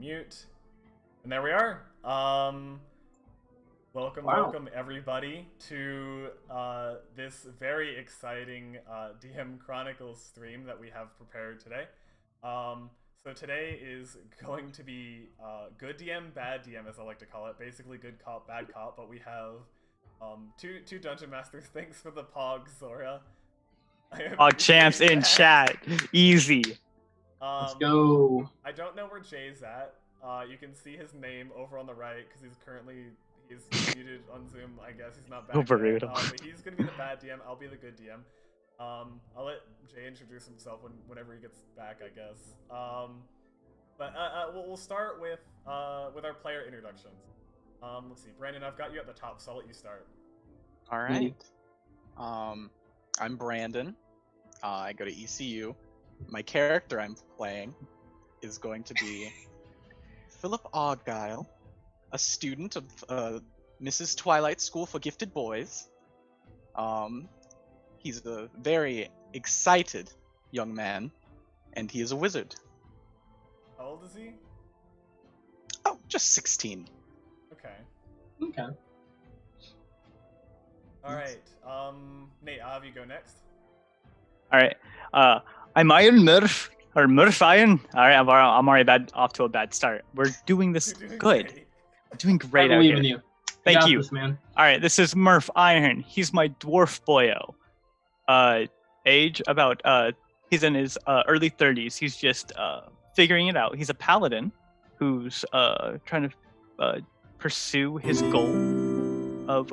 mute. And there we are. Welcome everybody to this very exciting DM Chronicles stream that we have prepared today. So today is going to be good DM, bad DM, as I like to call it. Basically good cop, bad cop, but we have two Dungeon Masters. Thanks for the Pog, Zora. Champs in chat. Easy. Let's go. I don't know where Jay's at. You can see his name over on the right because he's muted on Zoom. I guess he's not back yet. But he's gonna be the bad DM. I'll be the good DM. I'll let Jay introduce himself whenever he gets back, I guess. But we'll start with our player introductions. Let's see, Brandon, I've got you at the top, so I'll let you start. All right. I'm Brandon. I go to ECU. My character I'm playing is going to be Philip Argyle, a student of Mrs. Twilight's School for Gifted Boys. He's a very excited young man, and he is a wizard. How old is he? Oh, just 16. Okay. Alright, Nate, I'll have you go next. Alright, I'm Iron Murph, or Murph Iron. Alright, I'm already off to a bad start. We're doing this good. Great. We're doing great I out believe here. in you. Thank got you. This, man. Alright, this is Murph Iron. He's my dwarf boyo. Age about, he's in his early 30s. He's just figuring it out. He's a paladin who's trying to pursue his goal of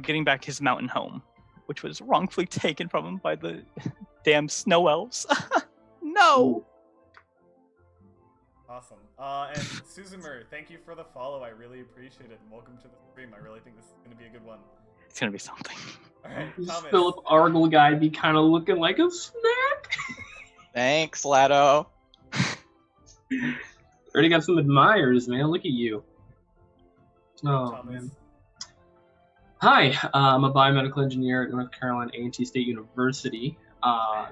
getting back his mountain home, which was wrongfully taken from him by the damn snow elves. No! Awesome. And Suzumer, thank you for the follow. I really appreciate it. And welcome to the stream. I really think this is going to be a good one. It's gonna be something. Alright, This Thomas. Philip Argyle guy be kind of looking like a snack. Thanks, Lado. Already got some admirers, man. Look at you. Oh, Thomas. man. Hi, I'm a biomedical engineer at North Carolina A&T State University.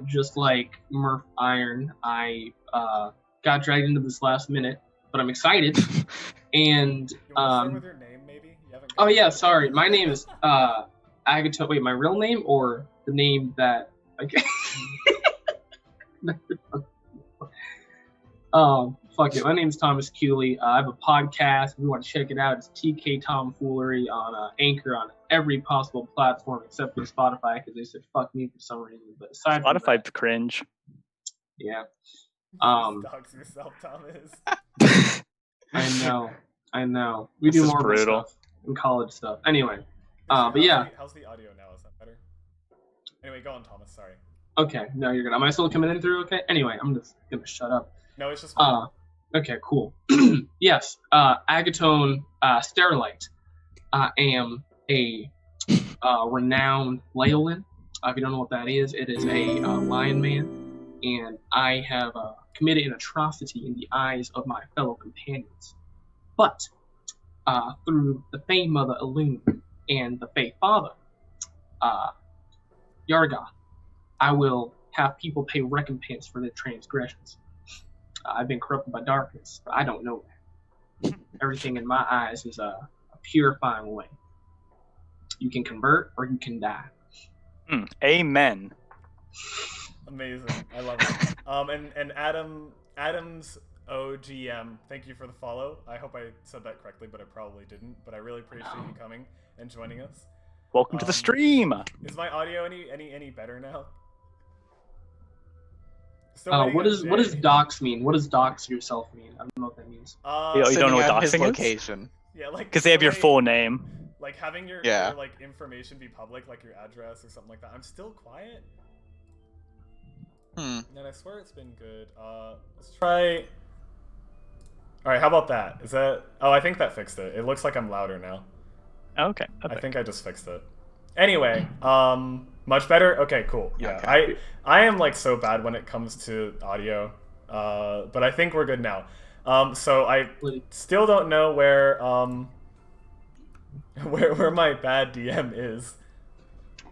Just like Murph Iron, I got dragged into this last minute, but I'm excited. And You want to start with your name, maybe? You haven't oh yeah, sorry. My name is Agato. Wait, my real name or the name that? Okay. Fuck it. My name is Thomas Cooley. I have a podcast. If you want to check it out, it's TK Tomfoolery on Anchor on every possible platform except for Spotify because they said fuck me for some reason. But aside from Spotify that, cringe. yeah. Dogs yourself, Thomas. I know. We This do is more brutal. stuff in college stuff. Anyway, but yeah. How's the audio now? Is that better? Anyway, go on, Thomas. Sorry. Okay, no, you're good. Am I still coming in through okay? Anyway, I'm just gonna shut up. No, it's just. Okay, cool. Yes, Agatone Sterilite. I am a renowned Leolin. If you don't know what that is, it is a lion man, and I have committed an atrocity in the eyes of my fellow companions. But through the Fey Mother Elune and the Fey Father, Yarga, I will have people pay recompense for their transgressions. I've been corrupted by darkness, but I don't know that. Everything in my eyes is a purifying way. You can convert or you can die. Amen. Amazing. I love it. And Adam's OGM, thank you for the follow. I hope I said that correctly, but I probably didn't. But I really appreciate you coming and joining us. Welcome to the stream. Is my audio any better now? Still waiting What on does Jay. dox mean? What does dox yourself mean? I don't know what that means. You don't know Sending what out his doxing is? location. Yeah, like Because they have your like- full name. Like having your like information be public, like your address or something like that. I'm still quiet. And I swear it's been good. Let's try. All right, how about that? Is that? Oh, I think that fixed it. It looks like I'm louder now. Okay. I think I just fixed it. Anyway, much better. Okay, cool. Yeah, Okay. I am like so bad when it comes to audio, but I think we're good now. So I still don't know where where my bad DM is.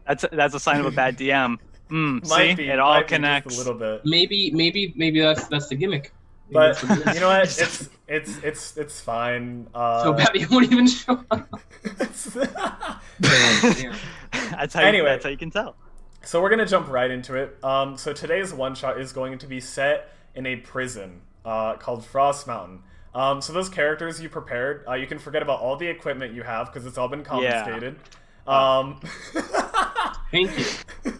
That's a sign of a bad DM. See, Might be, it all might be just connects. a little bit. Maybe that's the gimmick. But you know what? It's fine. So bad he won't even show up. Damn. That's how Anyway. that's how you can tell. So we're gonna jump right into it. So today's one shot is going to be set in a prison called Frost Mountain. So those characters you prepared, you can forget about all the equipment you have because it's all been confiscated. Thank you.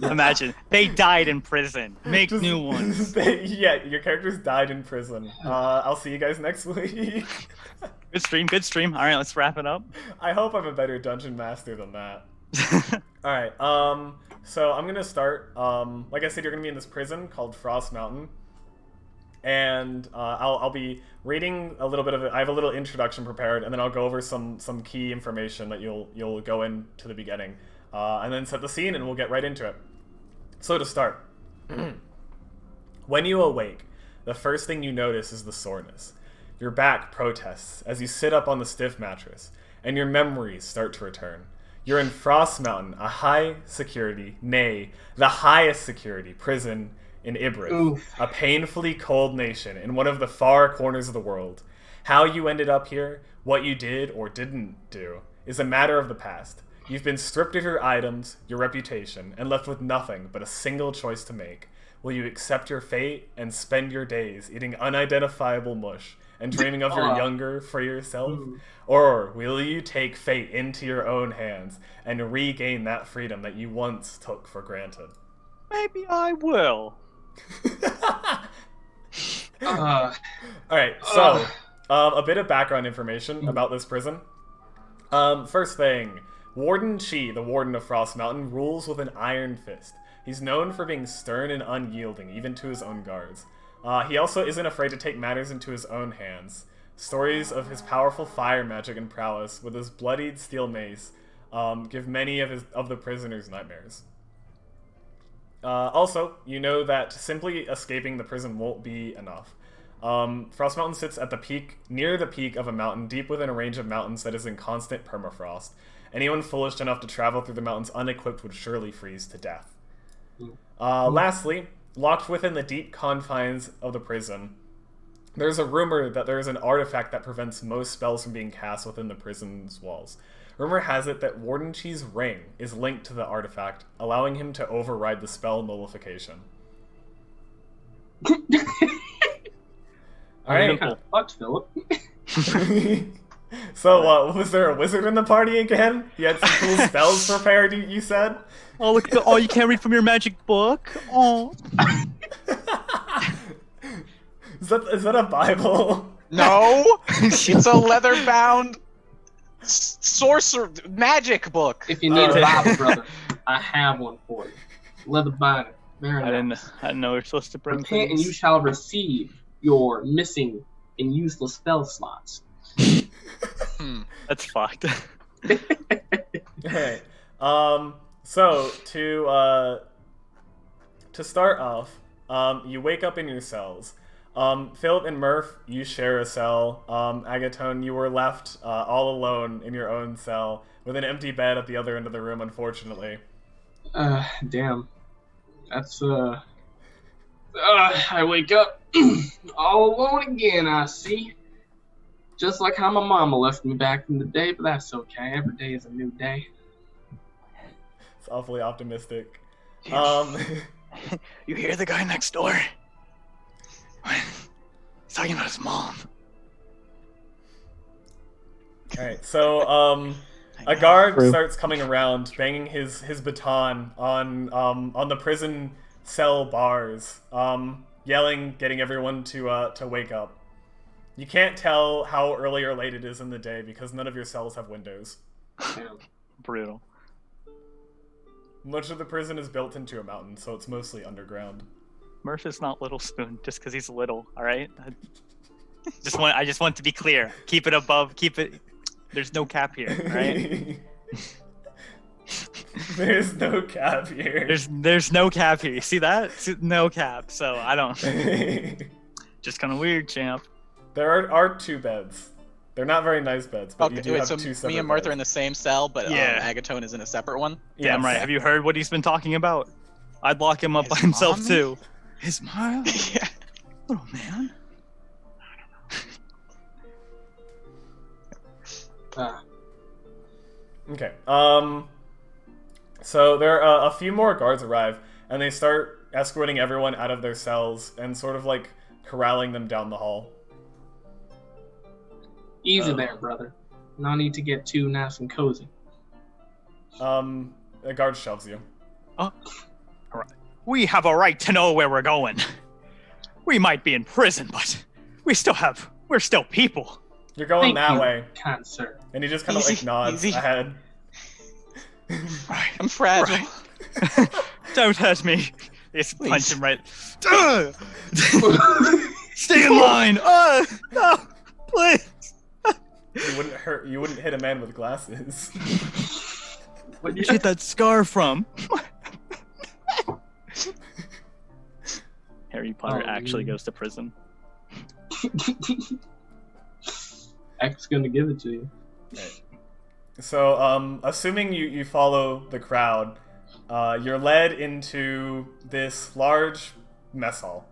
Imagine they died in prison. Make Just- new ones. Yeah, your characters died in prison. I'll see you guys next week. Good stream. Good stream. All right, let's wrap it up. I hope I'm a better dungeon master than that. All right. So I'm gonna start. Like I said, you're gonna be in this prison called Frost Mountain, and I'll be reading a little bit of it. I have a little introduction prepared, and then I'll go over some key information that you'll go into the beginning, and then set the scene, and we'll get right into it. So to start, when you awake, the first thing you notice is the soreness. Your back protests as you sit up on the stiff mattress, and your memories start to return. You're in Frost Mountain, a high security, nay, the highest security prison in Ibrith, Oof. a painfully cold nation in one of the far corners of the world. How you ended up here, what you did or didn't do, is a matter of the past. You've been stripped of your items, your reputation, and left with nothing but a single choice to make. Will you accept your fate and spend your days eating unidentifiable mush and dreaming of your younger, freer self? Or will you take fate into your own hands and regain that freedom that you once took for granted? Maybe I will. Alright, so, a bit of background information about this prison. First thing, Warden Chi, the Warden of Frost Mountain, rules with an iron fist. He's known for being stern and unyielding, even to his own guards. He also isn't afraid to take matters into his own hands. Stories of his powerful fire magic and prowess with his bloodied steel mace give many of the prisoners nightmares. Also, you know that simply escaping the prison won't be enough. Frost Mountain sits at the peak, near the peak of a mountain, deep within a range of mountains that is in constant permafrost. Anyone foolish enough to travel through the mountains unequipped would surely freeze to death. Lastly, locked within the deep confines of the prison, there's a rumor that there is an artifact that prevents most spells from being cast within the prison's walls. Rumor has it that Warden Chi's ring is linked to the artifact, allowing him to override the spell nullification. Alright. Kind of fucked, Philip. So, was there a wizard in the party again? You had some cool spells prepared, you said? Oh, look! Oh, you can't read from your magic book. Oh. Is that a Bible? No, it's a leather-bound sorcerer magic book. If you need a Bible, brother, I have one for you. Leather binder. Very I nice. didn't know we are supposed to bring Repent and things. you shall receive your missing and useless spell slots. That's fucked. Alright. So to start off, you wake up in your cells. Philip and Murph, you share a cell. Agatone, you were left all alone in your own cell with an empty bed at the other end of the room, unfortunately. Damn. That's, I wake up all alone again, I see. Just like how my mama left me back in the day, but that's okay. Every day is a new day. It's awfully optimistic. You hear the guy next door? He's talking about his mom. Alright, so, a guard starts coming around, banging his baton on the prison cell bars, yelling, getting everyone to wake up. You can't tell how early or late it is in the day because none of your cells have windows. Damn. Brutal. Much of the prison is built into a mountain, so it's mostly underground. Murph is not Little Spoon just because he's little. All right. I just want to be clear. Keep it above. Keep it. There's no cap here. All right. There's no cap here. There's no cap here. You see that? No cap. So I don't. Just kind of weird, champ. There are two beds. They're not very nice beds, but you do have so two separate me and Martha beds. are in the same cell, but Yeah. Agatone is in a separate one. Damn Yes. right. Have you heard what he's been talking about? I'd lock him up His by himself mom? too. His mom? Yeah. Little man. Okay. So there are a few more guards arrive, and they start escorting everyone out of their cells and sort of like corralling them down the hall. Easy there, brother. No need to get too nice and cozy. A guard shoves you. All right. We have a right to know where we're going. We might be in prison, but we're still people. You're going Thank that you, way. kind sir. And he just kind of like Easy, nods easy. ahead. Right. I'm fragile. Right. Don't hurt me. Just punch Please. him right. Stay in line. No, please. You wouldn't hit a man with glasses. What Where'd you get that scar from? Harry Potter actually goes to prison. X gonna give it to you. Right. So, assuming you follow the crowd, you're led into this large mess hall,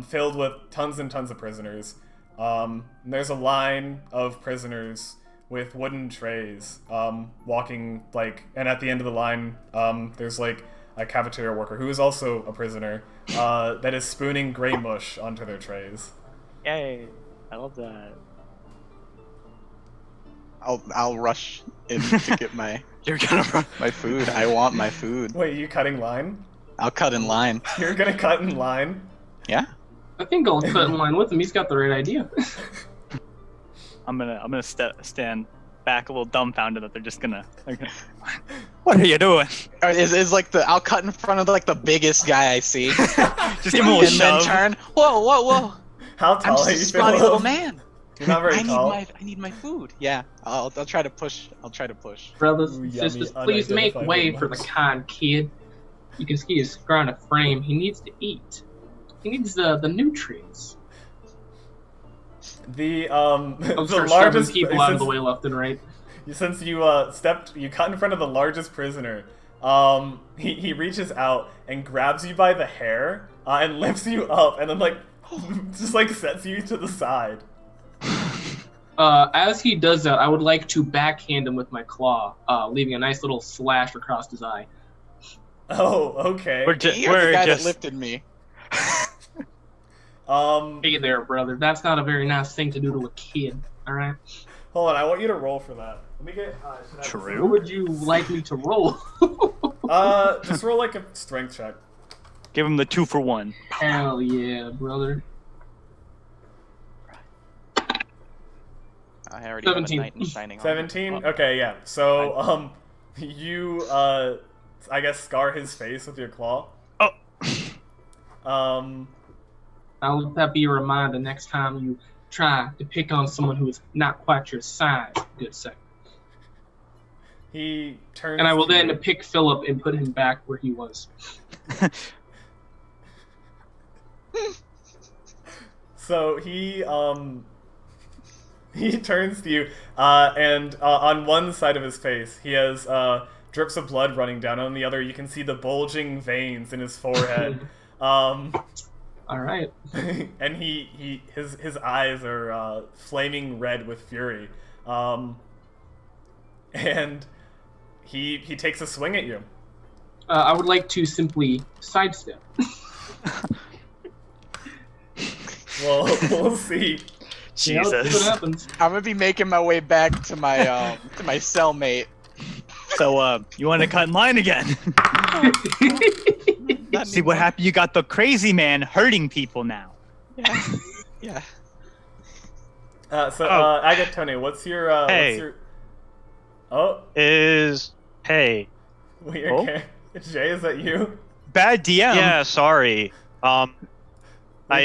filled with tons and tons of prisoners. There's a line of prisoners with wooden trays, walking and at the end of the line, there's like a cafeteria worker who is also a prisoner, that is spooning gray mush onto their trays. Yay! I love that. I'll rush in to get my You're gonna run. my food. I want my food. Wait, you cutting line? I'll cut in line. You're gonna cut in line? Yeah. I think I'll cut in line with him. He's got the right idea. I'm gonna stand back a little dumbfounded that they're gonna. What are you doing? Is like I'll cut in front of like the biggest guy I see, Just give him a little and then shove. turn. Whoa! How I'm tall just are a you, scrawny Philip? little man. You're not very tall. I need my food. Yeah, I'll try to push. I'll try to push. Brothers Ooh, and yummy, sisters, please make unidentified way little for the mush. kind kid. You can see his scrawny frame. He needs to eat. He needs the nutrients. The I'm the sure largest people out of the way left and right. since you you cut in front of the largest prisoner, he reaches out and grabs you by the hair and lifts you up and then just sets you to the side. As he does that, I would like to backhand him with my claw, leaving a nice little slash across his eye. Oh, okay. We're You're the we're guy just that lifted me. Hey there, brother. That's not a very nice thing to do to a kid. All right. Hold on, I want you to roll for that. Let me get should I- True. What would you like me to roll? Just roll like a strength check. give him the 2-for-1. Hell yeah, brother. I already have a 17. knight in shining 17? armor. Okay, yeah. So, you, I guess scar his face with your claw. Oh. I'll let that be a reminder next time you try to pick on someone who is not quite your size, good sir. He turns And I will to then you. pick Philip and put him back where he was. So he turns to you, and on one side of his face, he has drips of blood running down. On the other, you can see the bulging veins in his forehead. All right. And his eyes are flaming red with fury. And he takes a swing at you. I would like to simply sidestep. Well, we'll see. Yeah, let's see what Jesus. happens. I'm gonna be making my way back to my to my cellmate. So, you want to cut in line again? Not See what anymore. happened? You got the crazy man hurting people now. Yeah. Yeah. Agatone, what's your Hey. Oh, Hey. weird. Oh? Jay, is that you? Bad DM. Yeah, sorry. Your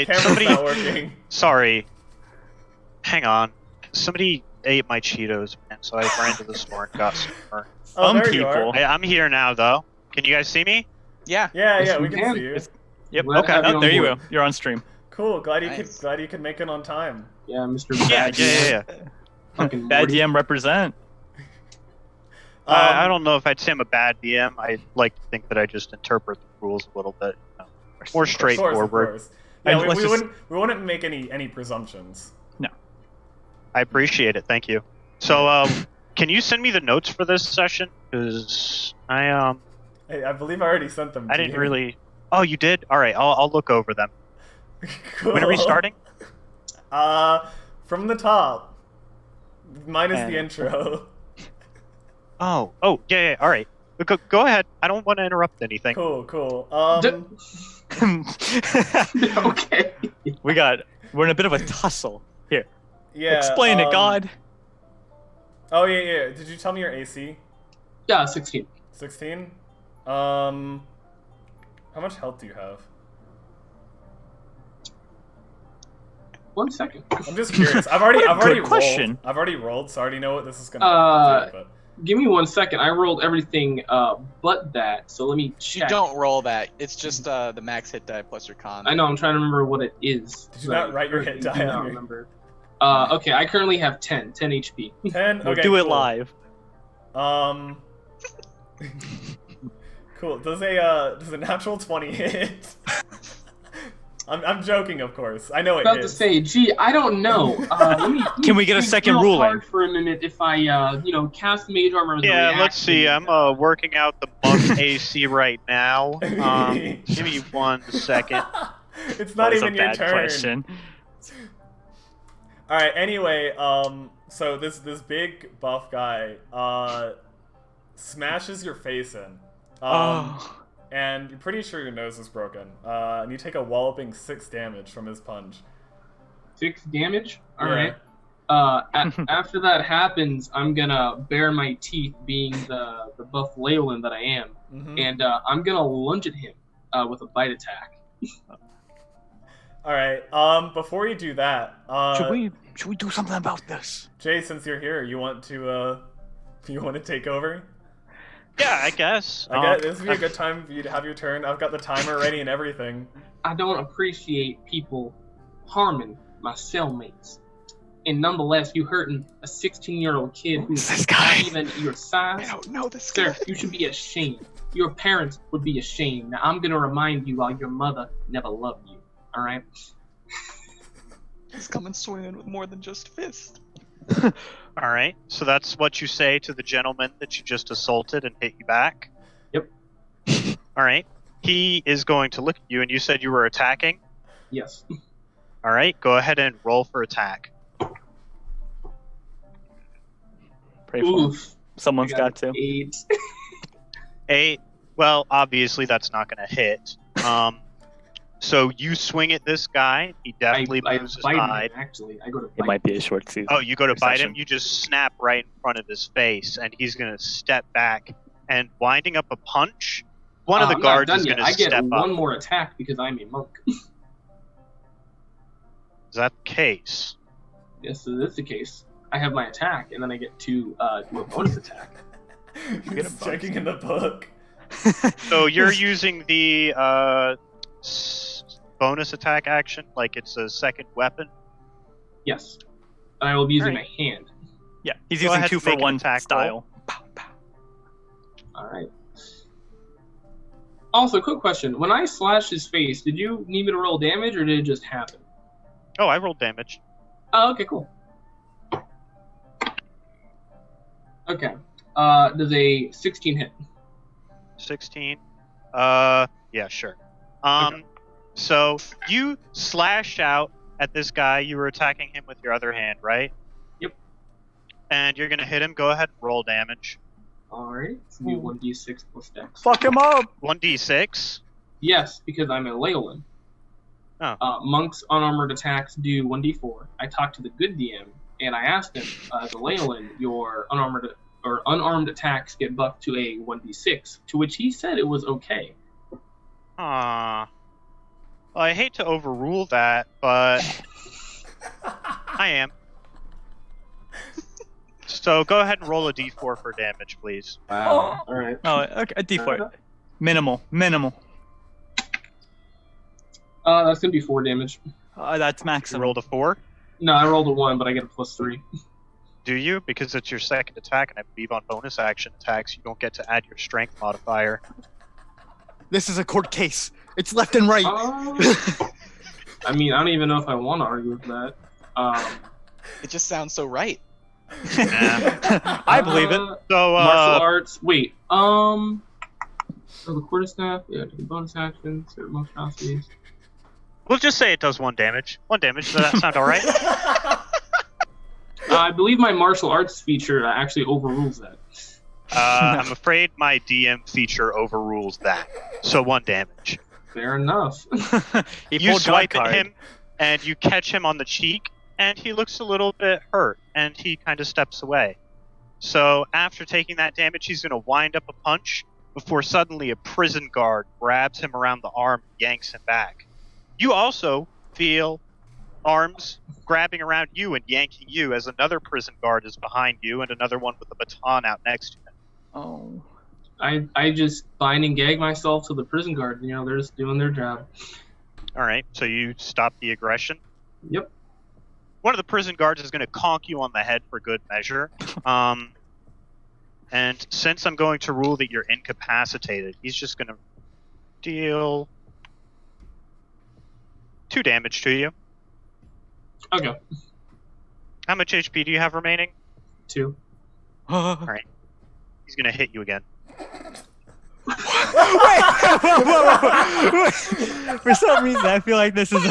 camera's Somebody not working. sorry. Hang on. Somebody ate my Cheetos, man, so I ran to the store and got some more. Oh, Some there you are. people- I'm here now though. Can you guys see me? Yeah. Yeah, Yes, yeah, we we can can. see you. Yep. Glad to Okay. have you Oh, on there you board. go. You're on stream. Cool. Glad Nice. you could make it on time. Yeah, Mr. Yeah, Bad yeah. Fucking Bad Morty. DM represent. I don't know if I'd say I'm a bad DM. I like to think that I just interpret the rules a little bit more Of course, of straightforward. course. Yeah, And we let's just- wouldn't make any presumptions. I appreciate it. Thank you. So, can you send me the notes for this session? Because Hey, I believe I already sent them. I to didn't you. really. Oh, you did? All right, I'll look over them. Cool. When are we starting? From the top. Minus the And- intro. Oh, yeah. All right, go ahead. I don't want to interrupt anything. Cool. Okay. We're in a bit of a tussle here. Yeah. Explain it, God. Oh yeah. Did you tell me your AC? Yeah, 16. 16. How much health do you have? 1 second. I'm just curious. I've already good rolled. question. I've already rolled, so I already know what this is gonna do. But Give me 1 second. I rolled everything but that, so let me You check. don't roll that. It's just the max hit die plus your con. I know, I'm trying to remember what it is. Did you not write your hit currently die do on not your- remember. Okay, I currently have 10 HP. 10. We'll Okay. do it cool. live. Cool. Does a natural 20 hit? I'm joking, of course. I know it About to hits. say, gee, I don't know. Let me Can we get a think second real ruling? hard for a minute if I, cast Mage Armor as a Yeah, let's see. reaction. I'm working out the monk AC right now. Give me 1 second. It's not That was even a your bad turn. question. All right. Anyway, so this big buff guy smashes your face in. Oh. And you're pretty sure your nose is broken. And you take a walloping 6 damage from his punch. 6 damage? Yeah. Alright. After that happens, I'm gonna bare my teeth, being the buff Leolin that I am, Mhm. and I'm gonna lunge at him with a bite attack. All right. Before you do that, Should we do something about this? Jay, since you're here, you want to take over? Yeah, I guess. I guess this would be a good time for you to have your turn. I've got the timer ready and everything. I don't appreciate people harming my cellmates. And nonetheless, you hurting a 16-year-old kid who's This guy. not even your size. I don't know this Sir, guy. you should be ashamed. Your parents would be ashamed. Now, I'm gonna remind you while your mother never loved you. Alright? He's coming swinging with more than just fist. All right. So that's what you say to the gentleman that you just assaulted and hit you back. Yep. All right. He is going to look at you, and you said you were attacking. Yes. All right. Go ahead and roll for attack. Pray for him. Oof. Someone's I got to. 8. 8. Well, obviously that's not going to hit. So you swing at this guy. He definitely I moves bite aside. him, actually. I go to It bite might be a short season. Oh, you go to bite him. Perception. You just snap right in front of his face, and he's going to step back and winding up a punch. One of the I'm not guards done is yet. going to I get step one up. more attack because I'm a monk. Is that the case? Yes, that's the case. I have my attack, and then I get to do a bonus attack. He's checking in the book. So you're using the bonus attack action like it's a second weapon. Yes. And I will be using Alright. my hand. Yeah, he's Go using ahead 2 and for make an 1 attack style. Alright. Also, quick question. When I slashed his face, did you need me to roll damage, or did it just happen? Oh, I rolled damage. Oh, okay, cool. Okay. Does a 16 hit? 16. Yeah, sure. So you slash out at this guy. You were attacking him with your other hand, right? Yep. And you're gonna hit him. Go ahead and roll damage. Alright. It's gonna be 1d6 plus dex. Fuck him up! 1d6. Yes, because I'm a Leolin. Oh. Monks unarmored attacks do 1d4. I talked to the good DM, and I asked him, as a Leolin, your unarmed attacks get buffed to a 1d6, to which he said it was okay. Well, I hate to overrule that, but I am. So go ahead and roll a d4 for damage, please. Wow. Alright. Oh, okay, a D4. Minimal. That's gonna be 4 damage. That's You maximum. rolled a 4. No, I rolled a 1, but I get a +3. Do you? Because it's your second attack, and I believe on bonus action attacks, you don't get to add your strength modifier. This is a court case. It's left and right. I mean, I don't even know if I want to argue with that. It just sounds so right. I believe it. So, Martial arts. Wait. So the quarterstaff. Yeah, take a bonus action. Certain monstrosities. we'll just say it does 1 damage. 1 damage. Does that sound all right? I believe my martial arts feature actually overrules that. I'm afraid my DM feature overrules that. So 1 damage. Fair enough. He You pulled swipe God at card. him, and you catch him on the cheek, and he looks a little bit hurt, and he kind of steps away. So after taking that damage, he's going to wind up a punch before suddenly a prison guard grabs him around the arm and yanks him back. You also feel arms grabbing around you and yanking you as another prison guard is behind you and another one with a baton out next to him. Oh. I just bind and gag myself to the prison guard. You know, they're just doing their job. All right, so you stop the aggression. Yep. One of the prison guards is going to conk you on the head for good measure. And since I'm going to rule that you're incapacitated, he's just going to deal 2 damage to you. Okay. How much HP do you have remaining? 2. He's going to hit you again. Wait, whoa. For some reason, I feel like this is.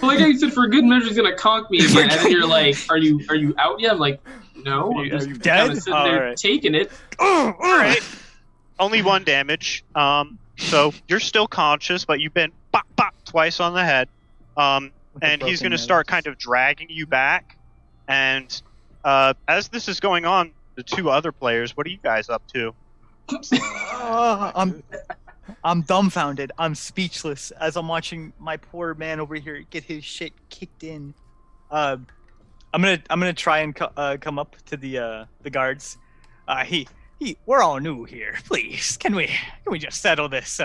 Well, like I said, for good measure, he's gonna conk me again, and then you're like, "Are you out yet?" I'm like, "No, I'm just you kinda dead? sitting there Alright. taking it." All right. Only 1 damage. So you're still conscious, but you've been bop, bop twice on the head. And he's going to start kind of dragging you back. And as this is going on, the 2 other players, what are you guys up to? I'm dumbfounded. I'm speechless as I'm watching my poor man over here get his shit kicked in. I'm gonna try and come up to the guards. We're all new here. Please, can we just settle this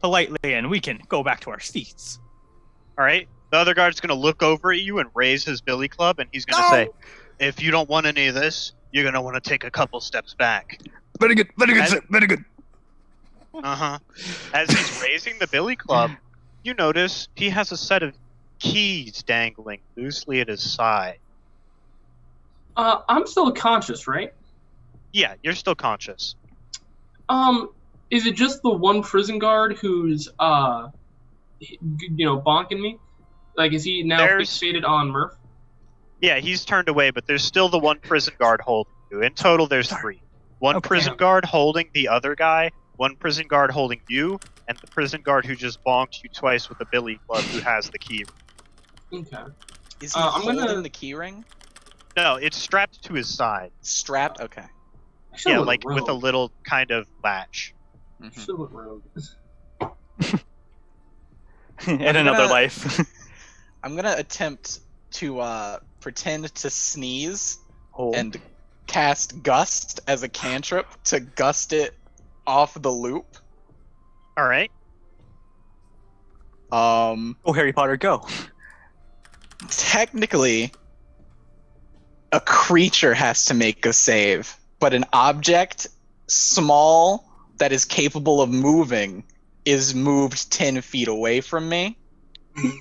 politely and we can go back to our seats? All right. The other guard's going to look over at you and raise his billy club, and he's going to say, if you don't want any of this, you're going to want to take a couple steps back. Very good, sir. Very good. Uh-huh. As he's raising the billy club, you notice he has a set of keys dangling loosely at his side. I'm still conscious, right? Yeah, you're still conscious. Is it just the one prison guard who's bonking me? Like, is he now fixated on Murph? Yeah, he's turned away, but there's still the one prison guard holding you. In total, there's 3. One Okay. prison guard holding the other guy, one prison guard holding you, and the prison guard who just bonked you twice with a billy club who has the key. Okay. Is he I'm holding gonna- the keyring? No, it's strapped to his side. Strapped? Okay. I should've Yeah, went like with a rogue. little kind of latch. Mhm. Should've went rogue. In another gonna- life. I'm gonna attempt to pretend to sneeze Oh. and cast Gust as a cantrip to gust it off the loop. All right. Oh, Harry Potter, go. Technically, a creature has to make a save, but an object small that is capable of moving is moved 10 feet away from me. All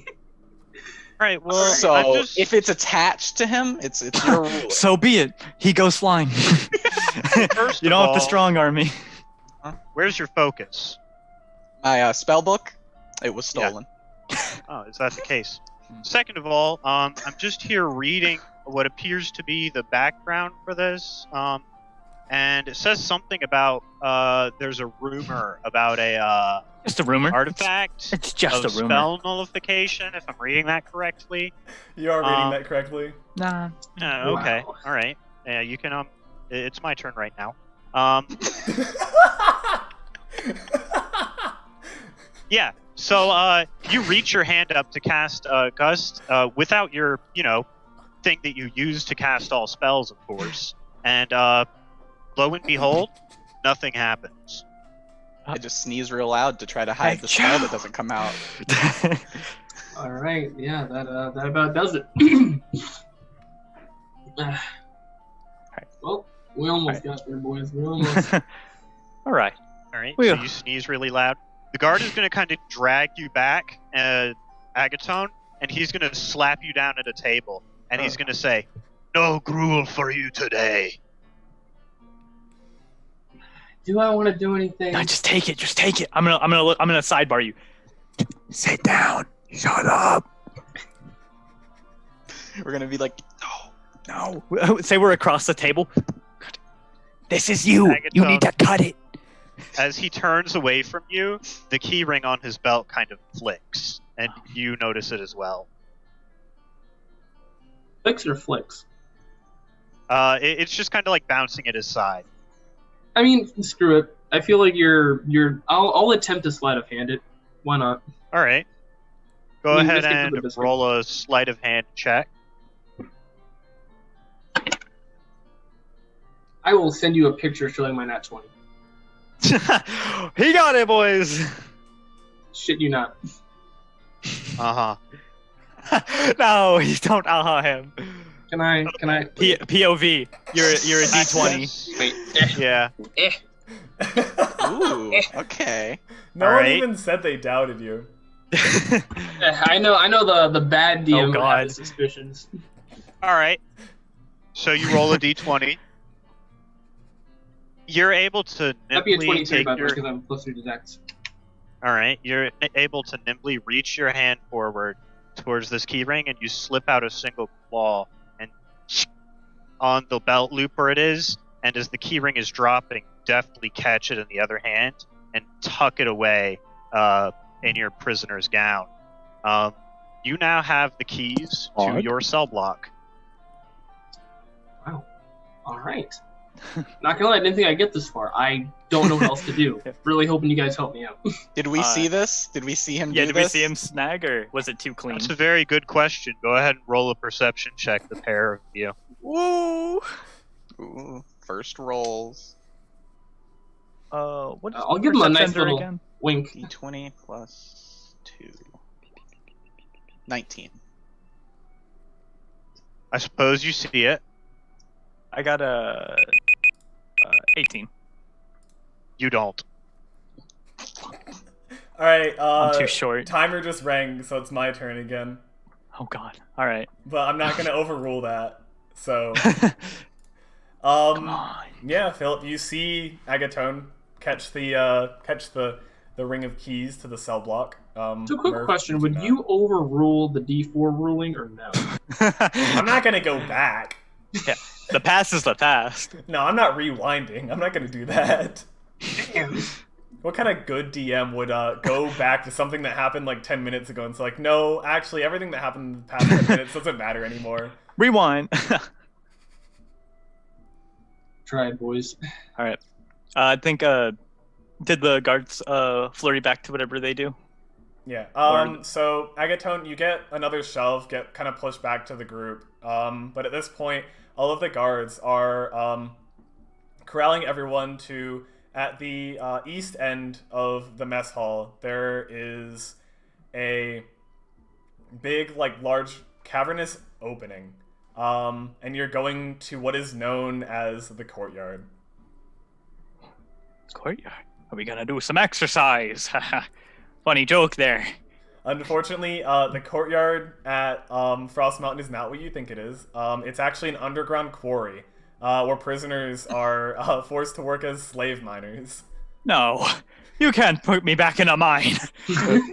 right. Well, So I'm just... if it's attached to him, it's your rule. So be it. He goes flying. First You of don't have to all- strong arm me. Where's your focus? My spell book, it was stolen. Oh, is that the case? Hmm. Second of all, I'm just here reading what appears to be the background for this, and it says something about there's a rumor about a Just a rumor. artifact It's just of a rumor. spell nullification, if I'm reading that correctly. You are reading that correctly. Nah. Okay, Wow. all right. Yeah, you can. It's my turn right now. Yeah. So you reach your hand up to cast Gust without your, thing that you use to cast all spells, of course. And lo and behold, nothing happens. I just sneeze real loud to try to hide the spell that doesn't come out. All right, yeah, that about does it. Well, we almost got there, boys. We almost. All right. All right. Well- So you sneeze really loud. The guard is going to kind of drag you back, Agaton, and he's going to slap you down at a table, and he's going to say, No gruel for you today. Do I want to do anything? No, just take it. Just take it. I'm gonna sidebar you. Sit down. Shut up. We're gonna be like, No. Say we're across the table. This is you. Agatone. You need to cut it. As he turns away from you, the key ring on his belt kind of flicks, and you notice it as well. Flicks or flicks? It's just kind of like bouncing at his side. I mean, screw it. I feel like I'll attempt to sleight of hand it. Why not? All right. Go I mean, ahead let's get to the and business. roll a sleight of hand check. I will send you a picture showing my nat 20. He got it, boys. Shit you not. Uh-huh. No, you don't him. Can I? POV. You're a D20. Wait. Yeah. ooh, okay. No one Alright. even said they doubted you. I know the bad DM Oh, would God. have the suspicions. All right. So you roll a d20. You're able to That'd be a nimbly 23 take by the way, your. because I'm closer to Dex. All right. You're able to nimbly reach your hand forward towards this key ring, and you slip out a single claw and on the belt loop where it is. And as the key ring is dropping, deftly catch it in the other hand and tuck it away in your prisoner's gown. You now have the keys to Odd. your cell block. Wow. All right. Not gonna lie, I didn't think I'd get this far. I don't know what else to do. Really hoping you guys help me out. Did we see this? Did we see him Yeah, do did this? we see him snag, or was it too clean? That's a very good question. Go ahead and roll a perception check, the pair of you. Woo! Ooh, first rolls. What is I'll give him a nice Percepcenter little again? wink. D20 plus 2. 19. I suppose you see it. I got a 18. You don't. Alright, I'm too short. timer just rang, so it's my turn again. Oh God! All right. But I'm not gonna overrule that. So, Come on. yeah, Philip, you see Agatone catch the ring of keys to the cell block. So, quick Murph, question: do would not. you overrule the D4 ruling or no? I'm not gonna go back. The past is the past. No, I'm not rewinding. I'm not gonna do that. Damn. What kind of good DM would go back to something that happened like 10 minutes ago and it's like, no, actually, everything that happened in the past 10 minutes doesn't matter anymore. Rewind. Try it, boys. All right. I think did the guards flurry back to whatever they do? Yeah. Or- So Agatone, you get another shove, get kind of pushed back to the group. But at this point, all of the guards are corralling everyone to at the east end of the mess hall. There is a big, like, large cavernous opening. And you're going to what is known as the courtyard. Courtyard. Are we gonna do some exercise? Funny joke there. Unfortunately, the courtyard at Frost Mountain is not what you think it is. It's actually an underground quarry where prisoners are forced to work as slave miners. No, you can't put me back in a mine.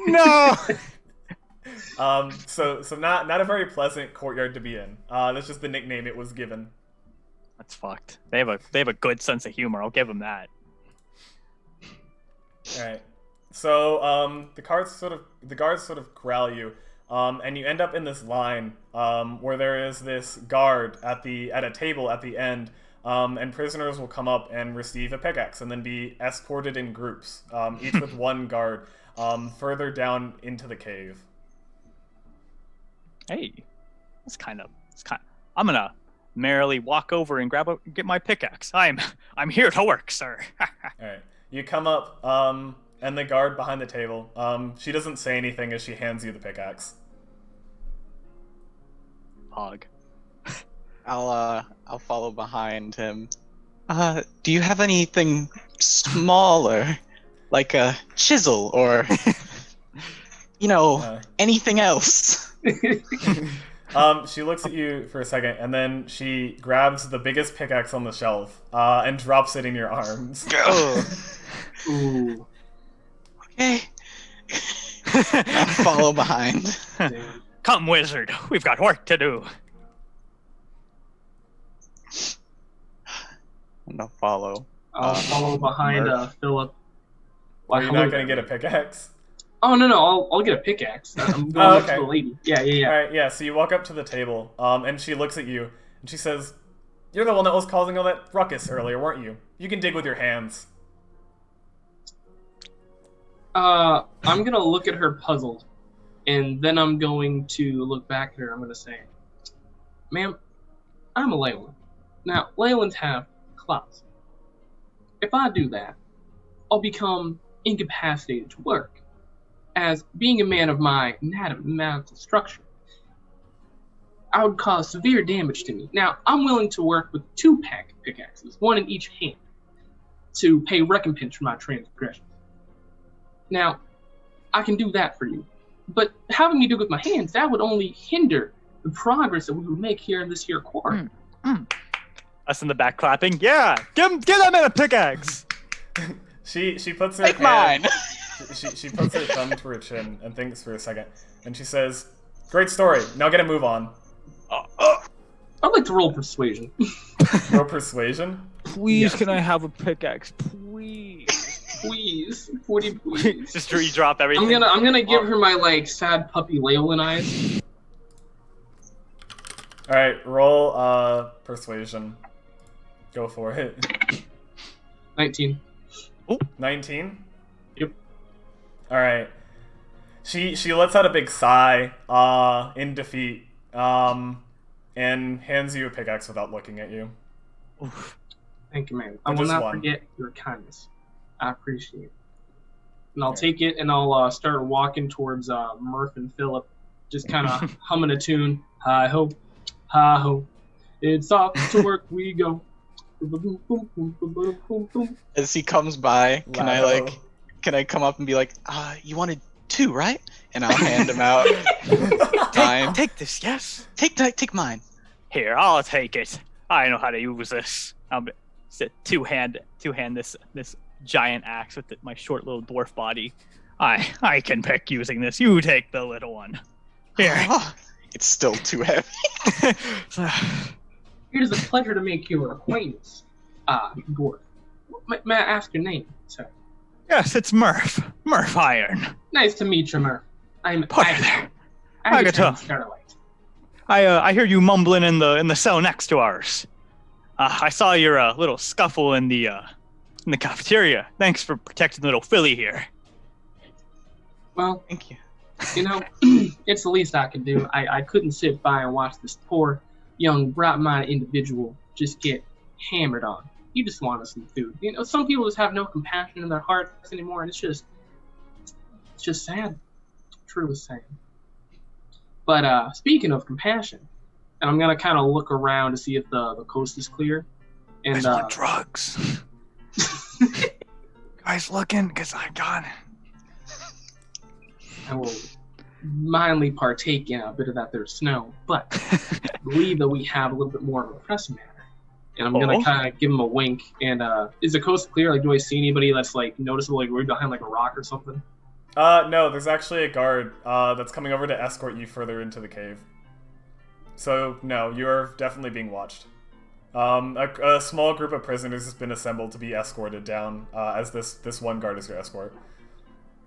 No. So not a very pleasant courtyard to be in. That's just the nickname it was given. That's fucked. They have a good sense of humor. I'll give them that. All right. So the guards sort of corral you, and you end up in this line where there is this guard at a table at the end, and prisoners will come up and receive a pickaxe and then be escorted in groups, each with one guard, further down into the cave. Hey, it's kind of. I'm gonna merrily walk over and get my pickaxe. I'm here to work, sir. All right. You come up, and the guard behind the table. She doesn't say anything as she hands you the pickaxe. Pog. I'll follow behind him. Do you have anything smaller, like a chisel or, Uh, anything else? She looks at you for a second, and then she grabs the biggest pickaxe on the shelf and drops it in your arms. Ooh. Okay. I follow behind. Damn. Come, wizard. We've got work to do. I'm gonna follow. I'll follow behind Murph. Philip. Are you not going to get a pickaxe? Oh no, I'll get a pickaxe. I'm going up okay. to the lady. Yeah. Alright, yeah, so you walk up to the table, and she looks at you, and she says, "You're the one that was causing all that ruckus earlier, weren't you? You can dig with your hands." I'm gonna look at her puzzled, and then I'm going to look back at her. I'm gonna say, "Ma'am, I'm a Leyland. Now, Leylands have claws. If I do that, I'll become incapacitated to work, as being a man of my anatomical structure, I would cause severe damage to me. Now, I'm willing to work with 2 pickaxes, 1 in each hand, to pay recompense for my transgressions. Now, I can do that for you, but having me do it with my hands, that would only hinder the progress that we would make here in this here quarry." Us in the back clapping. Yeah, give that man a pickaxe. She puts her Take hand, mine. she puts her thumb to her chin and thinks for a second, and she says, "Great story. Now get a move on." I'd like to roll persuasion. Roll persuasion. Please, Yeah. can I have a pickaxe? Please. Please, 40, please. Just drop everything. I'm gonna give her my like sad puppy Leyland eyes. All right, roll persuasion. Go for it. 19. 19. Yep. All right. She lets out a big sigh in defeat and hands you a pickaxe without looking at you. Thank you, man. I Or will just not one. forget your kindness. I appreciate it. And I'll take it and I'll start walking towards Murph and Philip, just kind of humming a tune. Hi ho, it's off to work we go. As he comes by, can Lado. I come up and be like, you wanted 2, right? And I'll hand him out. Fine. Take this, yes? Take mine. Here, I'll take it. I know how to use this. I'll two-hand this giant axe with my short little dwarf body. I can pick using this. You take the little one. Here. Oh, it's still too heavy. It is a pleasure to make your acquaintance, dwarf. May I ask your name, sir? Yes, it's Murph. Murph Iron. Nice to meet you, Murph. I'm Put it Agaton. there. Agaton Agaton. Starlight. I hear you mumbling in the cell next to ours. I saw your little scuffle in the cafeteria. Thanks for protecting little Philly here. Well, Thank you. you know, it's the least I can do. I couldn't sit by and watch this poor, young, bright-minded individual just get hammered on. He just wanted some food. You know, some people just have no compassion in their hearts anymore, and it's just sad. Truly sad. But speaking of compassion, and I'm gonna kind of look around to see if the coast is clear. I And just want drugs. Guys looking? Because I got it. I will mildly partake in a bit of that there snow, but I believe that we have a little bit more of a pressing matter. And I'm gonna Oh. kind of give him a wink. And is the coast clear? Like, do I see anybody that's like noticeable, like right behind like a rock or something? No, there's actually a guard that's coming over to escort you further into the cave. So, no, you're definitely being watched. A small group of prisoners has been assembled to be escorted down, as this one guard is your escort.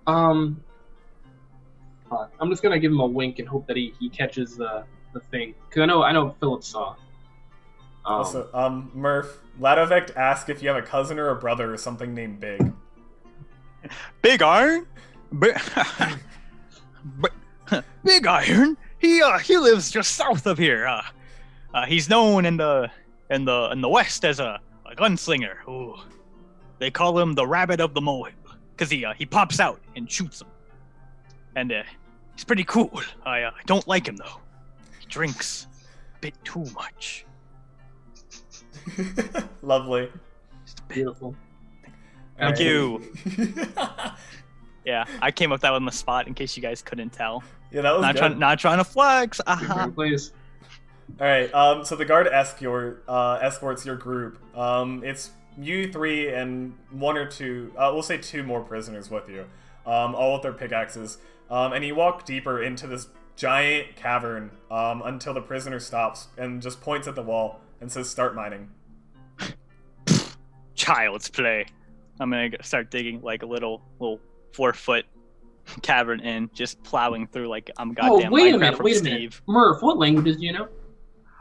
Fuck. I'm just gonna give him a wink and hope that he catches the thing. Cause I know Philip saw. Also, Murph, Ladovect asked if you have a cousin or a brother or something named Big. Big Iron? Big Iron? He lives just south of here. He's known in the west as a gunslinger. Ooh. They call him the Rabbit of the Moab, because he pops out and shoots them. And he's pretty cool. I don't like him though. He drinks a bit too much. Lovely. Beautiful. Thank you. Yeah, I came up with that on the spot in case you guys couldn't tell. Yeah, that was good. Not trying to flex. Please. All right. So the guard escorts your group. It's you three and one or two. We'll say two more prisoners with you. All with their pickaxes. And you walk deeper into this giant cavern until the prisoner stops and just points at the wall and says, "Start mining." Child's play. I'm gonna start digging like a little 4-foot cavern in, just plowing through like I'm goddamn Minecraft from Steve. Murph, what languages do you know?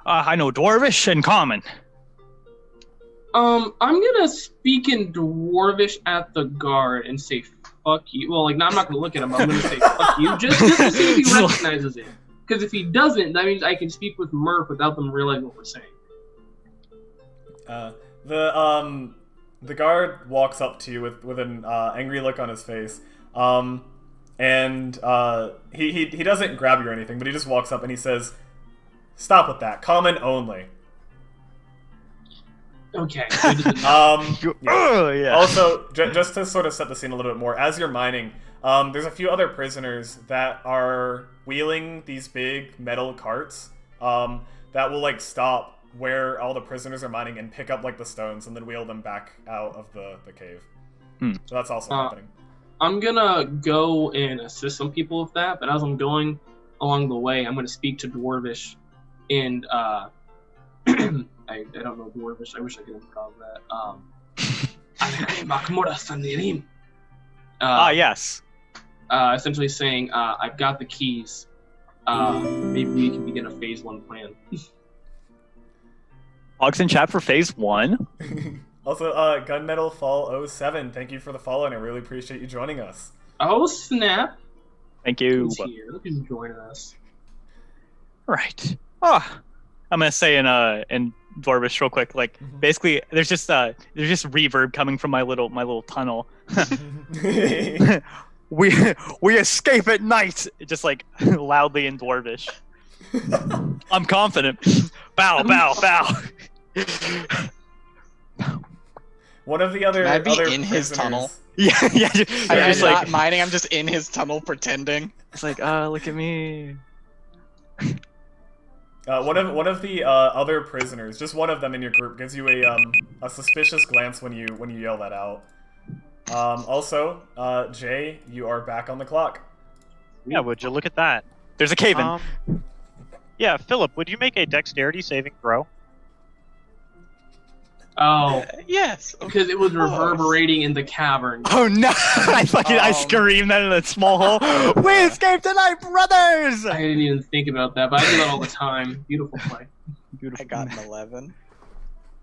I know Dwarvish and Common. I'm gonna speak in Dwarvish at the guard and say "fuck you." Well, like, no, I'm not gonna look at him. I'm gonna say "fuck you" just to see if he recognizes it. Because if he doesn't, that means I can speak with Murph without them realizing what we're saying. The guard walks up to you with an angry look on his face, and he doesn't grab you or anything, but he just walks up and he says, "Stop with that. Common only." Okay. Yeah. Also, just to sort of set the scene a little bit more, as you're mining, there's a few other prisoners that are wheeling these big metal carts that will like stop where all the prisoners are mining and pick up like the stones and then wheel them back out of the cave. So that's also happening. I'm gonna go and assist some people with that, but as I'm going along the way, I'm gonna speak to Dwarvish and I don't know Dwarvish. I wish I could improv that. Yes. Essentially saying, I've got the keys. Maybe we can begin a phase 1 plan. Hogs in chat for phase 1. Also, Gunmetal Fall 07, thank you for the follow, and I really appreciate you joining us. Oh snap! Thank you. Who's here? Look who's joining us. Right. I'm gonna say in Dwarvish real quick, like basically there's just reverb coming from my little tunnel. we escape at night, just like loudly in Dwarvish. I'm confident. Bow. One of the other. Can I be other in his prisoners- tunnel? Yeah. I'm Just not like mining. I'm just in his tunnel pretending. it's like look at me. One of the other prisoners, just one of them in your group, gives you a suspicious glance when you yell that out. Also, Jay, you are back on the clock. Yeah, would you look at that? There's a cave in. Yeah, Philip, would you make a dexterity saving throw? Oh, Yes. because it was reverberating in the cavern. Oh no! I screamed that in a small hole. We escaped tonight, brothers! I didn't even think about that, but I do that all the time. Beautiful play. Beautiful. I got an 11.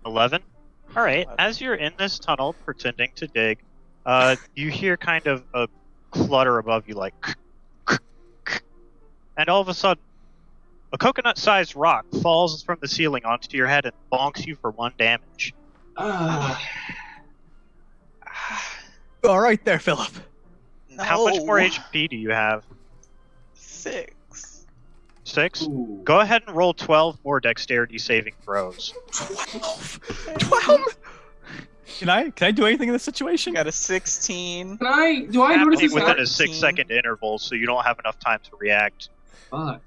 11? Alright, 11. as you're in this tunnel pretending to dig, you hear kind of a clutter above you, like and all of a sudden, a coconut-sized rock falls from the ceiling onto your head and bonks you for 1 damage. All right there, Philip. No. How much more HP do you have? 6. 6? Ooh. Go ahead and roll 12 more dexterity saving throws. 12. Can I do anything in this situation? Got a 16. Do I notice Happening this? within a 13. 6-second interval, so you don't have enough time to react. Fuck.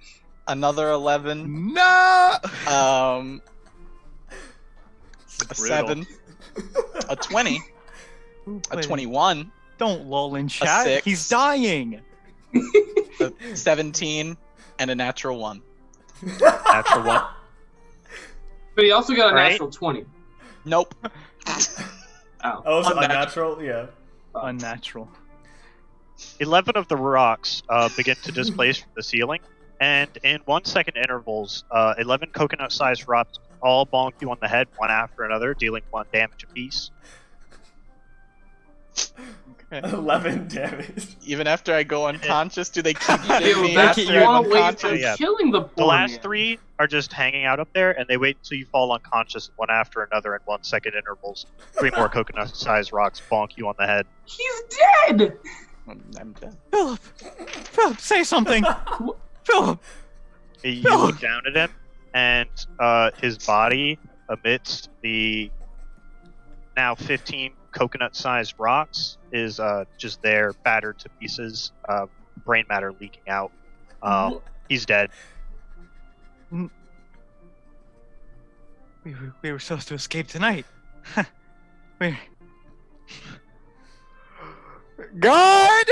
Another 11. No. A 7. A 20. A 21. Don't lull in chat. 6. He's dying. A 17. And a natural 1. Natural 1. But he also got a Right? natural 20. Nope. Oh, it's unnatural? Yeah. Unnatural. 11 of the rocks begin to displace from the ceiling, and in 1-second intervals, 11 coconut-sized rocks all bonk you on the head one after another, dealing 1 damage apiece. 11 damage. Even after I go unconscious, do they keep hitting Dude, me that's after I'm one way unconscious? of Yeah. killing the poor The last man. 3 are just hanging out up there, and they wait until you fall unconscious one after another in 1-second intervals. 3 more coconut-sized rocks bonk you on the head. He's dead! I'm dead. Philip, say something. Philip. You look down at him, and his body, amidst the now 15 coconut-sized rocks is just there, battered to pieces, brain matter leaking out. He's dead. We were supposed to escape tonight. we God!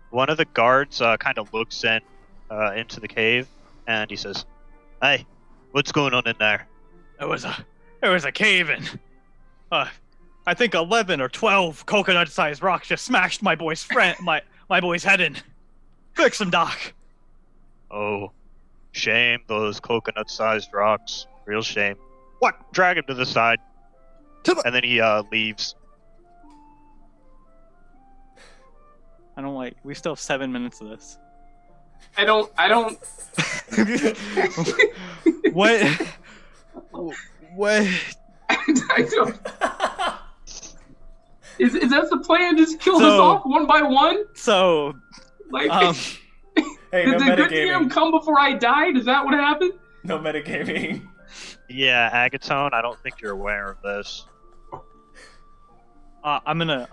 One of the guards kind of looks into the cave, and he says, "Hey, what's going on in there?" There was a cave in. I think 11 or 12 coconut-sized rocks just smashed my boy's my boy's head in. Fix him, Doc. Oh, shame, those coconut-sized rocks. Real shame. What? Drag him to the side. And then he leaves. I don't like. We still have 7 minutes of this. I don't. What? What? I don't. Is that the plan? Just kill us off one by one? So, like, hey, did no the good metagaming. DM come before I died? Is that what happened? No metagaming. Yeah, Agatone, I don't think you're aware of this. I'm gonna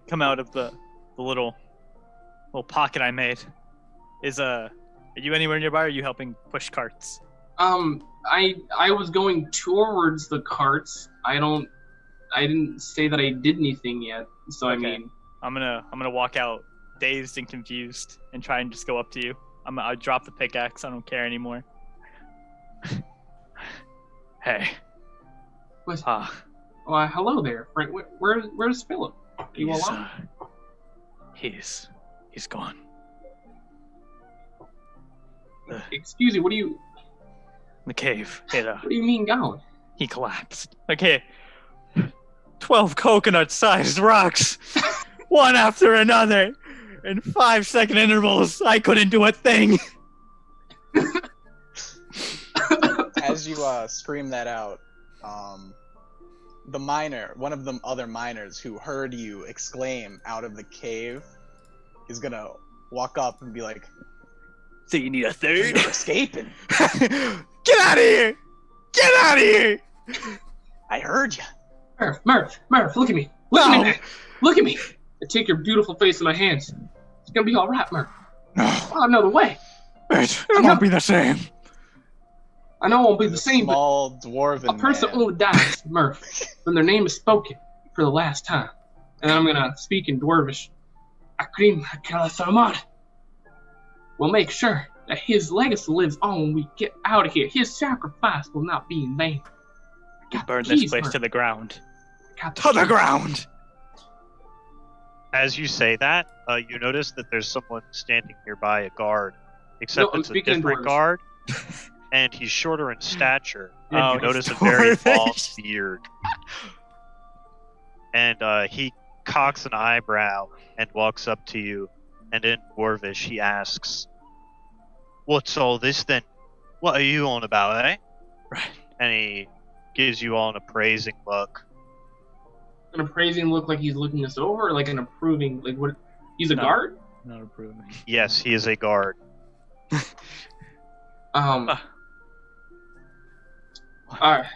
come out of the little pocket I made. Are you anywhere nearby, or are you helping push carts? I was going towards the carts. I didn't say that I did anything yet. So Okay. I mean, I'm gonna walk out dazed and confused and try and just go up to you. I'll drop the pickaxe. I don't care anymore. Hey. What? Hello there, Frank. Where's Philip? Are you alive? He's gone. Excuse me. What do you The cave. What do you mean gone? He collapsed. Okay. 12 coconut-sized rocks, one after another, in 5-second intervals. I couldn't do a thing. As you scream that out, one of the other miners who heard you exclaim out of the cave, is gonna walk up and be like, So you need a third? "You're escaping. Get out of here! Get out of here! I heard you." Murph, look at me. Look at me, man. Look at me. I take your beautiful face in my hands. It's gonna be all right, Murph. No, Oh, no, the way. it won't be the same. I know it won't be the same, but Small dwarven a person man. only dies, Murph, when their name is spoken for the last time. And then I'm gonna speak in Dwarvish. Akrim Kalasamad. We'll make sure that his legacy lives on when we get out of here. His sacrifice will not be in vain. I got the Burn this keys, place Murph. to the ground. I got To the keys. ground! As you say that, you notice that there's someone standing nearby, a guard. Except I'm it's a speaking in different Dwarvish. guard, and he's shorter in stature. Oh, And you notice a very Dwarvish. long beard. And he cocks an eyebrow and walks up to you, and in Dwarvish he asks, "What's all this then? What are you on about, eh?" Right. And he gives you all an appraising look. An appraising look like he's looking us over, or like an approving, like what? He's a No. guard? Not approving. Yes, he is a guard. Alright.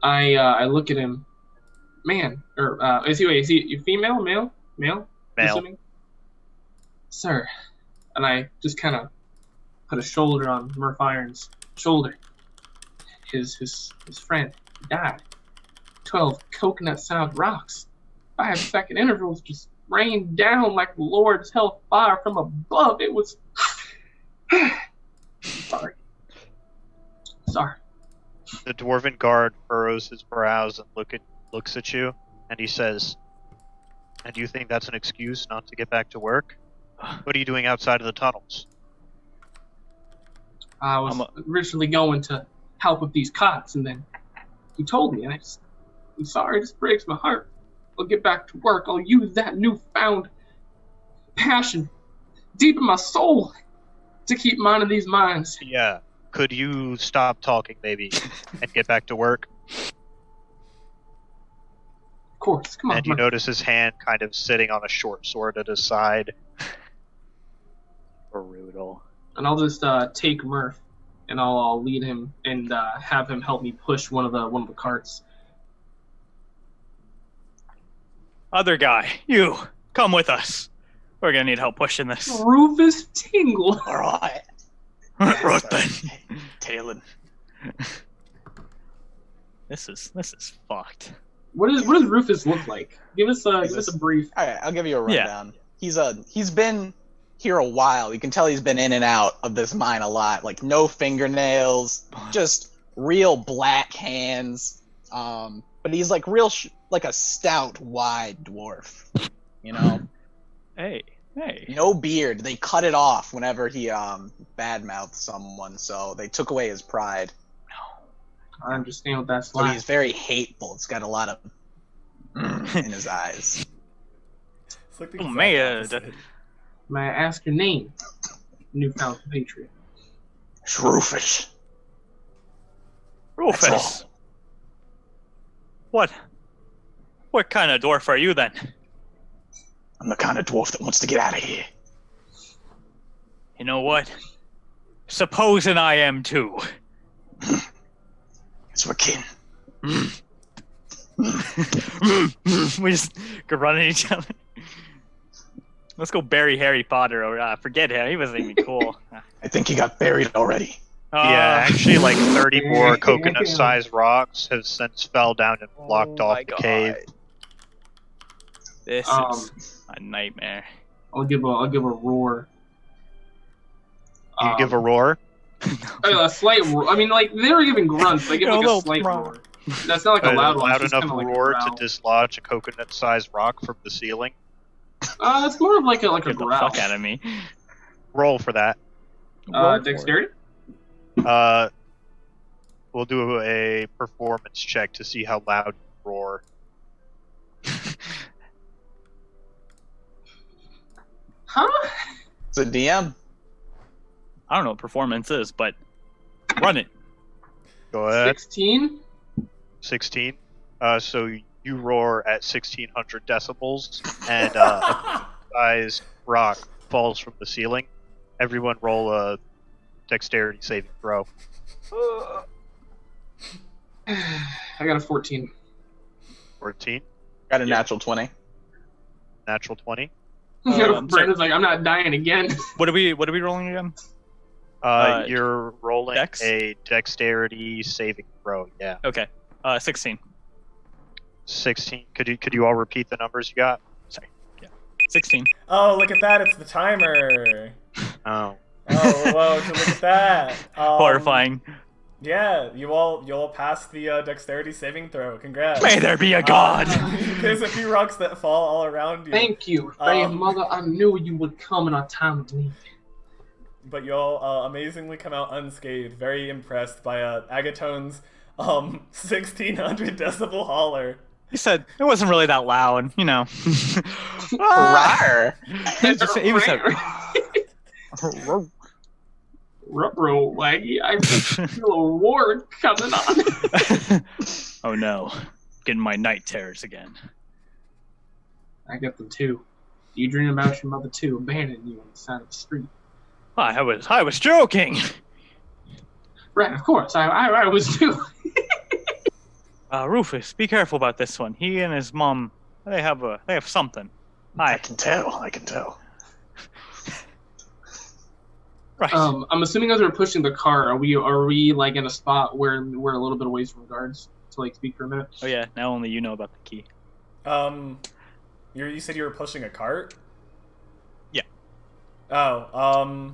I look at him. Man, or is he female, male? I'm Male. assuming? Sir. And I just kind of put a shoulder on Murph Iron's shoulder. His friend died. 12 coconut-sized rocks. 5-second intervals just rained down like the Lord's hellfire from above. It was... Sorry. The dwarven guard furrows his brows and looks at you, and he says, "And you think that's an excuse not to get back to work? What are you doing outside of the tunnels?" I was originally going to help with these cots, and then he told me, and I'm sorry, it just breaks my heart. I'll get back to work. I'll use that newfound passion deep in my soul to keep minding these mines. Yeah. Could you stop talking, maybe, and get back to work? Of course, come on. And you Murph. notice his hand kind of sitting on a short sword at his side. Brutal. And I'll just take Murph and I'll lead him and have him help me push one of the carts. Other guy, you come with us. We're gonna need help pushing this. Rufus Tingle. All right. Right then. Talon. This is fucked. What does Rufus look like? Give us a brief. All right, I'll give you a rundown. He's been here a while. You can tell he's been in and out of this mine a lot. Like no fingernails, just real black hands. But he's like like a stout, wide dwarf. You know. Hey. No beard. They cut it off whenever he badmouthed someone, so they took away his pride. I understand what that's So like. he's very hateful. It's got a lot of in his eyes. It's like the Oh, exact man. opposite. May I ask your name, newfound compatriot? It's Rufus. Rufus. That's all. What kind of dwarf are you then? I'm the kind of dwarf that wants to get out of here. You know what? Supposing I am too. It's we're kin. We just go run at each other. Let's go bury Harry Potter or forget him. He wasn't even cool. I think he got buried already. Yeah, actually, like 30 more coconut-sized rocks have since fell down and blocked off the cave. This is a nightmare. I'll give a roar. You give a roar? A slight roar. I mean, like they were giving grunts. They give like a little slight roar. roar. That's not like a loud one. Loud It's just enough kinda like a roar to growl. dislodge a coconut-sized rock from the ceiling? It's more of like a Get the growl. fuck out of me. Roll for that. Dexterity. We'll do a performance check to see how loud you roar. Huh? It's a DM. I don't know what performance is, but run it. Go ahead. 16. 16. So you roar at 1600 decibels, and a sized rock falls from the ceiling. Everyone roll a dexterity saving throw. I got a 14. 14. Got a natural 20. Natural 20. Brandon's like, I'm not dying again. What are we rolling again? You're rolling Dex? a dexterity saving throw. Yeah. Okay. 16. 16. Could you all repeat the numbers you got? 16. Oh, look at that! It's the timer. Oh. Oh, whoa! So look at that. Horrifying. Yeah, you all passed the dexterity saving throw. Congrats. May there be a god. There's a few rocks that fall all around you. Thank you, mother. I knew you would come in our time of need. But you all amazingly come out unscathed. Very impressed by Agatone's 1600 decibel holler. He said it wasn't really that loud, you know. Rawr. He was Ruh-roh, Waggy. I feel a war coming on. Oh no. Getting my night terrors again. I got them too. You dream about your mother too, abandoning you on the side of the street. I was joking. Right, of course. I was too. Rufus, be careful about this one. He and his mom, they have something. I can tell. Right. I'm assuming as we're pushing the car, are we like in a spot where we're a little bit away from guards to like speak for a minute? Oh yeah, now only you know about the key. You said you were pushing a cart? Yeah. Oh,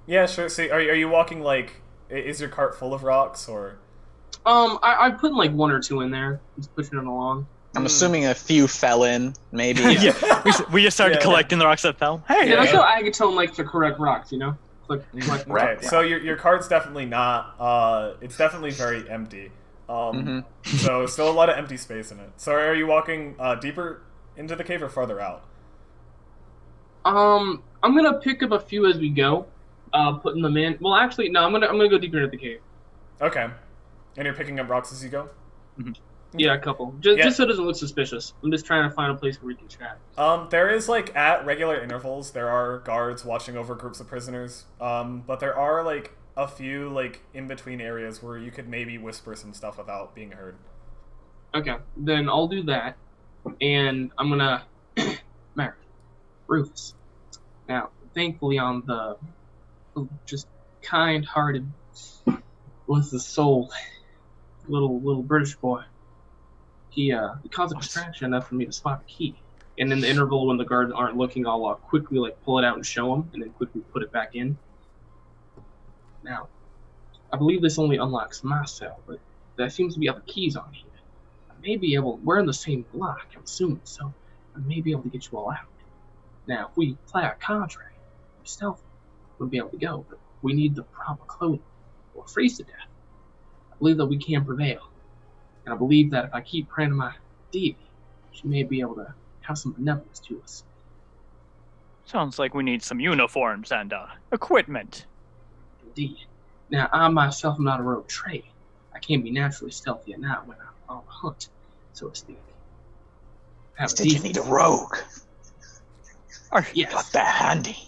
yeah, sure. So are you walking like, is your cart full of rocks or? I put like one or two in there, just pushing it along. I'm assuming a few fell in, maybe. Yeah. We just started Yeah. collecting the rocks that fell. Hey. Yeah, that's how Agatone likes to correct rocks, you know? Like Okay, Right. so your cart's definitely not. It's definitely very empty. So still a lot of empty space in it. So are you walking deeper into the cave or farther out? I'm gonna pick up a few as we go, putting them in. Well, actually, no, I'm gonna go deeper into the cave. Okay, and you're picking up rocks as you go. Yeah, a couple. Just, Yeah. just so it doesn't look suspicious. I'm just trying to find a place where we can chat. There is like at regular intervals there are guards watching over groups of prisoners. But there are like a few like in between areas where you could maybe whisper some stuff without being heard. Okay, then I'll do that, and I'm gonna Mary, Rufus. Now, thankfully, on the just kind-hearted, with the soul, little British boy, he caused a distraction enough for me to spot the key. And in the interval when the guards aren't looking, I'll quickly like pull it out and show them, and then quickly put it back in. Now, I believe this only unlocks my cell, but there seems to be other keys on here. I may be able. We're in the same block, I'm assuming, so I may be able to get you all out. Now, if we play our contract, we're stealthy, we'll be able to go, but we need the proper clothing, or freeze to death. I believe that we can prevail, and I believe that if I keep praying to my deity, she may be able to have some benevolence to us. Sounds like we need some uniforms and equipment. Indeed. Now, I myself am not a rogue trade. I can't be naturally stealthy at night when I'm on the hunt, so to speak. Instead, you need a rogue. Yes. Got that handy.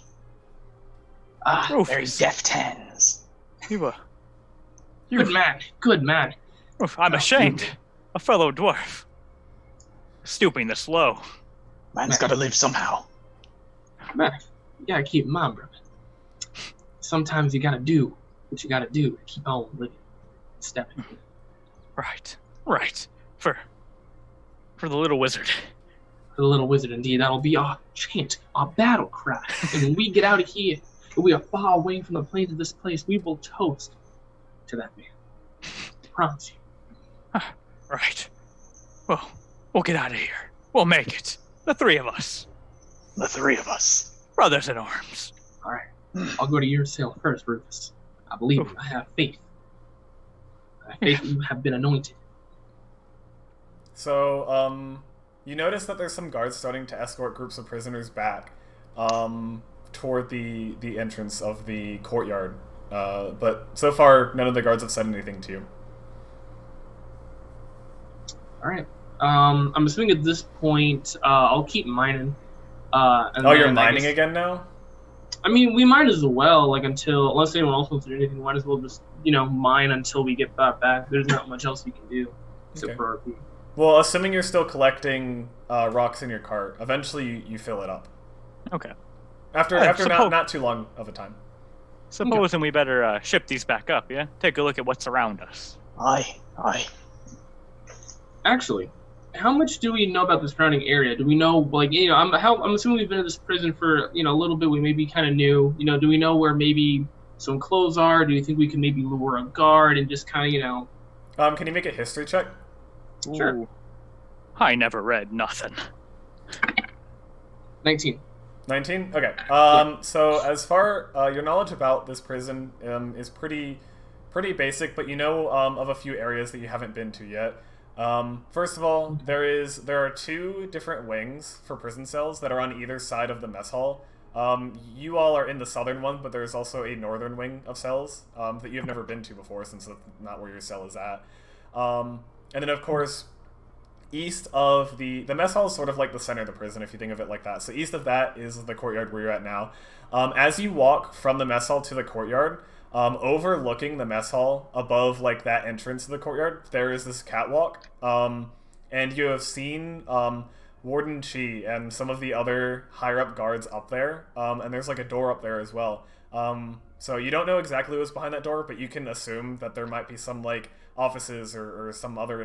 Ah, very deft hands. Good man. I'm ashamed. A fellow dwarf. Stooping this low. Man's gotta live somehow. Man, you gotta keep in mind, brother. Sometimes you gotta do what you gotta do to keep on living. Stepping. Right. For the little wizard. For the little wizard, indeed. That'll be our chant, our battle cry. And when we get out of here, and we are far away from the plains of this place, we will toast to that man. I promise you. Right. Well, we'll get out of here. We'll make it. The three of us. The three of us. Brothers in arms. All right. I'll go to your cell first, Rufus. I believe you. I have faith. I have faith that you have been anointed. So, you notice that there's some guards starting to escort groups of prisoners back toward the entrance of the courtyard. But so far, none of the guards have said anything to you. All right. I'm assuming at this point, I'll keep mining. You're mining again now? I mean, we might as well, like, unless anyone else wants to do anything, we might as well just, mine until we get back. There's not much else we can do, except for RP. Well, assuming you're still collecting rocks in your cart, eventually you fill it up. Okay. After not too long of a time. Supposing we better ship these back up, yeah? Take a look at what's around us. Aye. Actually, how much do we know about the surrounding area? Do we know, like, I'm assuming we've been in this prison for, a little bit. We may be kind of new. Do we know where maybe some clothes are? Do you think we can maybe lure a guard and just kind of, Can you make a history check? Sure. Ooh. I never read nothing. 19. 19? Okay. So as far your knowledge about this prison is pretty basic, but you know of a few areas that you haven't been to yet. First of all, there are two different wings for prison cells that are on either side of the mess hall. You all are in the southern one, but there's also a northern wing of cells that you've never been to before, since that's not where your cell is at. And then, of course, east of the mess hall is sort of like the center of the prison, if you think of it like that. So east of that is the courtyard where you're at now. As you walk from the mess hall to the courtyard, overlooking the mess hall, above like that entrance to the courtyard, there is this catwalk. And you have seen Warden Chi and some of the other higher up guards up there. And there's like a door up there as well. So you don't know exactly what's behind that door, but you can assume that there might be some like offices or some other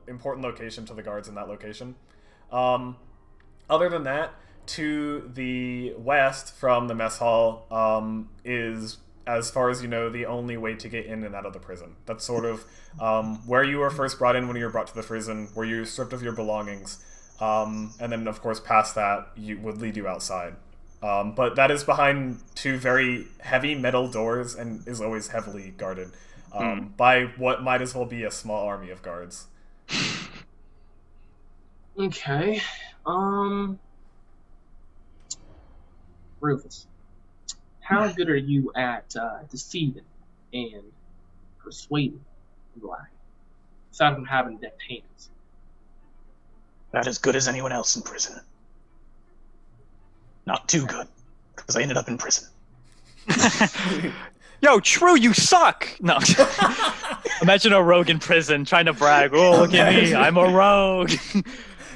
important location to the guards in that location. Other than that, to the west from the mess hall is, as far as you know, the only way to get in and out of the prison. That's sort of where you were first brought in when you were brought to the prison, where you were stripped of your belongings. And then, of course, past that, would lead you outside. But that is behind two very heavy metal doors and is always heavily guarded by what might as well be a small army of guards. Okay. Rufus, how good are you at deceiving and persuading the black, aside from having deft hands? Not as good as anyone else in prison. Not too good, because I ended up in prison. Yo, True, you suck! No. Imagine a rogue in prison trying to brag. Oh, look at me, I'm a rogue.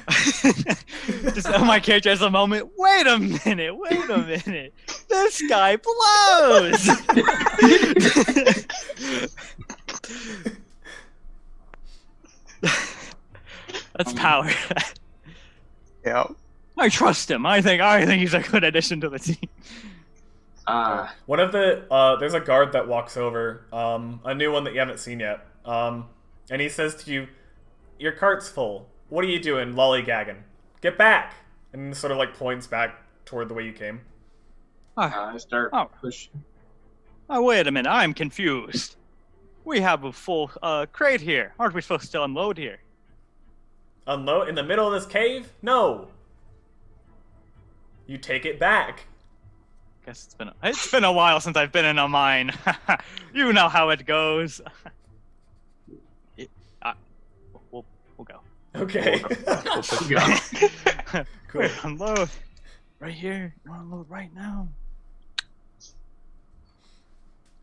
Just my character has a moment. Wait a minute. This guy blows. That's power. Yeah. I trust him. I think he's a good addition to the team. One of the there's a guard that walks over, a new one that you haven't seen yet, and he says to you, "Your cart's full. What are you doing, lollygagging? Get back!" And sort of like points back toward the way you came. I start Oh. pushing. Oh, wait a minute. I'm confused. We have a full crate here. Aren't we supposed to unload here? Unload in the middle of this cave? No. You take it back. Guess it's been a while since I've been in a mine. You know how it goes. We'll go. Okay. Cool. Wait, unload. Right here. You want to unload right now?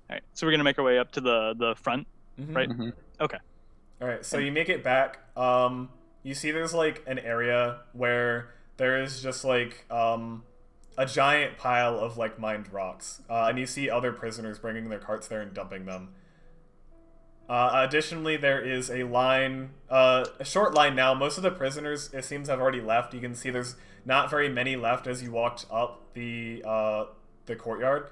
Alright, so we're gonna make our way up to the front, Mhm. right? Mhm. Okay. All right, so you make it back. You see there's like an area where there is just like a giant pile of like mined rocks, and you see other prisoners bringing their carts there and dumping them. Additionally, there is a line, a short line now. Most of the prisoners, it seems, have already left. You can see there's not very many left as you walked up the courtyard.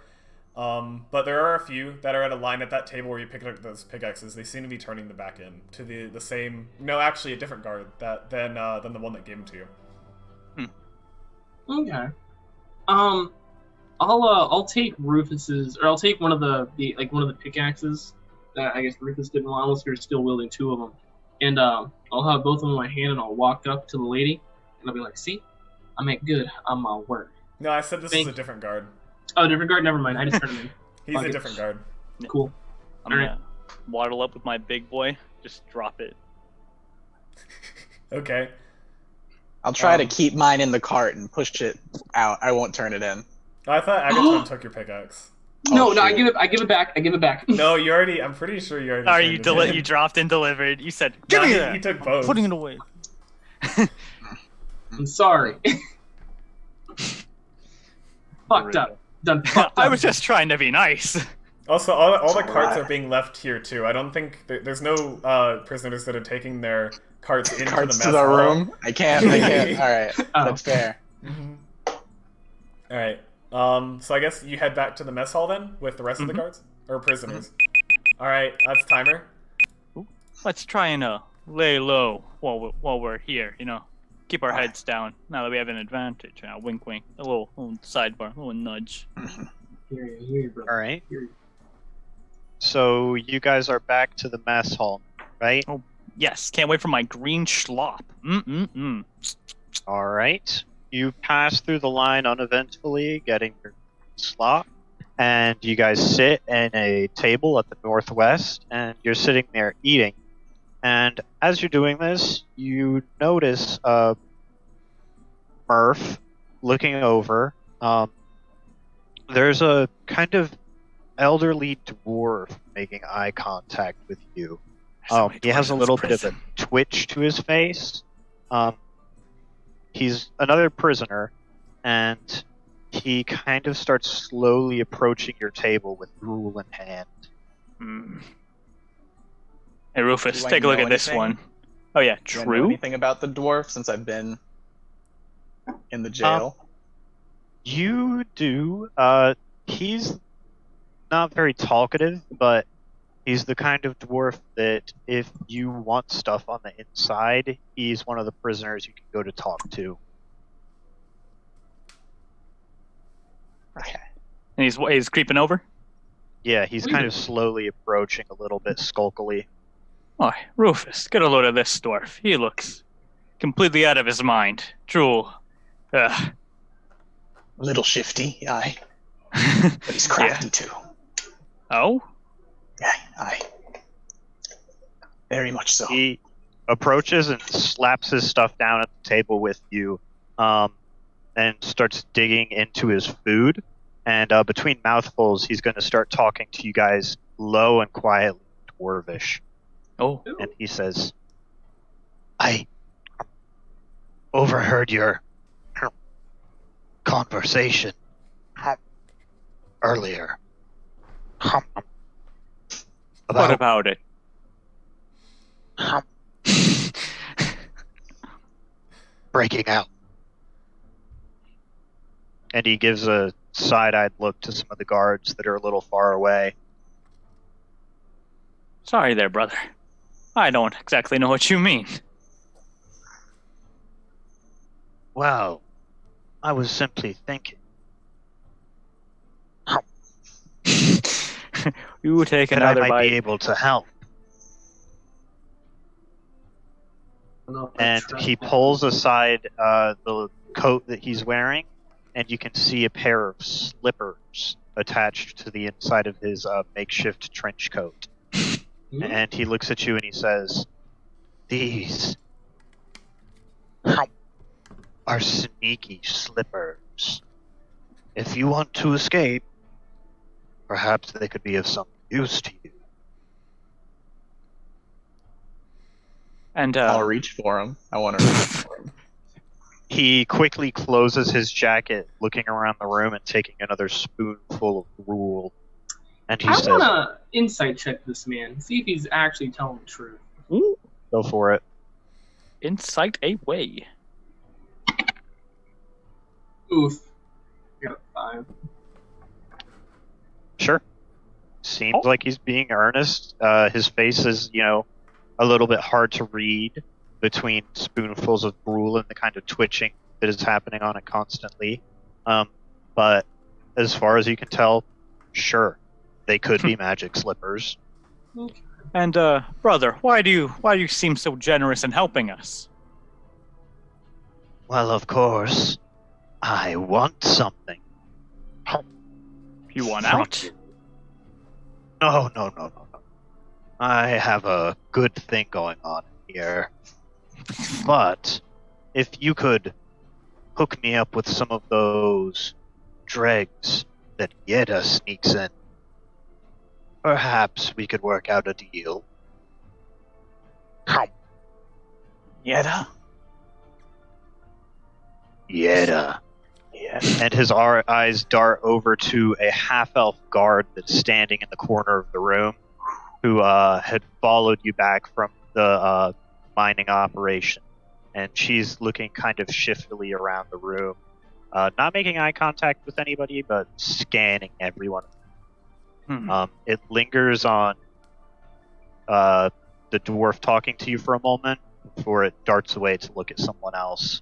But there are a few that are at a line at that table where you picked up those pickaxes. They seem to be turning them back in to the same. No, actually, a different guard than the one that gave them to you. Okay. I'll take Rufus's, or I'll take one of the one of the pickaxes that I guess Rufus didn't want, unless you're still wielding two of them. And I'll have both of them in my hand, and I'll walk up to the lady, and I'll be like, "See, I make good on my word." No, I said this is a different guard. Oh, different guard. Never mind. I just turned him in. He's Fuck a it. different guard. Cool. I'm gonna waddle up with my big boy. Just drop it. Okay. I'll try to keep mine in the cart and push it out. I won't turn it in. I thought Agathon took your pickaxe. No, Oh, no, I shoot. give it back. I give it back. No, you already. I'm pretty sure you already. Are turned you it in. you dropped and delivered? You said, No, "Give me he- that." he took I'm both. putting it away. I'm sorry. Fucked up. Done fucked up. I was just trying to be nice. Also, all the It's carts alright. are being left here too. I don't think there's no prisoners that are taking their carts into Carts the to mess the hall. room. I can't. All right, Oh. that's fair. Mhm. All right. So I guess you head back to the mess hall then with the rest of the guards or prisoners. All right, that's timer. Let's try and lay low while we're here. You know, keep our heads down now that we have an advantage. Wink, wink. A little sidebar, a little nudge. Hear you, bro. All right. Hear you. So you guys are back to the mess hall, right? Yes, can't wait for my green schlop. Mm. All right. You pass through the line uneventfully, getting your slot, and you guys sit in a table at the northwest, and you're sitting there eating. And as you're doing this, you notice Murph looking over. There's a kind of elderly dwarf making eye contact with you. He has a little bit of a twitch to his face. He's another prisoner, and he kind of starts slowly approaching your table with rule in hand. Hey Rufus, Do I take a look know at this anything? one. Oh yeah, Do I know true. anything about the dwarf since I've been in the jail? You do. He's not very talkative, but he's the kind of dwarf that if you want stuff on the inside, he's one of the prisoners you can go to talk to. Okay. And he's creeping over. Yeah, he's kind of slowly approaching a little bit skulkily. Oh, Rufus, get a load of this dwarf. He looks completely out of his mind. Drool. A little shifty, aye. But he's crafty too. Oh? Yeah, aye. Very much so. He approaches and slaps his stuff down at the table with you, and starts digging into his food. And between mouthfuls, he's going to start talking to you guys low and quietly, Dwarvish. Oh, And he says, I overheard your conversation earlier. what about it? Breaking out. And he gives a side-eyed look to some of the guards that are a little far away. Sorry there, brother. I don't exactly know what you mean. Well, I was simply thinking. You take that I another might bite. be able to help. And he pulls aside the coat that he's wearing, and you can see a pair of slippers attached to the inside of his makeshift trench coat. And he looks at you and he says, "These are sneaky slippers. If you want to escape, perhaps they could be of some use to you." And I'll reach for him. I want to reach for him. He quickly closes his jacket, looking around the room and taking another spoonful of gruel. And he I says, want to insight check this man, see if he's actually telling the truth. "Go for it." insight away. Oof. I got a 5. Sure. Seems like he's being earnest. His face is, a little bit hard to read between spoonfuls of gruel and the kind of twitching that is happening on it constantly. But as far as you can tell, sure, they could be magic slippers. And brother, why do you seem so generous in helping us? Well, of course, I want something. You want from out? you. No. I have a good thing going on here. But if you could hook me up with some of those dregs that Yeda sneaks in, perhaps we could work out a deal. Yeda? Yeda. Yeah. And his eyes dart over to a half-elf guard that's standing in the corner of the room, who had followed you back from the mining operation. And she's looking kind of shiftily around the room, not making eye contact with anybody, but scanning everyone. It lingers on the dwarf talking to you for a moment before it darts away to look at someone else.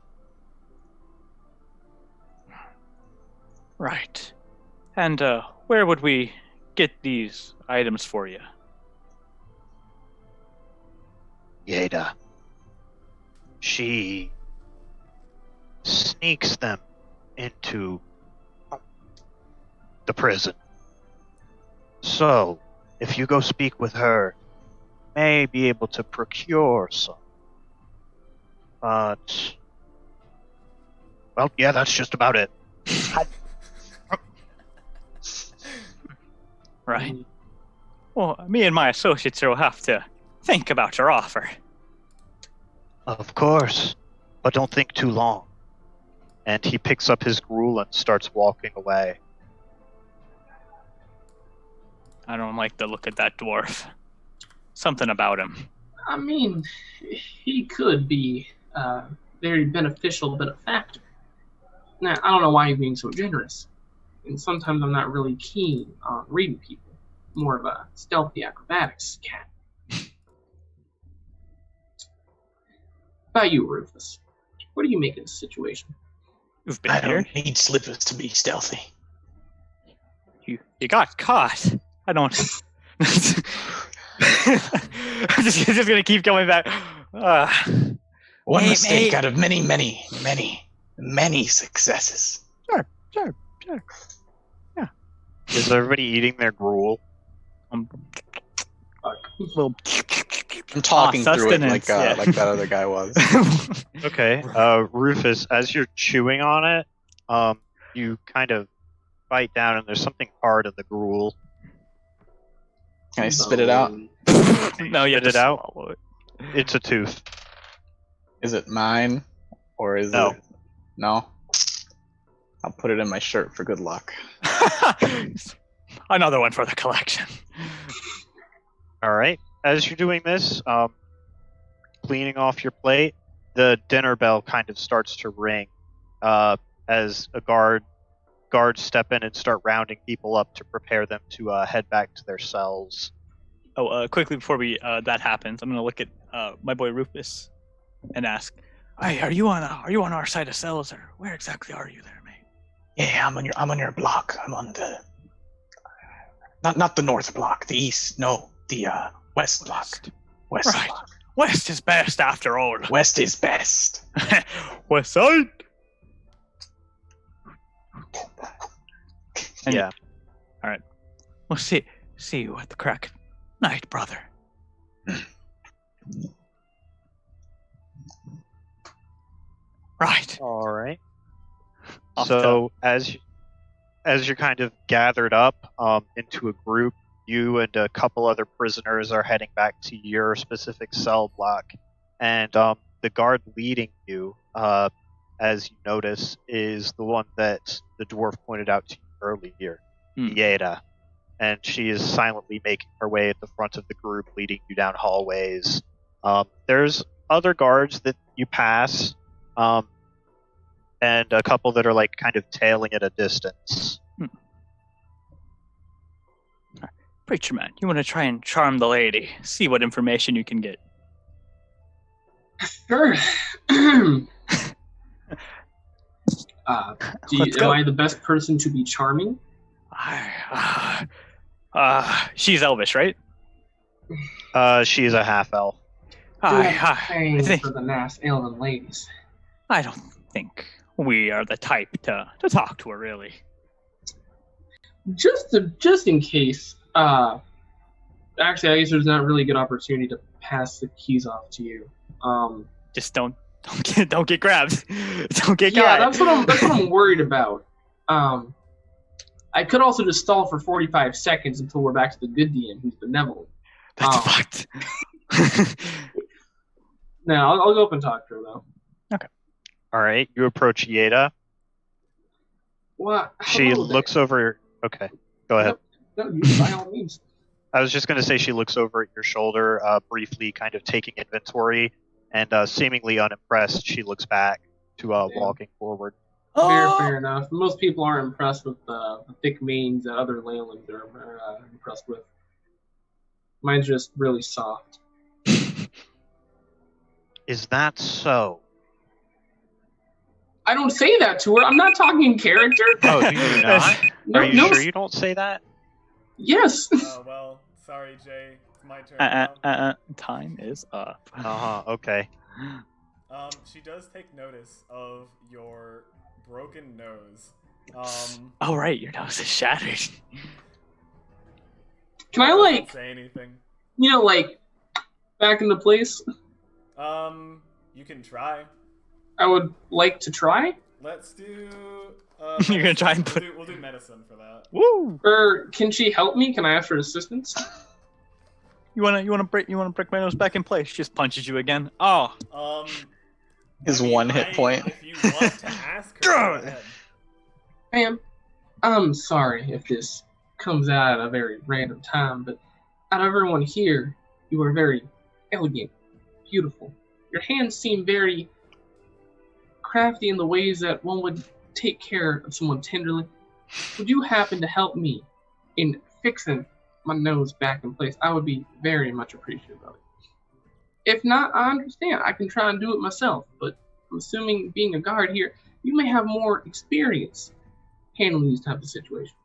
Right. And where would we get these items for you? Yeda. She sneaks them into the prison. So, if you go speak with her, may be able to procure some. But, well, yeah, that's just about it. Right. Well, me and my associates will have to think about your offer. Of course, but don't think too long. And he picks up his gruel and starts walking away. I don't like the look of that dwarf. Something about him. I mean, he could be very beneficial benefactor. Now, I don't know why he's being so generous. And sometimes I'm not really keen on reading people. More of a stealthy acrobatics cat. About you, Rufus. What do you make of this situation? You've been I here. don't need slippers to be stealthy. You got caught. I don't. I'm just gonna keep going back. One Hey, mistake mate. out of many, many, many, many successes. Sure. Is everybody eating their gruel? Little I'm talking through it sustenance, like that other guy was. Okay. Rufus, as you're chewing on it, you kind of bite down, and there's something hard in the gruel. Can I spit it out? No, you have Spit to it out? swallow it. It's a tooth. Is it mine? Or is No. it... No? I'll put it in my shirt for good luck. Another one for the collection. All right. As you're doing this, cleaning off your plate, the dinner bell kind of starts to ring as a guards step in and start rounding people up to prepare them to head back to their cells. Quickly before that happens, I'm gonna look at my boy Rufus and ask, Hey, are you on our side of cells, or where exactly are you there, mate? Yeah, I'm on your block. I'm on the not the north block, the east. No, the west block. West Right. block. West is best after all. West is best. West side. And- Yeah. We'll see you at the crack of night, brother. Right. All right. Off So as you're kind of gathered up into a group, you and a couple other prisoners are heading back to your specific cell block, and the guard leading you, as you notice, is the one that the dwarf pointed out to you earlier, Yeda, and she is silently making her way at the front of the group, leading you down hallways. There's other guards that you pass, and a couple that are like kind of tailing at a distance. Preacher man, you want to try and charm the lady, see what information you can get. Sure. Let's go. Am I the best person to be charming? She's Elvish, right? She is a half elf. Paying think- for the nice elven ladies. I don't think we are the type to talk to her, really. Just in case. Actually, I guess there's not really a good opportunity to pass the keys off to you. Just don't get grabbed. Don't get Yeah, caught. that's what I'm worried about. I could also just stall for 45 seconds until we're back to the good DM, who's benevolent. That's fucked. No, I'll go up and talk to her though. All right, you approach Yeda. What? She Hello there. looks over. Okay, go ahead. No, you, by all means. I was just going to say she looks over at your shoulder, briefly, kind of taking inventory, and seemingly unimpressed, she looks back to walking forward. Fair enough. Most people aren't impressed with the thick manes that other Leylings are impressed with. Mine's just really soft. Is that so? I don't say that to her. I'm not talking in character. Oh, do you not? No, Are you no, sure you don't say that? Yes. Well, sorry, Jay. It's my turn now. Time is up. Okay. She does take notice of your broken nose. Oh right, your nose is shattered. Can I Doesn't say anything. Back into place? You can try. I would like to try. Let's do. You're gonna try and put- We'll do medicine for that. Woo! Or can she help me? Can I ask for assistance? You wanna break my nose back in place? Just punches you again. Oh, His one hit point. If you want to ask her, go ahead. Ma'am, I'm sorry if this comes out at a very random time, but out of everyone here, you are very elegant, beautiful. Your hands seem very crafty in the ways that one would take care of someone tenderly. Would you happen to help me in fixing my nose back in place? I would be very much appreciative of it. If not, I understand. I can try and do it myself, but I'm assuming being a guard here, you may have more experience handling these types of situations.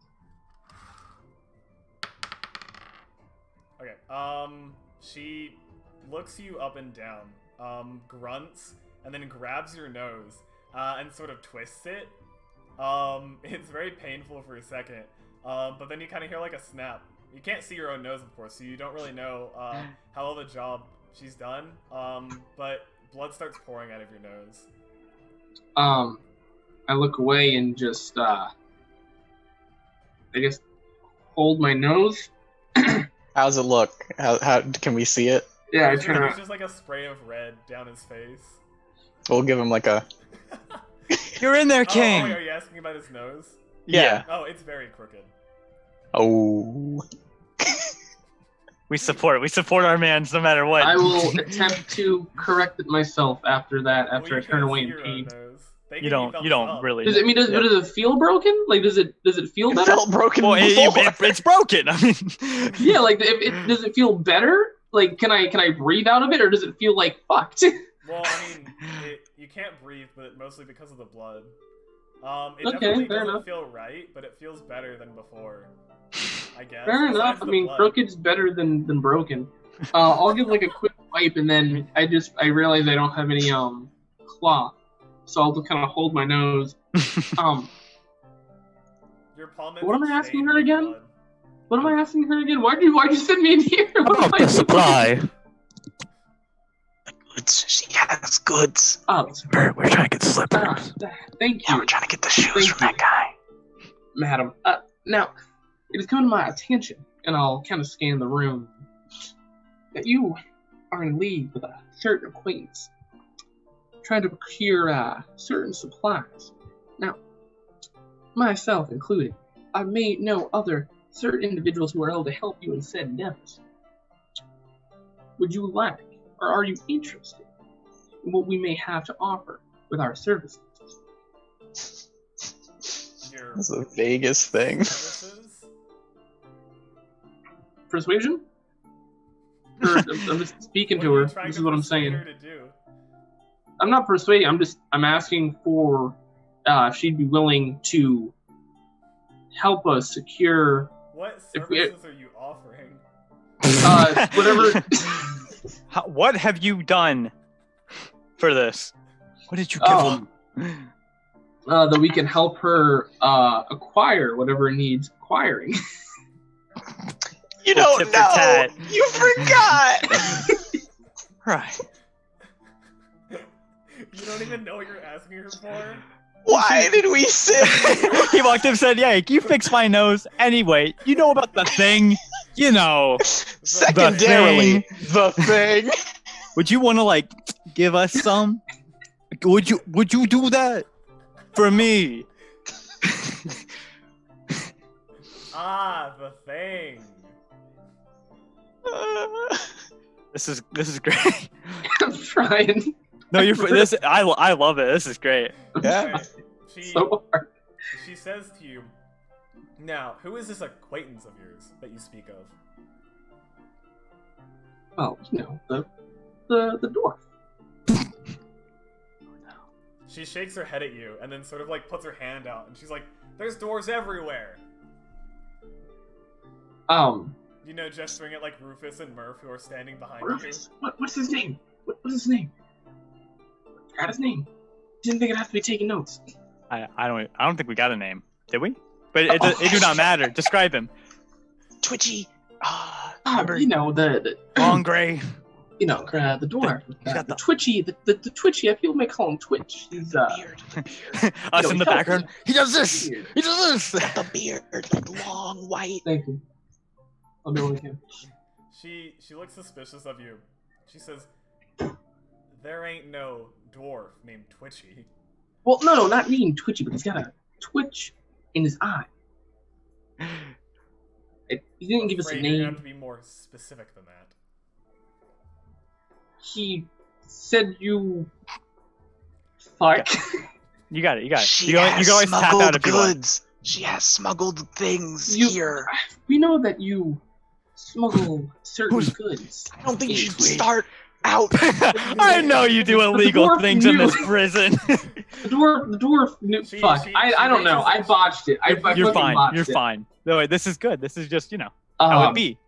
Okay. She looks you up and down, grunts, and then grabs your nose, and sort of twists it. It's very painful for a second, but then you kind of hear like a snap. You can't see your own nose, of course, so you don't really know how well the job she's done. But blood starts pouring out of your nose. I look away and just I guess hold my nose. How's it look? How can we see it? Yeah, I There's turn just, there's around. just like a spray of red down his face. We'll give him like a. You're in there, Oh, King. wait, are you asking about his nose? Yeah. Oh, it's very crooked. Oh. We support our mans no matter what. I will attempt to correct it myself after that. After Well, I you turn can't away see in your own pain. nose. They You give don't thumbs you don't up. really. Does it does it feel broken? Like does it feel It better? felt broken Well, before. it's broken. I mean, Yeah, like does it feel better? Like can I breathe out of it, or does it feel like fucked? Well, I mean, you can't breathe, but mostly because of the blood. It Okay, definitely fair doesn't enough. feel right, but it feels better than before. I guess. Fair besides enough. I the mean, blood. crooked's better than broken. I'll give like a quick wipe, and then I realize I don't have any cloth, so I'll just kind of hold my nose. Your palm What am I ends asking stained her with again? blood. What am I asking her again? Why'd you send me in here? What am About I the supply. Goods. She has goods. Oh, We're trying to get slippers. thank Yeah, you, we're trying to get the shoes Thank from that guy. madam. Now, it has come to my attention, and I'll kind of scan the room, that you are in league with a certain acquaintance, trying to procure certain supplies. Now, myself included, I may know other certain individuals who are able to help you in said endeavors. Would you like, or are you interested in what we may have to offer with our services? Your That's the vaguest thing. services? Persuasion? Or, I'm just speaking What to are her. you trying This to is what I'm persuade saying. her to do? I'm not persuading. I'm asking for if she'd be willing to help us secure What If we- services are you offering? whatever. what have you done for this? What did you give Oh. him? That we can help her acquire whatever it needs acquiring. You Well, don't tit for know. tat. You forgot. Right. You don't even know what you're asking her for? Why did we sit? He walked up and said, "Yeah, you fix my nose anyway. You know about the thing, you know. Secondarily, the thing. Would you want to like give us some? Would you do that for me?" Ah, the thing. This is great. I'm trying No, you're this. I love it. This is great. Yeah. Okay. She so hard. says to you, now, who is this acquaintance of yours that you speak of? Well, you know, the dwarf. She shakes her head at you and then sort of like puts her hand out and she's like, there's doors everywhere. You know, gesturing at like Rufus and Murph who are standing behind Rufus. What's his name? What's his name? Forgot his name. Didn't think I'd have to be taking notes. I don't think we got a name, did we? But it do not matter. Describe him. Twitchy. Remember, you know the Long gray. you know the dwarf. got The the- twitchy, the twitchy. People may call him Twitch. He's Beard. Us know, in the help background. me. He does this. Weird. He does this. The beard. Like long, white. Thank you. I'll do what I can. She looks suspicious of you. She says, there ain't no dwarf named Twitchy. Well, no, not mean twitchy, but he's got a twitch in his eye. He didn't give us a Afraid you're gonna have name. to be more specific than that. He said you. Fuck. You got it. You got it. She You can always tap smuggled out if you want. goods. She has smuggled things You- here. We know that you smuggle certain Who's- goods. I don't think you should Wait. start out. I know you do The illegal dwarf things in knew. this prison. The dwarf knew. Fuck. I don't know. I botched it. I You're fucking fine. botched You're it. fine. No, wait, this is good. This is just how it be.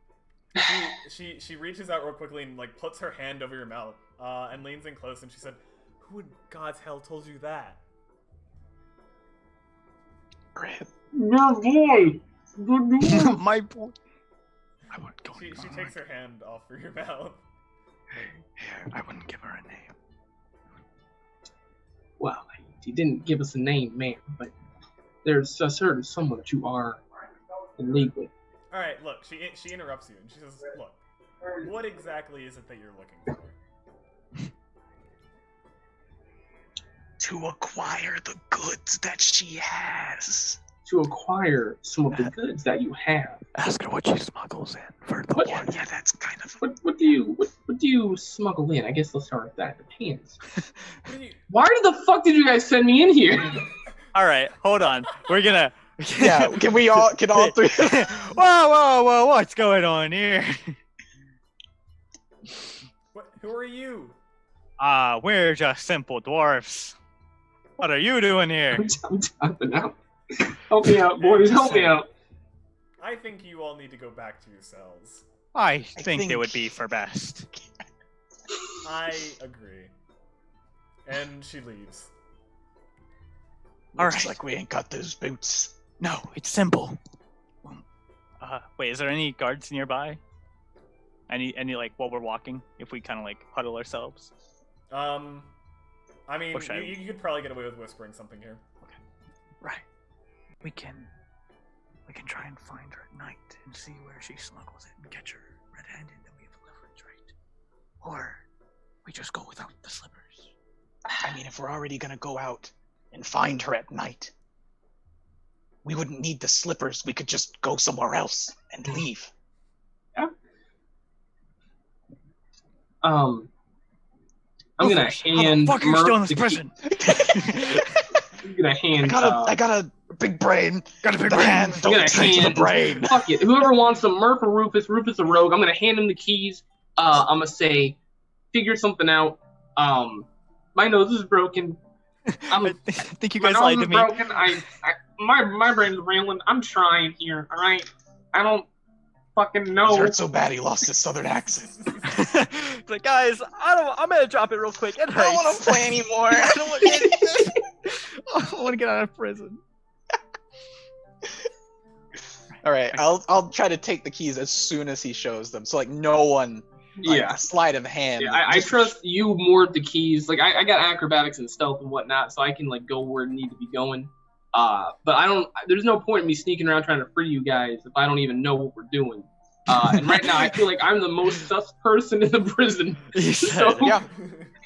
She reaches out real quickly and like puts her hand over your mouth and leans in close and she said, who in God's hell told you that? Your boy. Good boy. My boy. I wouldn't go. She takes her hand off for your mouth. I wouldn't give her a name. Well, he didn't give us a name, man, but there's a certain someone that you are and legally. All right, look, she interrupts you and she says, "Look, what exactly is it that you're looking for?" To acquire the goods that she has. To acquire some of the goods that you have. Ask her what she smuggles in for the What? war. Yeah, that's kind of. What do you smuggle in? I guess let's start with that. Depends. What do you- Why the fuck did you guys send me in here? All right, hold on. We're gonna. Yeah, can all three? Whoa! What's going on here? Who are you? We're just simple dwarfs. What are you doing here? I'm tapping out. Help me out, boys. Help me out. I think you all need to go back to your cells. I think it think- would be for best. I agree. And she leaves. All Looks right. like we ain't got those boots. No, it's simple. Wait, is there any guards nearby? Any like while we're walking, if we kind of like huddle ourselves? I mean, Or should I- you could probably get away with whispering something here. Right. We can try and find her at night and see where she smuggles it and catch her red-handed, then we have leverage, right? Or we just go without the slippers. I mean, if we're already gonna go out and find her at night, we wouldn't need the slippers. We could just go somewhere else and leave. I'm gonna hand How the fuck are you still in Murph this the prison? I'm gonna hand. I got a big brain. Got a big The brain. hands I'm don't gonna train to the hand. brain. Fuck it. Whoever wants them, Murph or Rufus. Rufus a rogue. I'm gonna hand him the keys. I'm gonna say, figure something out. My nose is broken. I think you My guys lied nose to is me. broken. My brain's railing. I'm trying here. All right. I don't fucking It know. hurt so bad he lost his southern accent. It's like, guys, I'm gonna drop it real quick. It I don't want hurts. to play anymore. I don't want I want to get out of prison. All right, I'll try to take the keys as soon as he shows them. So like no one, like, Yeah. sleight of hand. Yeah, I trust you more with the keys. Like I got acrobatics and stealth and whatnot, so I can like go where I need to be going. But I don't. There's no point in me sneaking around trying to free you guys if I don't even know what we're doing. And right now, I feel like I'm the most sus person in the prison. So Yeah.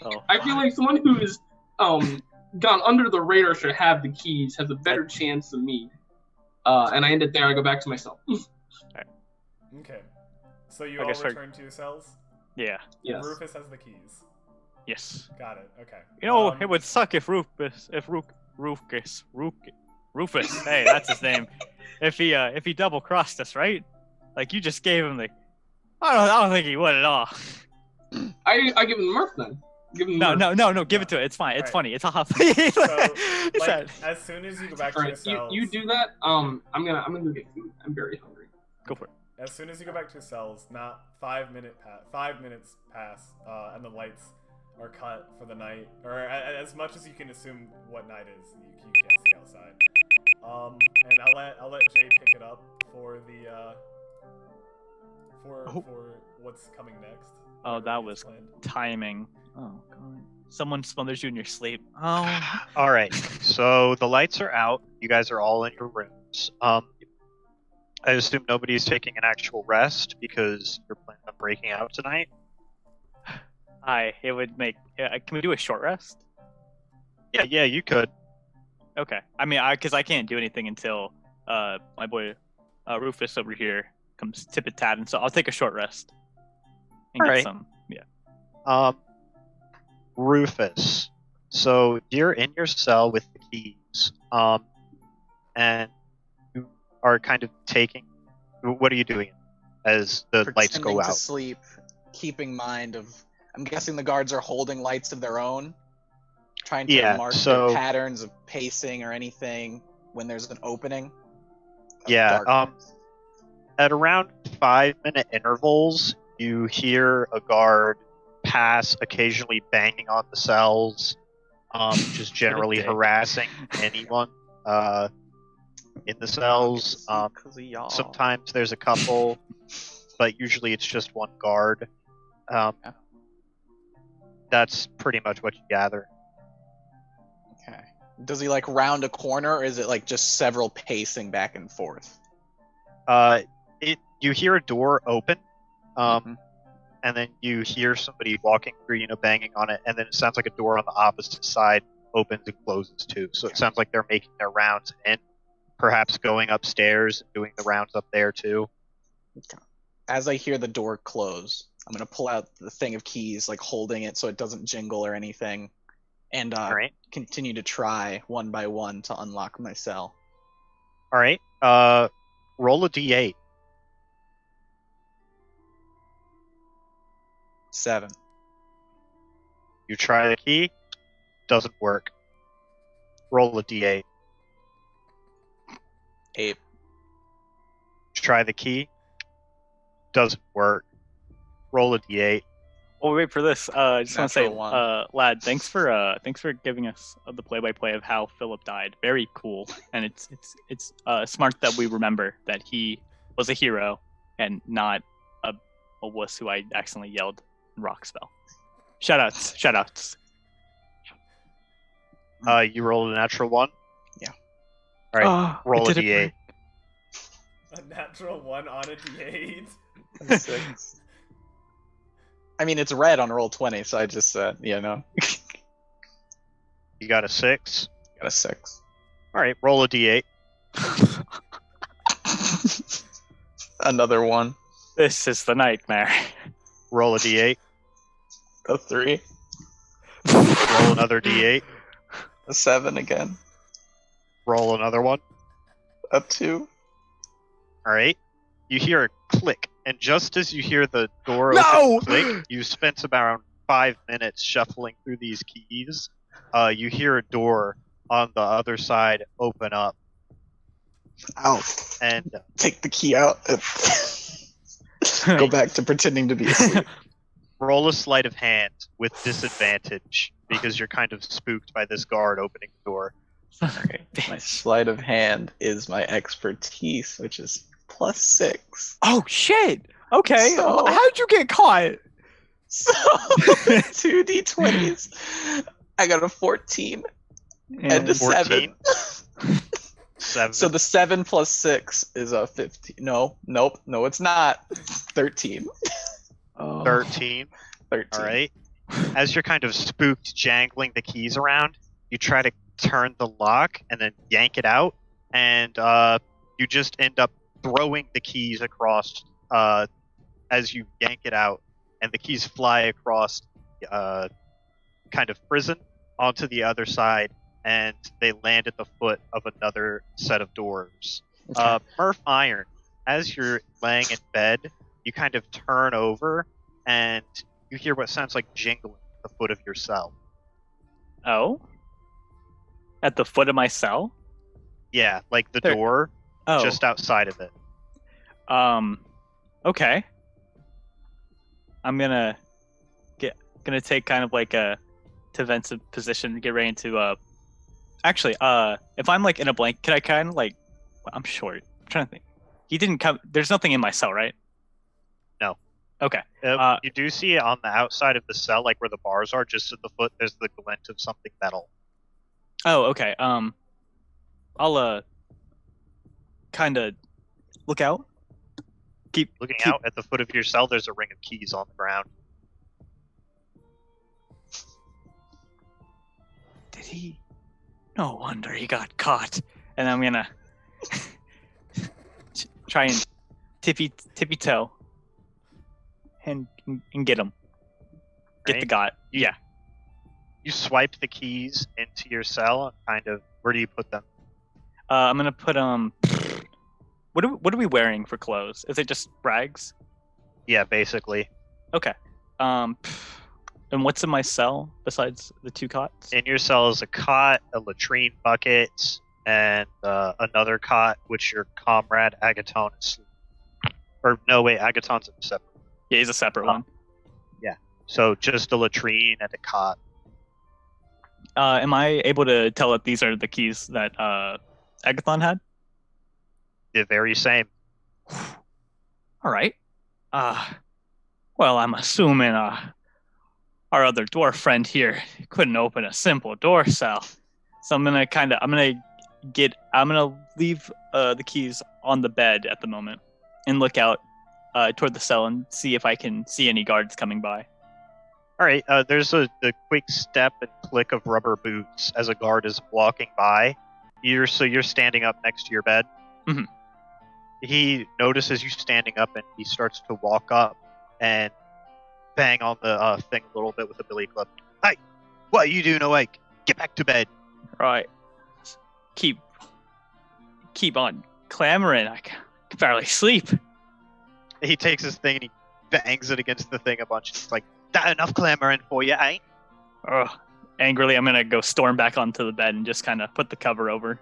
Oh, I feel like someone who is gone under the radar should have the keys, has a better chance than me. And I end it there. I go back to myself. Okay. So you I all guess we're- return to your cells? yeah. Yes. Rufus has the keys. Yes. Got it. Okay. You know, it would suck if Rufus, hey, that's his name. If he double crossed us, right? Like you just gave him the. I don't think he would at all. I give him the Murph then. Give him the Murph. No, give it to it. It's fine. It's Alright. funny. It's a huff. So, He like, said, as soon as you go back to your Alright, cells, you do that. I'm gonna go get food. I'm very hungry. "Go for it." as soon as you go back to your cells, not 5 minutes pass, and the lights are cut for the night, or as much as you can assume what night is. You can't see outside. And I'll let Jay pick it up for the for what's coming next. Oh, whatever that he has was planned. timing. Oh god. Someone smothers you in your sleep. Oh. All right. So the lights are out. You guys are all in your rooms. I assume nobody's taking an actual rest because you're planning on breaking out tonight. It would make. Can we do a short rest? Yeah, you could. Okay. I mean, because I can't do anything until my boy Rufus over here comes tip-a-tatting, so I'll take a short rest. And get Alright. some. Yeah. Rufus. So you're in your cell with the keys. And you are kind of taking. What are you doing as the lights Pretending go to out? sleep, keeping mind of. I'm guessing the guards are holding lights of their own, trying to Yeah, mark so- their patterns of pacing or anything when there's an opening. of Yeah, darkness. At around 5-minute intervals, you hear a guard pass, occasionally banging on the cells, just generally dick. harassing anyone in the cells. 'Cause of y'all. Sometimes there's a couple, but usually it's just one guard. That's pretty much what you gather. Okay. Does he like round a corner, or is it like just several pacing back and forth? You hear a door open, and then you hear somebody walking through, banging on it, and then it sounds like a door on the opposite side opens and closes too. So it sounds like they're making their rounds in, perhaps going upstairs and doing the rounds up there too. As I hear the door close, I'm gonna pull out the thing of keys, like holding it so it doesn't jingle or anything, and All right. continue to try one by one to unlock my cell. All right. Roll a d8. 7. You try the key, doesn't work. Roll a d8. 8. Try the key, doesn't work. Roll a d8. Well, wait for this. I just want to say, Natural one. lad, thanks for giving us the play-by-play of how Philip died. Very cool, and it's smart that we remember that he was a hero and not a wuss who I accidentally yelled rock spell. Shoutouts. You rolled a natural 1. Yeah. All right. Roll a it didn't d8. A natural 1 on a d8. 6. I mean, it's red on roll 20, so I just said, You got a 6. got a 6. All right. Roll a d8. Another 1. This is the nightmare. Roll a d8. A 3. Roll another d8. A 7 again. Roll another one. A 2. All right. You hear a click, and just as you hear the door No! open click, you spent about 5 minutes shuffling through these keys. You hear a door on the other side open up, Ow. and Take the key out. Go back to pretending to be asleep. roll a sleight of hand with disadvantage because you're kind of spooked by this guard opening the door. My sleight of hand is my expertise, which is +6. Oh shit! Okay, So- how'd you get caught? So 2d20s. I got a 14 and a 14. 7. 7. So the 7 plus 6 is a 15. No, it's not. 13. 13. 13. All right. As you're kind of spooked, jangling the keys around, you try to turn the lock and then yank it out, and you just end up throwing the keys across as you yank it out, and the keys fly across kind of prison onto the other side, and they land at the foot of another set of doors. Murph Iron, as you're laying in bed, you kind of turn over, and you hear what sounds like jingling at the foot of your cell. Oh? At the foot of my cell? Yeah, like the There- door Oh. just outside of it. Okay. I'm gonna take kind of like a defensive position, get ready to actually, if I'm like in a blank, can I kind of like, I'm short. I'm trying to think. He didn't come, there's nothing in my cell, right? No. Okay. You do see it on the outside of the cell, like where the bars are, just at the foot, there's the glint of something metal. Oh, okay. I'll kind of look out. Looking Keep- out at the foot of your cell, there's a ring of keys on the ground. Did he? No wonder he got caught. And I'm gonna try and tippy toe and get him. Get the Right. god. You- Yeah. You swipe the keys into your cell, kind of. Where do you put them? I'm gonna put What are we wearing for clothes? Is it just rags? Yeah, basically. Okay. And what's in my cell besides the 2 cots? In your cell is a cot, a latrine bucket, and another cot, which your comrade Agaton is sleeping. Or no, wait, Agaton's separate. Yeah, he's a separate one. So just a latrine and a cot. Am I able to tell that these are the keys that Agathon had? The very same. All right. Well, I'm assuming our other dwarf friend here couldn't open a simple door cell. So I'm gonna leave the keys on the bed at the moment and look out toward the cell and see if I can see any guards coming by. All right. There's a quick step and click of rubber boots as a guard is walking by. You're standing up next to your bed. Mhm. He notices you standing up and he starts to walk up and bang on the thing a little bit with a billy club. Hey, what are you doing awake? Get back to bed. Right. Keep on clamoring. I can barely sleep. He takes his thing and he bangs it against the thing a bunch. It's like, that enough clamoring for you, eh? Ugh. Angrily, I'm gonna go storm back onto the bed and just kind of put the cover over.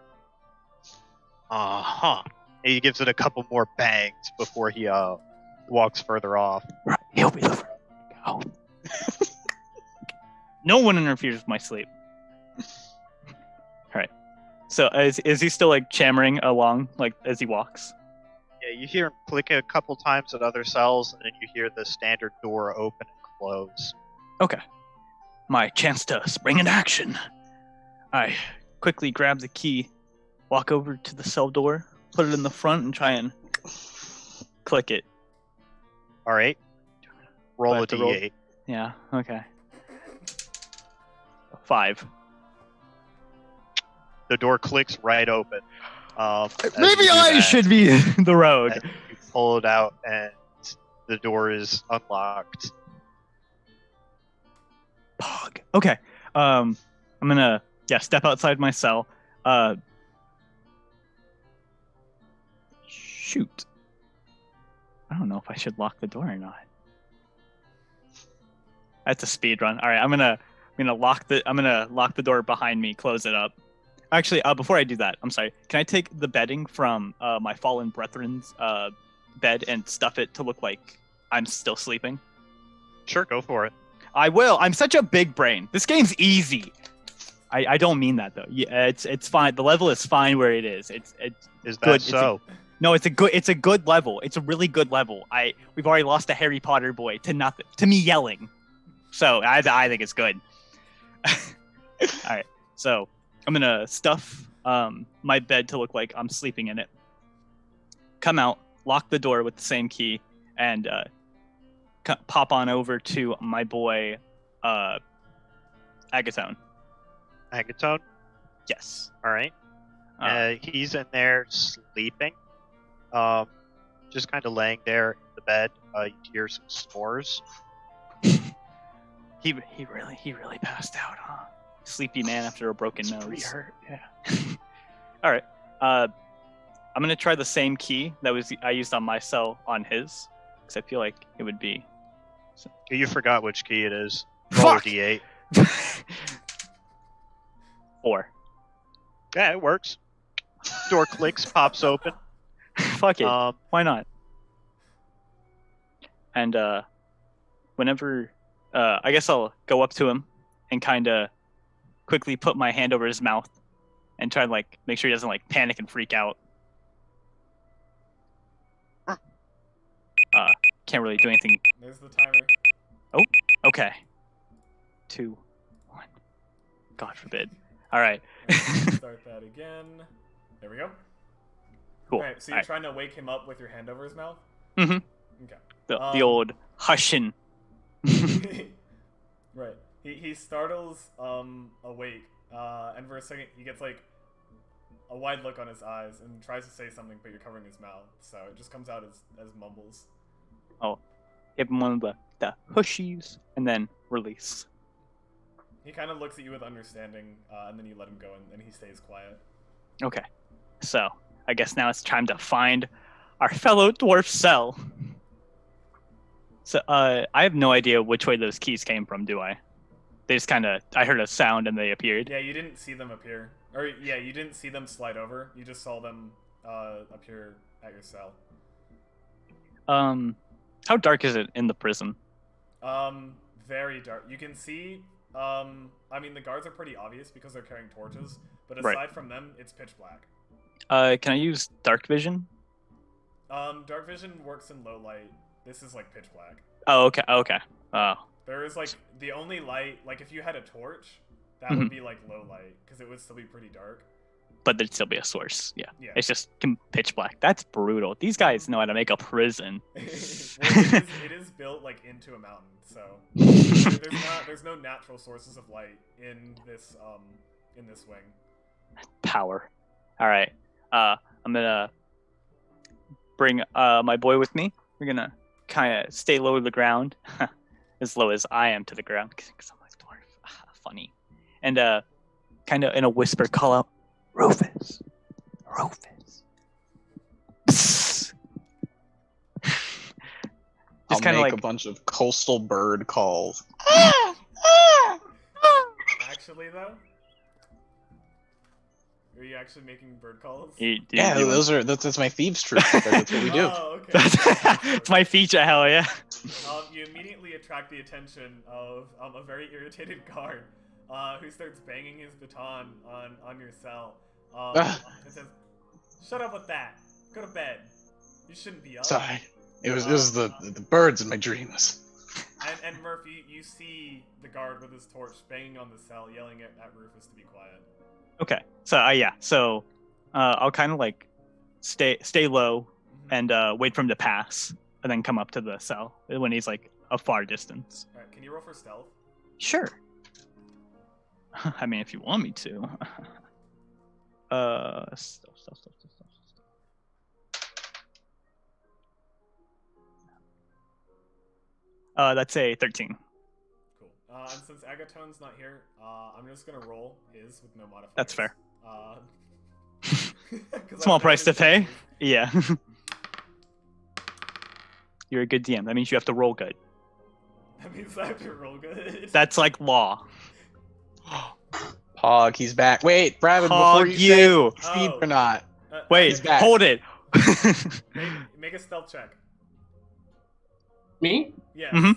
Uh-huh. He gives it a couple more bangs before he walks further off. Right, he'll be the first to go. No one interferes with my sleep. All right. So is he still like chammering along like as he walks? Yeah, you hear him click a couple times at other cells, and then you hear the standard door open and close. Okay. My chance to spring into action. I quickly grab the key, walk over to the cell door, put it in the front, and try and click it. All right. Roll I a have to roll? d8. Yeah, okay. 5. The door clicks right open. As Maybe you do I that, should be the rogue. and you pull it out, and the door is unlocked. Pog. Okay. I'm gonna step outside my cell. Shoot. I don't know if I should lock the door or not. That's a speed run. All right, I'm gonna lock the door behind me, close it up. Actually, before I do that, I'm sorry. Can I take the bedding from my fallen brethren's bed and stuff it to look like I'm still sleeping? Sure, go for it. I will. I'm such a big brain. This game's easy. I don't mean that though. Yeah, it's fine. The level is fine where it is. It's Is that good. so? No, it's a good level. It's a really good level. We've already lost a Harry Potter boy to nothing, to me yelling. So I think it's good. All right. So I'm gonna stuff my bed to look like I'm sleeping in it. Come out, lock the door with the same key, and pop on over to my boy Agatone. Agatone? Yes. All right. He's in there sleeping. Just kind of laying there in the bed. You hear some snores. He really passed out, huh? Sleepy man after a broken nose. Pretty hurt, yeah. All right. I'm gonna try the same key that I used on my cell on his, because I feel like it would be. You forgot which key it is. Roll a Fuck! d8. 4. Yeah, it works. Door clicks, pops open. Fuck it. Why not? And whenever, I guess I'll go up to him and kind of quickly put my hand over his mouth and try to like make sure he doesn't like panic and freak out. Can't really do anything. There's the timer. Okay. 2, 1. God forbid. All right. Start that again. There we go. Cool. Alright, so you're trying to wake him up with your hand over his mouth? Mm-hmm. Okay. The old hushin'. Right. He startles awake, and for a second he gets like a wide look on his eyes and tries to say something, but you're covering his mouth, so it just comes out as mumbles. Oh, give him one of the hushies and then release. He kind of looks at you with understanding, and then you let him go, and he stays quiet. Okay, so I guess now it's time to find our fellow dwarf cell. So I have no idea which way those keys came from, do I? They just I heard a sound and they appeared. Yeah, you didn't see them appear. Or, yeah, you didn't see them slide over. You just saw them appear at your cell. How dark is it in the prison? Very dark. You can see, I mean, the guards are pretty obvious because they're carrying torches, but aside from them, it's pitch black. Can I use dark vision? Dark vision works in low light. This is like pitch black. Oh, okay. Oh. There is like the only light, like if you had a torch, that would be like low light because it would still be pretty dark. but there'd still be a source. Yeah. Yeah. It's just pitch black. That's brutal. These guys know how to make a prison. Well, it is built like into a mountain, so there's no natural sources of light in this wing. Power. All right. I'm gonna bring my boy with me. We're gonna kind of stay low to the ground, as low as I am to the ground, because I'm a dwarf. Funny. And kind of in a whisper, call out, Rufus. Rufus. Psst. I'll Just kind of make like a bunch of coastal bird calls. Actually, though, are you actually making bird calls? Yeah, that's my thieves troop. That's what we do. Oh, okay. It's my feature, hell yeah. You immediately attract the attention of a very irritated guard, who starts banging his baton on your cell. And says, "Shut up with that. Go to bed. You shouldn't be up." Sorry. It was the birds in my dreams. And Murphy, you see the guard with his torch banging on the cell, yelling at Rufus to be quiet. Okay. So yeah. So I'll kind of like stay low and wait for him to pass, and then come up to the cell when he's like a far distance. Alright, can you roll for stealth? Sure. I mean, if you want me to. Stealth. That's a 13. Cool. And since Agatone's not here, I'm just gonna roll his with no modifiers. That's fair. 'Cause Small I'm price to pay. chances. Yeah. You're a good DM. That means you have to roll good. That means I have to roll good. That's like law. Pog, he's back. Wait, Bravin, before Hog you you. say speed or not. Wait, He's back. hold it. Make a stealth check. Me? Yes. Mhm.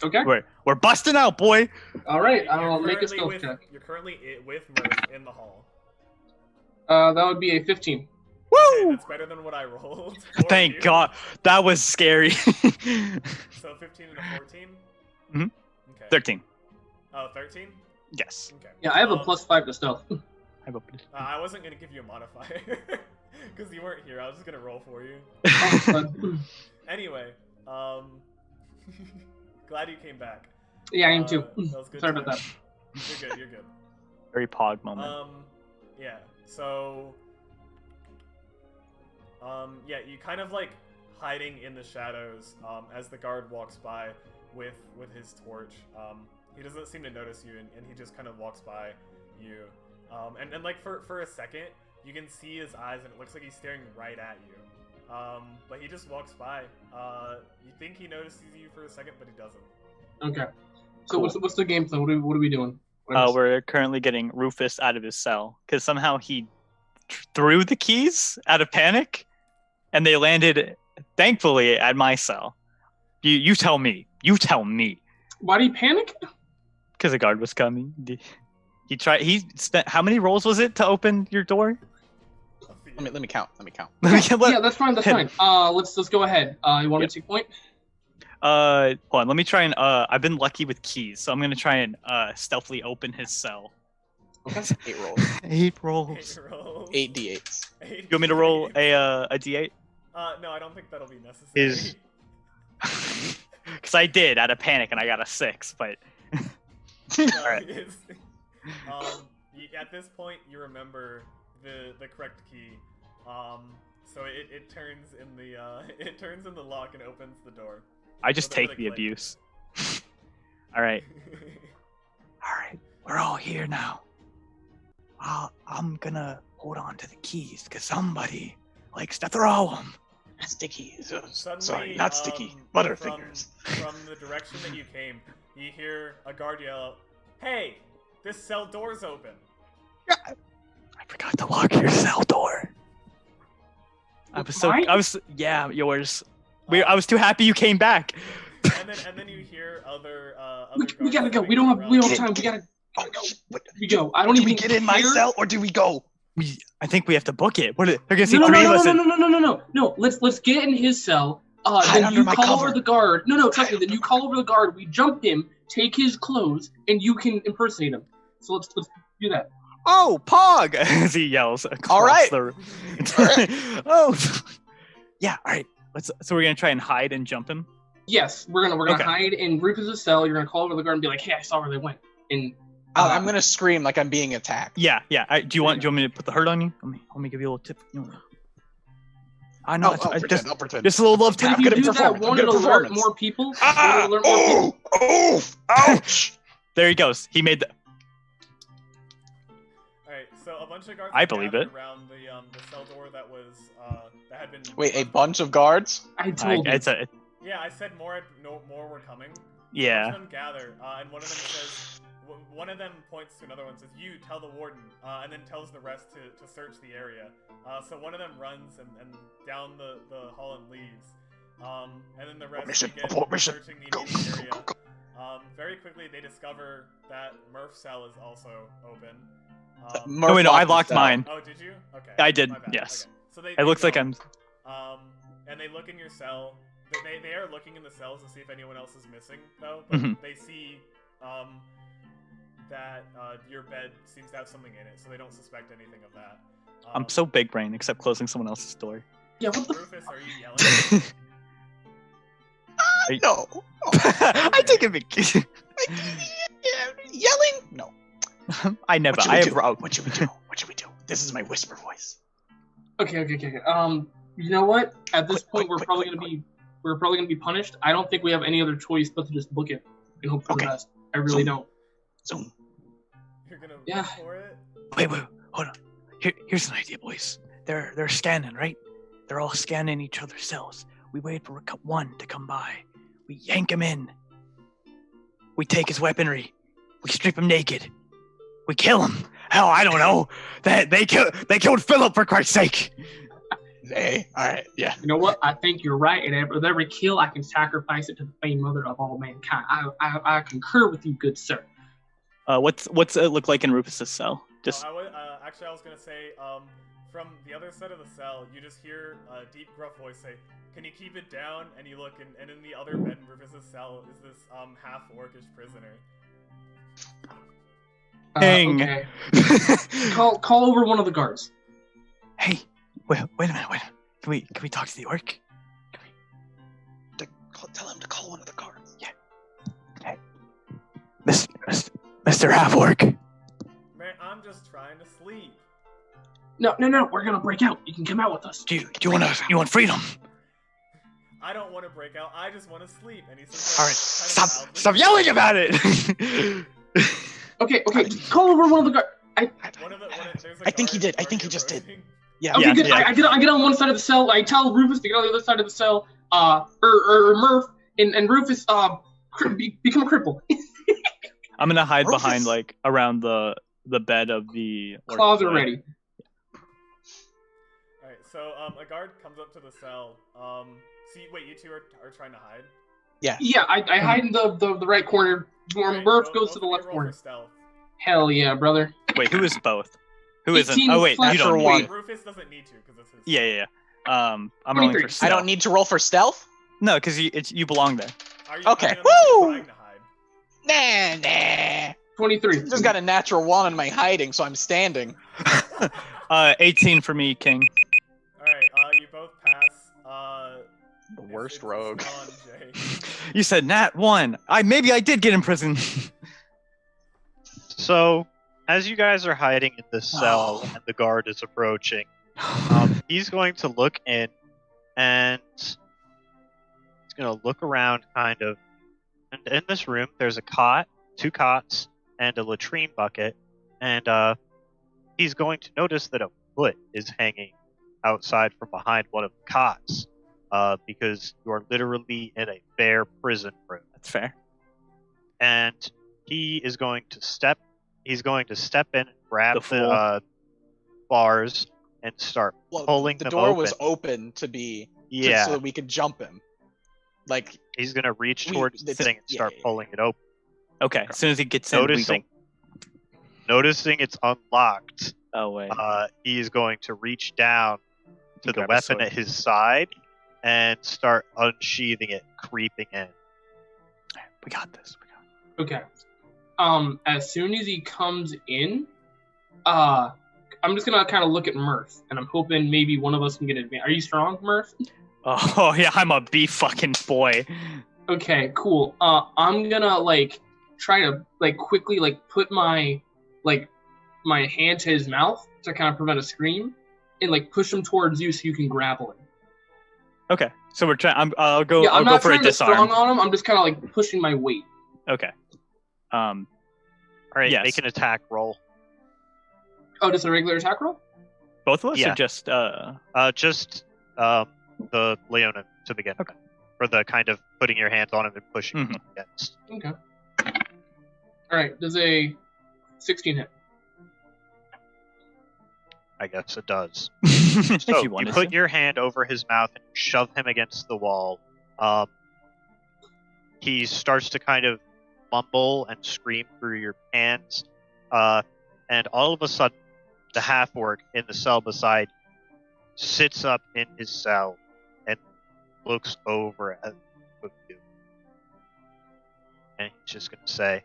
Okay. We're busting out, boy. All right. You're I'll make a currently stealth with- check. You're currently with Murph in the hall. That would be a 15. Okay, Woo! that's better than what I rolled. for Thank you. God. That was scary. So 15 and a 14? Mhm. Okay. 13. Oh, 13? Yes. Okay. Yeah, I have a +5 to stealth. I wasn't going to give you a modifier. Because you weren't here. I was just going to roll for you. Anyway, glad you came back. Yeah, I am too. That was good Sorry about times. that. You're good, you're good. Very pog moment. Yeah, so... yeah, you kind of like hiding in the shadows as the guard walks by with his torch. He doesn't seem to notice you, and he just kind of walks by you. And like for a second, you can see his eyes, and it looks like he's staring right at you. But he just walks by. You think he notices you for a second, but he doesn't. Okay. So Cool. what's the game plan? What are we doing? What am I- We're currently getting Rufus out of his cell because somehow he threw the keys out of panic, and they landed, thankfully, at my cell. You tell me. You tell me. Why do you panic? Because the guard was coming. He tried. He spent how many rolls was it to open your door? Let me count. Yeah, that's fine. That's fine. Let's go ahead. You want me to take point? Hold on. Let me try and I've been lucky with keys, so I'm gonna try and stealthily open his cell. Okay. 8 rolls. 8 rolls. 8 rolls. 8 d8s. Eight You want me to roll d8s. a d8? No, I don't think that'll be necessary. Because I did out of panic and I got a 6, but No, Alright. it's- at this point, you remember the correct key. So it turns in the it turns in the lock and opens the door. I just With a take click, the click. abuse. All right. All right, we're all here now. I'm gonna hold on to the keys because somebody likes to throw them. Sticky. Suddenly, Sorry, not sticky. from- Butterfingers. From the direction that you came, you hear a guard yell, "Hey, this cell door's open." I forgot to lock your cell door. Mine? Yeah, yours. I was too happy you came back. And then you hear other We guards gotta go. coming We don't around. have time. We gotta Oh, go. shit. What, We go. I don't do even we get in my care. cell or do we go? I think we have to book it. What? They're gonna see No, 3 no, of us. no, no, no, no, no, no, no. Let's get in his cell. Hide Then under you my call cover. over the guard. No, trust me. Then you call over the guard. We jump him, take his clothes, and you can impersonate him. So let's do that. Oh, Pog! As he yells across All right. the room. All right. Oh, yeah. All right. So we're gonna try and hide and jump him. Yes, we're gonna Okay. hide in Rufus's cell. You're gonna call over the guard and be like, "Hey, I saw where they went." And I'm gonna scream like I'm being attacked. Yeah. Do you want me to put the hurt on you? Let me give you a little tip. I know. I'll pretend. Just a little love if tap. you good at do that, performance. I'm won't good it at alert performance. more people? Ah! Won't it alert more people? Oh! Ouch! There he goes. He made the. Alright, so a bunch of guards I are believe gathered it. around the cell door that was that had been Wait, a bunch of guards? I told you. Yeah, I said more were coming. A bunch Yeah. of them gather, and one of them says, one of them points to another one and says, "You tell the warden," and then tells the rest to search the area. So one of them runs and down the hall and leaves. And then the rest Mission, begin abort mission. searching the Go, immediate go, area. go, Very quickly, they discover that Murph's cell is also open. Oh wait, no, I locked mine. Oh, did you? Okay. I did, my bad. yes. Okay. So they It looks like go, I'm. and they look in your cell. They are looking in the cells to see if anyone else is missing, though. But Mhm. they see that your bed seems to have something in it, so they don't suspect anything of that. I'm so big brain, except closing someone else's door. Yeah, what the? Rufus, are you yelling? No. I take a big. Yelling? No. I never. What should I we have. do? What should we do? What should we do? This is my whisper voice. Okay. You know what? At this point, Quick, we're probably gonna be punished. I don't think we have any other choice but to just book it and hope for Okay. the best. I really So- don't. Zoom. You're gonna Yeah. run for it? Wait, hold on. Here's an idea, boys. They're scanning, right? They're all scanning each other's cells. We wait for one to come by. We yank him in. We take his weaponry. We strip him naked. We kill him. Hell, I don't know. They killed Philip, for Christ's sake. Hey, all right, yeah. You know what? I think you're right. And with every kill, I can sacrifice it to the famed mother of all mankind. I concur with you, good sir. What's it look like in Rufus's cell? Just I was gonna say, from the other side of the cell, you just hear a deep, gruff voice say, "Can you keep it down?" And you look, and in the other bed in Rufus's cell is this half-orcish prisoner. Hang. Okay. Call over one of the guards. Hey, wait a minute. Can we talk to the orc? Tell him to call one of the guards. Yeah. Hey, Mr. Half-Orc. Man, I'm just trying to sleep. No. We're gonna break out. You can come out with us. Do you want freedom? I don't want to break out. I just want to sleep. And he says, All right, stop yelling about it. Okay. Call over one of the guards. I think he did. I think he just did. Yeah. Okay, good. yeah. I get on one side of the cell. I tell Rufus to get on the other side of the cell. Or Murph and Rufus become a cripple. I'm gonna hide Rufus. behind like around the bed of the orc Claws are boy. ready. Alright, so a guard comes up to the cell. Wait, you two are trying to hide? Yeah, I hide in the right corner. Alright, Murph go- goes go to the for left your roll corner. for stealth. Hell yeah, brother. Wait, who is both? Who isn't? 18 Oh wait, plus you don't. Natural one. Rufus doesn't need to because it's his. Yeah. I'm rolling 23. for I stealth. don't need to roll for stealth? No, because you belong there. Are you Okay. hiding unless you're Woo! trying to hide? Nah. 23. Just got a natural one in my hiding, so I'm standing. 18 for me, King. Alright, you both pass. The worst it's rogue. on Jay. You said Nat 1. Maybe I did get in prison. So, as you guys are hiding in this cell and the guard is approaching, he's going to look in and he's going to look around kind of. And in this room, there's a cot, 2 cots, and a latrine bucket. And he's going to notice that a foot is hanging outside from behind one of the cots because you are literally in a bare prison room. That's fair. And he is going to step in and grab The fool. the bars and start Well, pulling the them door open. was open to be Yeah, so that we could jump him. Like he's gonna reach we- towards the it's- thing and yeah, start yeah, yeah. pulling it open. Okay, as soon as he gets in, we Noticing it's unlocked, go. Oh wait. he is going to reach down to the grab a weapon sword. at his side and start unsheathing it, creeping in. We got this. Okay. As soon as he comes in, I'm just gonna kind of look at Murph, and I'm hoping maybe one of us can get advantage. Are you strong, Murph? Oh yeah, I'm a beef fucking boy. Okay, cool. I'm gonna try to quickly put my hand to his mouth to kind of prevent a scream, and push him towards you so you can grapple him. Okay, so we're trying. I'll go. Yeah, I'll I'm go not for a trying to disarm. strong on him. I'm just kind of pushing my weight. Okay. All right, yes. make an attack roll. Oh, just a regular attack roll? Both of us, Yeah. or just Just the Leonin to begin. Okay. For the kind of putting your hands on him and pushing Mhm. him against. Okay. All right. Does a 16 hit? I guess it does. if So you you wanted put to. your hand over his mouth and shove him against the wall. He starts to kind of mumble and scream through your hands, and all of a sudden, the half-orc in the cell beside sits up in his cell and looks over at you. And he's just gonna say,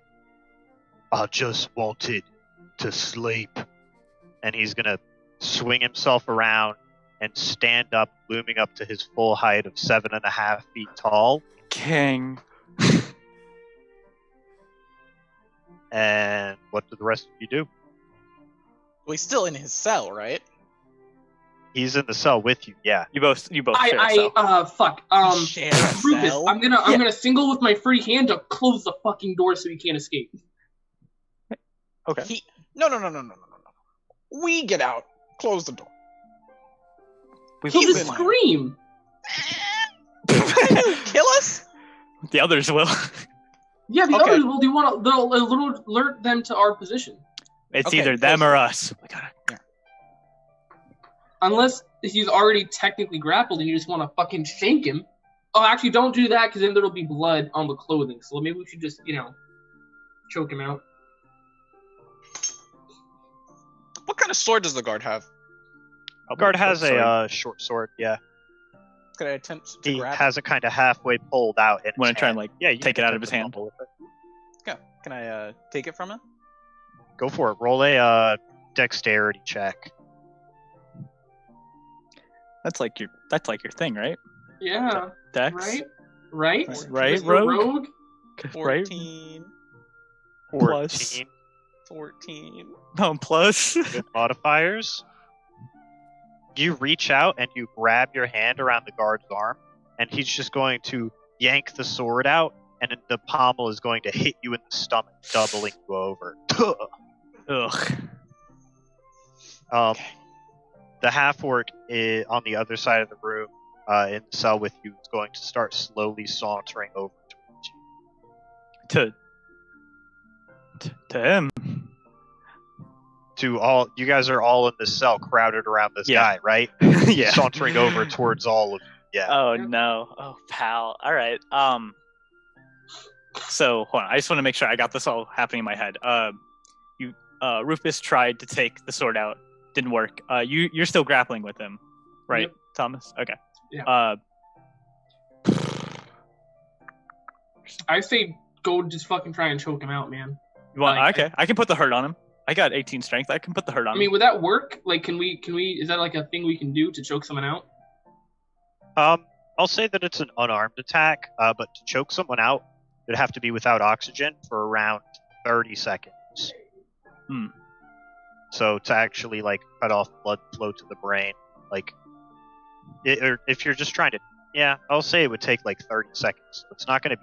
"I just wanted to sleep." And he's gonna swing himself around and stand up, looming up to his full height of 7.5 feet tall. King. And what do the rest of you do? Well, he's still in his cell, right? He's in the cell with you, yeah. You both share a cell. Fuck. Share a Rufus, cell? I'm gonna single with my free hand to close the fucking door so he can't escape. Okay. No. We get out. Close the door. He'll He's just in- scream. Kill us? The others will. Yeah, the Okay. others will. They'll alert them to our position. It's Okay, either them close. or us. We gotta. Unless he's already technically grappled and you just want to fucking shank him. Oh, actually, don't do that because then there'll be blood on the clothing. So maybe we should just, choke him out. What kind of sword does the guard have? Guard has a short sword, yeah. Could I attempt to He grab has it kind of halfway pulled out. In Want his to try and hand. Yeah, you take can it out of attempt his to hand? fumble with it. it? Yeah. Can I take it from him? Go for it. Roll a dexterity check. That's like your thing, right? Yeah. Dex. Right? Right, Mr. Rogue? Right? 14. Plus. 14 14. No, plus. with modifiers. You reach out and you grab your hand around the guard's arm, and he's just going to yank the sword out, and the pommel is going to hit you in the stomach, doubling you over. Ugh. The half-orc on the other side of the room, in the cell with you, is going to start slowly sauntering over towards you. To him. You guys are all in this cell, crowded around this Yeah. guy, right? Yeah. Sauntering over towards all of you. Yeah. Oh no. Oh pal. All right. So hold on. I just want to make sure I got this all happening in my head. Rufus tried to take the sword out. Didn't work. You're still grappling with him, right, Yep. Thomas? Okay. Yeah. I say go just fucking try and choke him out, man. You want? Like, okay. I can put the hurt on him. I got 18 strength. I can put the hurt on I him. mean, would that work? Can we? Is that a thing we can do to choke someone out? I'll say that it's an unarmed attack, but to choke someone out, it'd have to be without oxygen for around 30 seconds. Hmm. So to actually cut off blood flow to the brain, or if you're just trying to, I'll say it would take 30 seconds. It's not going to be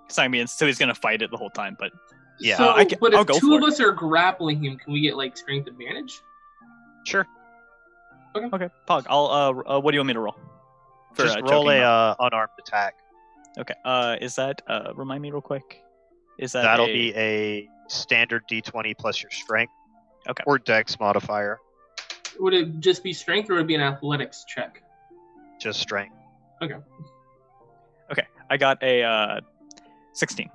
easy. So he's gonna fight it the whole time, but Yeah. So, but I'll if go two for of us are grappling him, can we get strength advantage? Sure. okay. Pog. I'll. What do you want me to roll? For, Just roll choking him out? a unarmed attack. Okay. Is that remind me real quick? Is that That'll be a standard D20 plus your strength. Okay. Or Dex modifier. Would it just be strength, or would it be an athletics check? Just strength. Okay. I got a 16.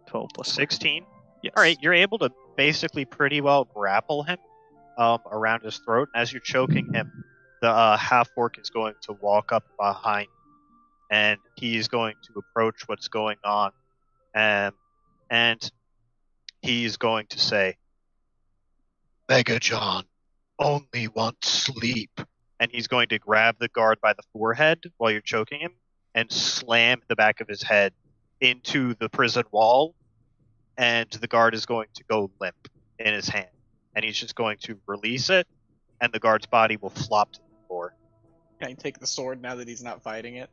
12 plus 16. Yes. All right, you're able to basically pretty well grapple him around his throat. As you're choking him, the half-orc is going to walk up behind, and he's going to approach what's going on, and he's going to say, Mega John only wants sleep. And he's going to grab the guard by the forehead while you're choking him and slam the back of his head into the prison wall, and the guard is going to go limp in his hand. And he's just going to release it, and the guard's body will flop to the floor. Can I take the sword now that he's not fighting it?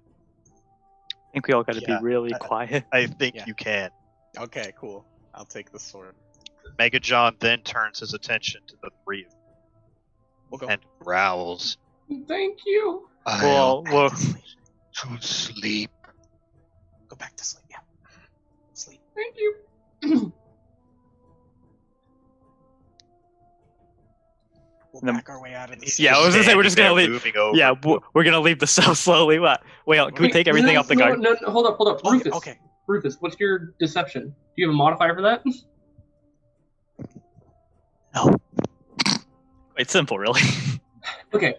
I think we all got to Yeah, be really quiet. I think Yeah. you can. Okay, cool. I'll take the sword. Mega John then turns his attention to the three of you We'll go. and growls. Thank you. Well, I'll to sleep. Go back to sleep. Yeah. Sleep. Thank you. We'll Then- back our way out of this. Yeah, I was gonna say we're just gonna Standing there leave. moving over. Yeah, we're gonna leave the cell slowly. What? Wait, can we take everything off the guard? No, hold up. Okay, Rufus. okay. Rufus, what's your deception? Do you have a modifier for that? No. It's simple, really. Okay.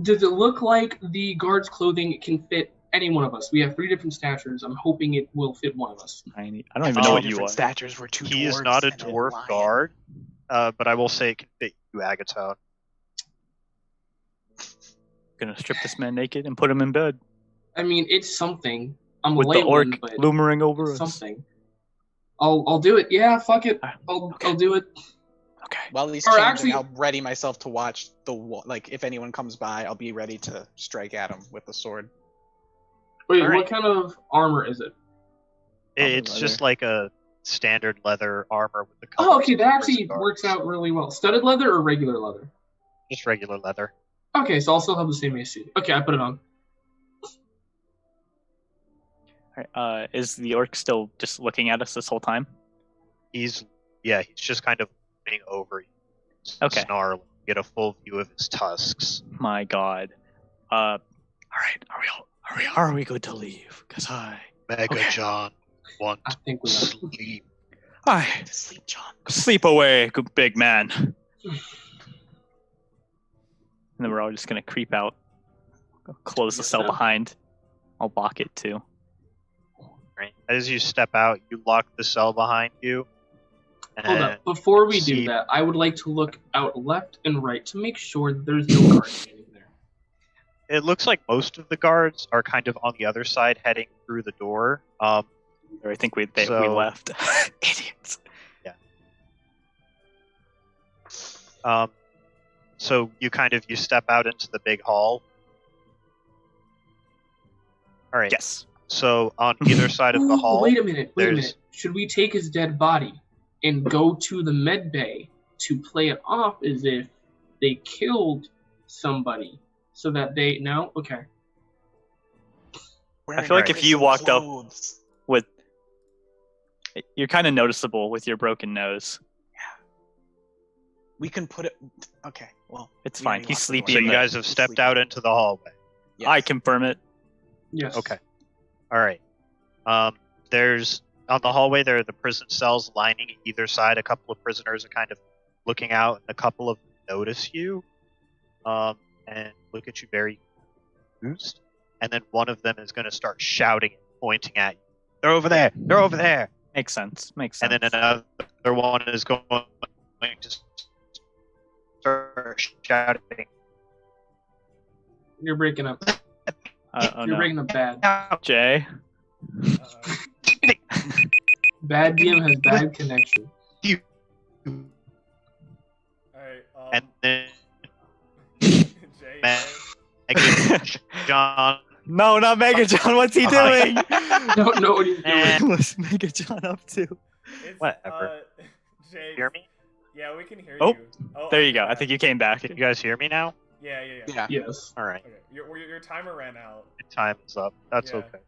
Does it look like the guard's clothing can fit any one of us? We have 3 different statures. I'm hoping it will fit one of us. Tiny. I don't even know what you are. Different statures were two He is dwarves not a and dwarf lion. guard, but I will say it can fit you, Agaton. Gonna strip this man naked and put him in bed I mean, it's something. I'm with a the late orc one, but loomering over it's us. something. I'll do it. Yeah, fuck it. Ah, I'll do it. Okay. While he's Or changing, actually- I'll ready myself to watch the like if anyone comes by, I'll be ready to strike at him with the sword. Wait, Alright. what kind of armor is it? It's just like a standard leather armor with the Oh, colors okay, of that the actually prison works guards. out really well. Studded leather or regular leather? Just regular leather. Okay, so I'll still have the same AC. Okay, I put it on. Alright, is the orc still just looking at us this whole time? He's just kind of leaning over you, Okay. snarling. You get a full view of his tusks. My God. All right, are we good to leave? Cause Mega Okay. John want I think we are. sleep. I To sleep, John. Sleep away, good big man. And then we're all just gonna creep out. Close the cell Yeah. behind. I'll lock it too. Right? As you step out, you lock the cell behind you. Hold and up. Before we do see- that, I would like to look out left and right to make sure that there's no guard standing there. It looks like most of the guards are kind of on the other side, heading through the door. Or I think we So- left. idiots. So you step out into the big hall. All right. Yes. So on either side of the Ooh, hall, wait a minute. there's- Should we take his dead body and go to the med bay to play it off as if they killed somebody so that they no? Okay. I feel like if you Prison walked up- clothes. With you're kind of noticeable with your broken nose. We can put it. Okay, well. It's we fine. already He's locked the sleepy so in you the- guys have He's stepped sleeping. out into the hallway. Yes. I confirm it. Yes. Okay. All right. There's on the hallway there are the prison cells lining either side. A couple of prisoners are kind of looking out, and a couple of them notice you, and look at you very confused. And then one of them is going to start shouting and pointing at you. They're over there. They're over there. Makes sense. Makes And sense. then another one is going to start shouting. You're breaking up. Oh You're no. breaking up bad. Jay. Bad DM has bad connection. Alright, And then Jay, Megan, John, No, not Mega John. What's he doing? Don't know what he's doing. and What's Mega John up to? it's, Whatever. Jay, hear me? yeah, we can hear Oh, you. Oh, There okay, you go. I back. think you came back. Can you guys hear me now? Yeah. Yeah. Yes. All right, Okay, your timer ran out. my time is up. That's Yeah. okay.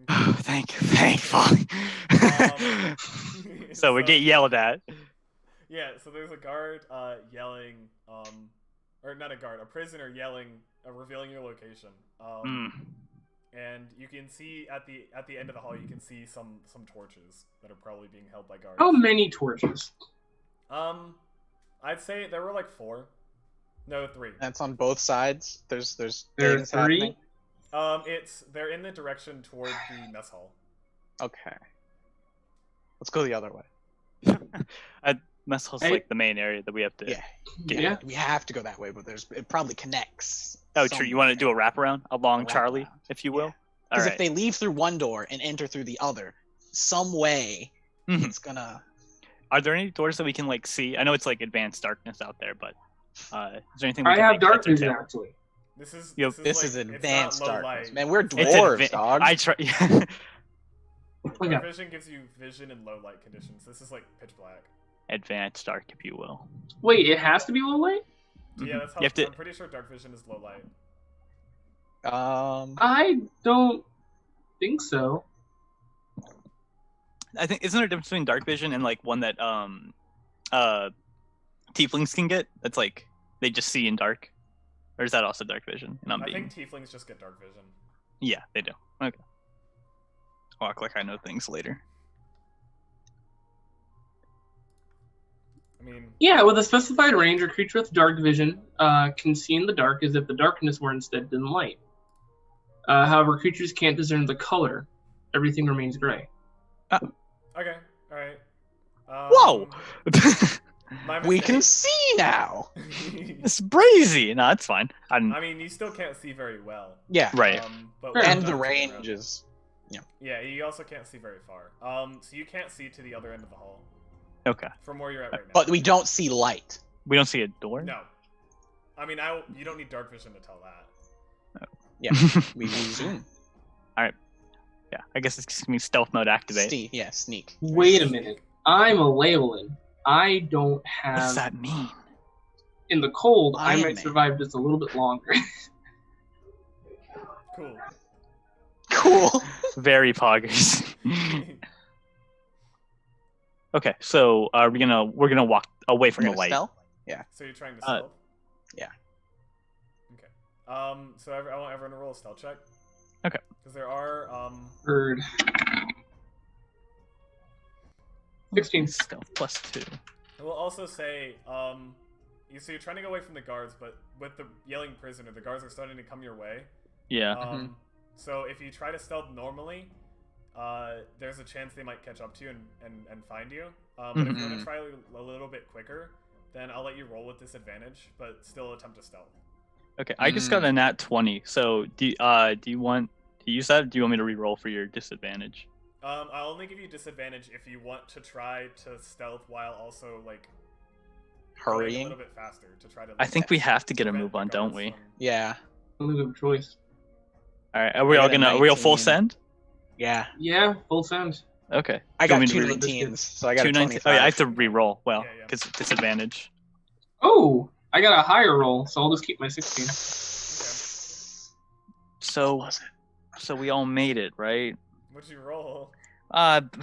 Thankfully. So we get yelled at. Yeah, so there's a guard yelling, or not a guard, a prisoner yelling, revealing your location. Mm. And you can see at the end of the hall, you can see some torches that are probably being held by guards. How many torches? I'd say there were like 4. No, 3. That's on both sides. There's There are things 3. happening. They're in the direction toward the mess hall. Okay. Let's go the other way. Mess hall's Hey. like the main area that we have to. Yeah. Yeah. We have to go that way, but it probably connects. Oh, true. You want to do a wraparound along A Charlie, wraparound, if you will. yeah. All Because right. if they leave through one door and enter through the other, some way Mhm. it's gonna. Are there any doors that we can like see? I know it's like advanced darkness out there, but is there anything we I can have like, dark heads or vision tail? actually. This is Yep. This like, is it's not advanced low darkness, light. man. We're It's dwarves, dog. I try. Okay. Dark vision gives you vision in low light conditions. This is like pitch black. Advanced dark, if you will. Wait, it has to be low light? Yeah, that's how. You have to- I'm pretty sure dark vision is low light. I don't think so. I think isn't there a difference between dark vision and like one that tieflings can get? That's like they just see in dark, or is that also dark vision? And I'm I being think tieflings just get dark vision. yeah, they do. Okay. Walk like I know things later. I mean, Yeah, with a specified range, a creature with dark vision can see in the dark as if the darkness were instead dim light. However, creatures can't discern the color. Everything remains gray. okay, all right. Whoa! My We can mistake. see now. It's brazy. No, it's fine. I mean, you still can't see very well. Yeah. Right. But Fair with And the dark vision, range is. Yeah, you also can't see very far. So you can't see to the other end of the hall Okay. from where you're at right now. But we don't see light. We don't see a door. No. I mean, you don't need dark vision to tell that. Yeah. We zoom. Yeah. I guess it's just gonna be stealth mode activate. Sneak. Wait a minute. I'm a Leyland. I don't What have. does that mean? In the cold, I Iron might Man. survive just a little bit longer. Cool. Cool. Very poggers. Okay, so we're gonna walk away from We're the gonna light. stealth? So you're trying to Uh, stealth? yeah. Okay. So I want everyone to roll a stealth check. Okay. Because there are Heard. 16. Stealth +2. I will also say, so you're trying to go away from the guards, but with the yelling prisoner, the guards are starting to come your way. Yeah. So if you try to stealth normally, there's a chance they might catch up to you and find you. But if you want to try a little bit quicker, then I'll let you roll with disadvantage, but still attempt to stealth. Okay, I just got a nat 20. So do you want to use that? Or do you want me to re-roll for your disadvantage? I'll only give you disadvantage if you want to try to stealth while also like going a Hurrying. little bit faster to try to. I like, think we have to get a prevent move the on, don't guards we? from- Yeah. Only good choice. All right, are we I all got a gonna? Are we all full 19. send? Yeah. Yeah, full send. Okay. I Do you got want me two to re- 19s, so I got a 219. 25. Oh yeah, I have to re-roll. Well, Yeah, yeah. because disadvantage. Oh, I got a higher roll, so I'll just keep my 16. So we all made it, right? What'd you roll?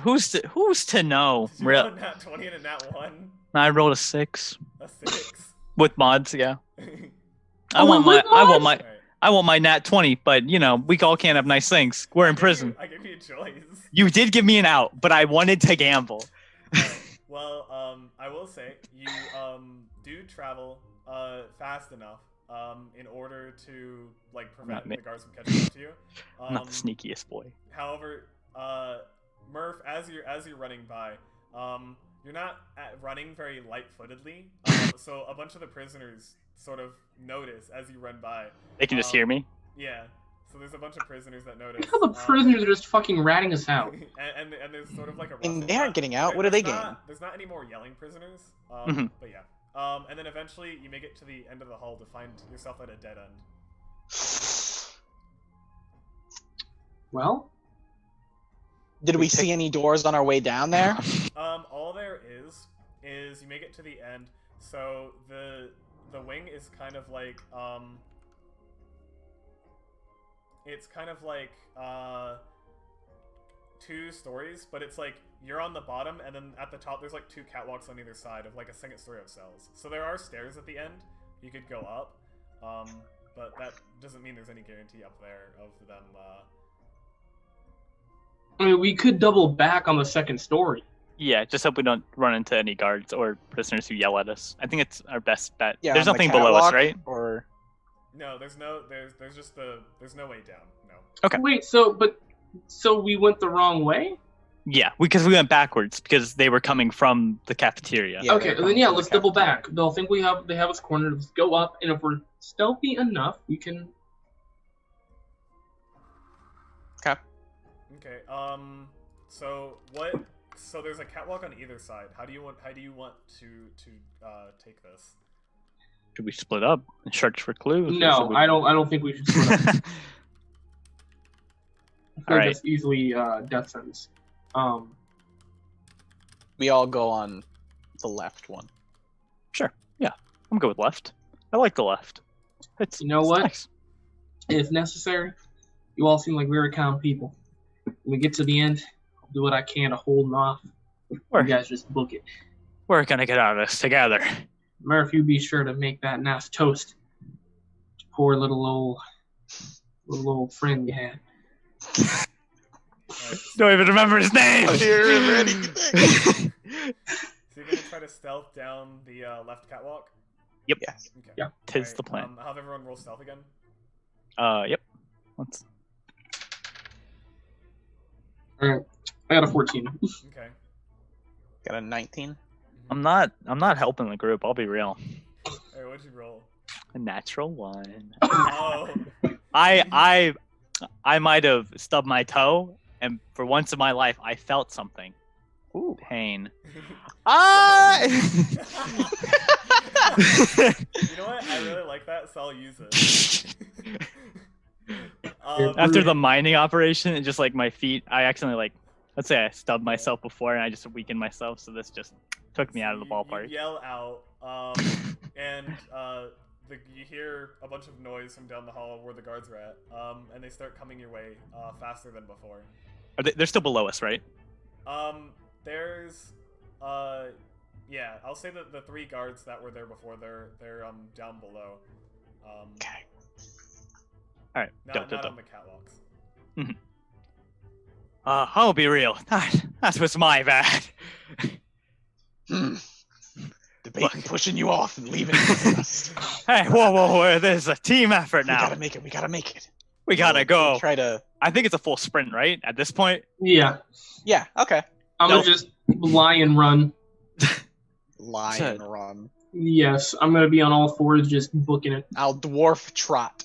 Who's to know? Did you roll a nat 20 and a nat 1? I rolled a 6 A 6? with mods. Yeah. I Oh, want with mods? Alright. I want my nat 20, but we all can't have nice things. We're in prison. I give you a choice. You did give me an out, but I wanted to gamble. Well, I will say you do travel fast enough in order to like prevent me. the guards from catching up to you. I'm not the sneakiest boy. However, Murph, as you're running by, you're not running very light-footedly. So a bunch of the prisoners sort of notice as you run by. They can just hear me. Yeah. So there's a bunch of prisoners that notice. How the prisoners are just fucking ratting us out. and there's sort of like a. And rustle. they aren't getting out. What do they gain? There's not any more yelling prisoners. Mhm. But yeah. And then eventually you make it to the end of the hall to find yourself at a dead end. Well, Did we see any doors on our way down there? All there is you make it to the end. So the wing is kind of like it's kind of like 2 stories, but it's like you're on the bottom, and then at the top there's like 2 catwalks on either side of like a second story of cells. So there are stairs at the end. You could go up, but that doesn't mean there's any guarantee up there of them. I mean, we could double back on the second story. Yeah, just hope we don't run into any guards or prisoners who yell at us. I think it's our best bet. Yeah. There's on the nothing below us, catwalk, right? Or No, there's just there's no way down. No. Okay. Wait, so we went the wrong way? Yeah, because we went backwards because they were coming from the cafeteria. Yeah, Okay, they're then coming yeah, from the let's double cafeteria. back. They'll think they have us cornered. Let's go up, and if we're stealthy enough, we can. Okay. Okay. So there's a catwalk on either side. How do you want to take this? Should we split up and search for clues? or No, should we- I don't think we should. Split up. I feel like Alright. that's easily death sentence. We all go on the left one. Sure. Yeah, I'm good with left. I like the left. It's You know it's what? Nice. If necessary, you all seem like very calm people. When we get to the end, I'll do what I can to hold them off. We're, You guys just book it. we're gonna get out of this together. Murph, you be sure to make that nice toast. To poor little old friend you had. Alright, Don't even remember his name. so you're gonna try to stealth down the left catwalk? Yep. Yes. Okay. Yeah. Tis the plan. I'll have everyone roll stealth again. Yep. Let's. Alright. I got a 14. Okay. Got a 19. I'm not helping the group. I'll be real. Alright, what'd you roll? A natural 1. Oh. I might have stubbed my toe, and for once in my life, I felt something. Ooh, pain. Ah! You know what? I really like that, so I'll use it. After the mining operation, and just like my feet, I accidentally let's say I stubbed myself before, and I just weakened myself, so this just took me out of the ballpark. You yell out, and you hear a bunch of noise from down the hall where the guards are at, and they start coming your way faster than before. They're still below us, right? There's, yeah, I'll say that the 3 guards that were there before, they're down below. Okay. All right. Not on the catwalks. I'll be real. That was my bad. Debating pushing you off and leaving you with us. Hey, whoa! There's a team effort We now. gotta make it. We gotta make it. We gotta We'll go. try to. I think it's a full sprint, right? At this point. Yeah. Yeah. Okay. I'm No. gonna just lie and run. Lie Said- and run. Yes, I'm gonna be on all fours just booking it. I'll dwarf trot.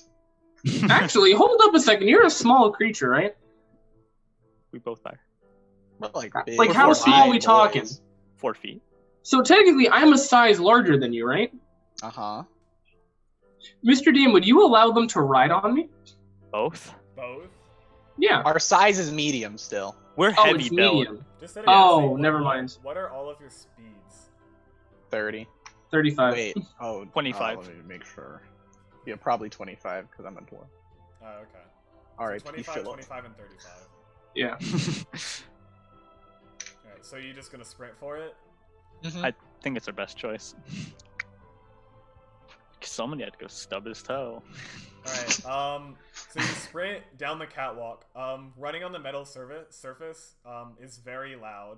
Actually, hold up a second. You're a small creature, right? We both are We're like big. Like, how We're small big we talking? boys. 4 feet. So technically, I'm a size larger than you, right? Uh-huh. Mr. DM, would you allow them to ride on me? Both. Both? Yeah. Our size is medium still. We're Oh, heavy it's built. medium. Just out of Oh, curiosity, never what- mind. What are all of your speeds? 30. 35. Wait. Oh. 25. Let me make sure. Yeah, probably 25 because I'm a dwarf. Oh, okay. All So right. 25, 25, and 35. Yeah. Alright, so you're just gonna sprint for it? Mhm. I think it's our best choice. Somebody had to go stub his toe. Alright, so you sprint down the catwalk. Running on the metal surface is very loud.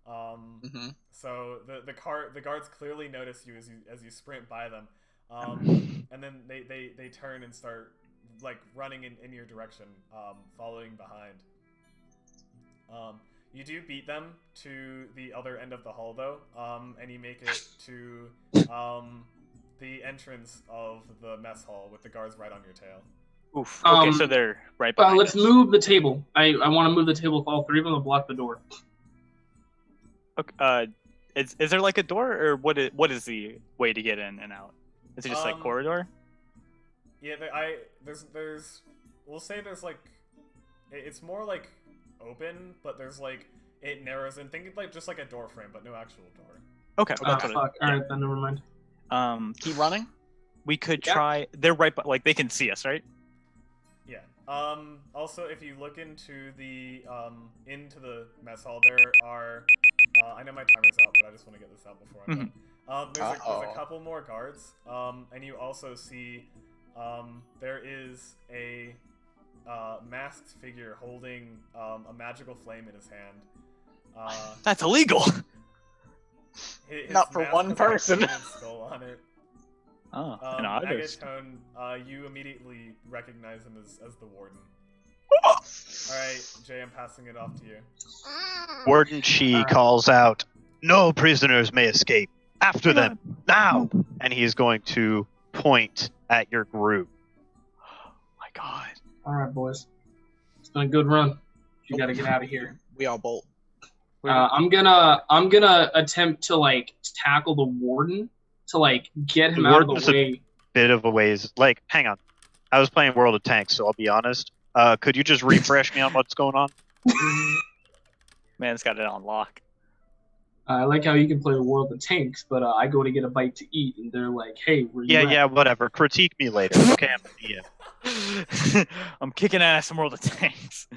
Mhm. So the guards clearly notice you as you sprint by them. And then they turn and start like running in your direction, following behind. You do beat them to the other end of the hall though, and you make it to the entrance of the mess hall with the guards right on your tail. Oof. Okay, Um, so they're right behind Let's us. move the table. I want to move the table with all 3 of them to block the door. Okay, is there like a door, or what is the way to get in and out? Is it just like corridor? Yeah, there's we'll say there's like it's more like open, but there's like it narrows in. Think of like just like a door frame, but no actual door. Okay. Oh, that's what it- fuck. Alright, then never mind. Keep running. we could Yeah. try. They're right, like they can see us, right? Yeah. Also, if you look into the mess hall, there are. I know my timer's out, but I just want to get this out before I'm done. There's a couple more guards. And you also see, there is a masked figure holding a magical flame in his hand. That's illegal. His Not for mask one has a person. painted skull on it. Oh, an others. Agatone, you immediately recognize him as the warden. Alright, Jay, I'm passing it off to you. Warden Chi calls out, "No prisoners may escape. After them, now!" And he is going to point at your group. My God. All right, boys. It's been a good run. You got to get out of here. We all bolt. I'm gonna attempt to like tackle the warden to like get him out of Warden's the way. Bit of a ways. Like, hang on. I was playing World of Tanks, so I'll be honest. Could you just refresh me on what's going on? Man's got it on lock. I like how you can play the World of Tanks, but I go to get a bite to eat, and they're like, "Hey, where you at?" Yeah, whatever. Critique me later. Okay, I'm the DM. I'm kicking ass in World of Tanks.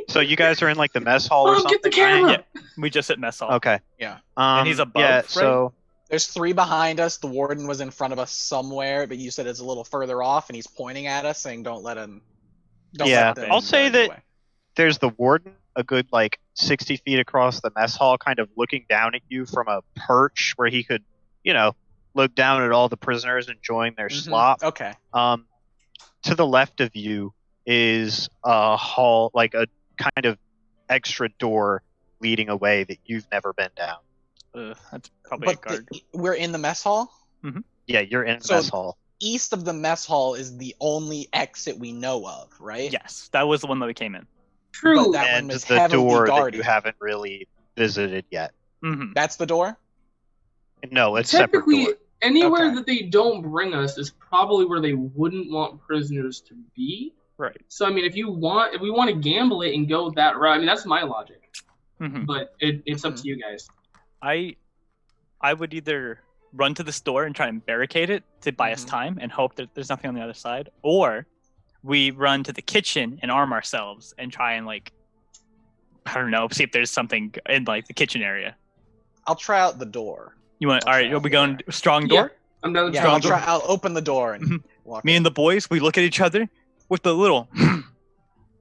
So you guys are in like the mess hall or Oh, something? get the camera! Yeah, we just hit mess hall. Okay. Yeah. And he's above, Yeah, right? so There's 3 behind us. The warden was in front of us somewhere, but you said it's a little further off, and he's pointing at us, saying, "Don't let him." Yeah, let them I'll say get that- away." there's the warden, a good like 60 feet across the mess hall, kind of looking down at you from a perch where he could, look down at all the prisoners enjoying their Mhm. slop. Okay. To the left of you is a hall, like a kind of extra door leading away that you've never been down. That's probably a But guard. we're in the mess hall? Yeah, you're in the So- mess hall. East of the mess hall is the only exit we know of, right? Yes, that was the one that we came in. True. But that And one was the heavily door that guarded. you haven't really visited yet. Mm-hmm. That's the door? No, it's a separate Typically, door. anywhere Okay. that they don't bring us is probably where they wouldn't want prisoners to be. Right. So I mean, if we want to gamble it and go that route, I mean that's my logic. Mm-hmm. But it's up to you guys. I would either run to the store and try and barricade it to buy us Mhm. time and hope that there's nothing on the other side, or we run to the kitchen and arm ourselves and try and I don't know, see if there's something in like the kitchen area. I'll try out the door. You want? I'll All try right, are out we the going Yeah. strong door? I'm down with Yeah, strong I'll door. I'll open the door and Mhm. walk Me in. and the boys, we look at each other with the little.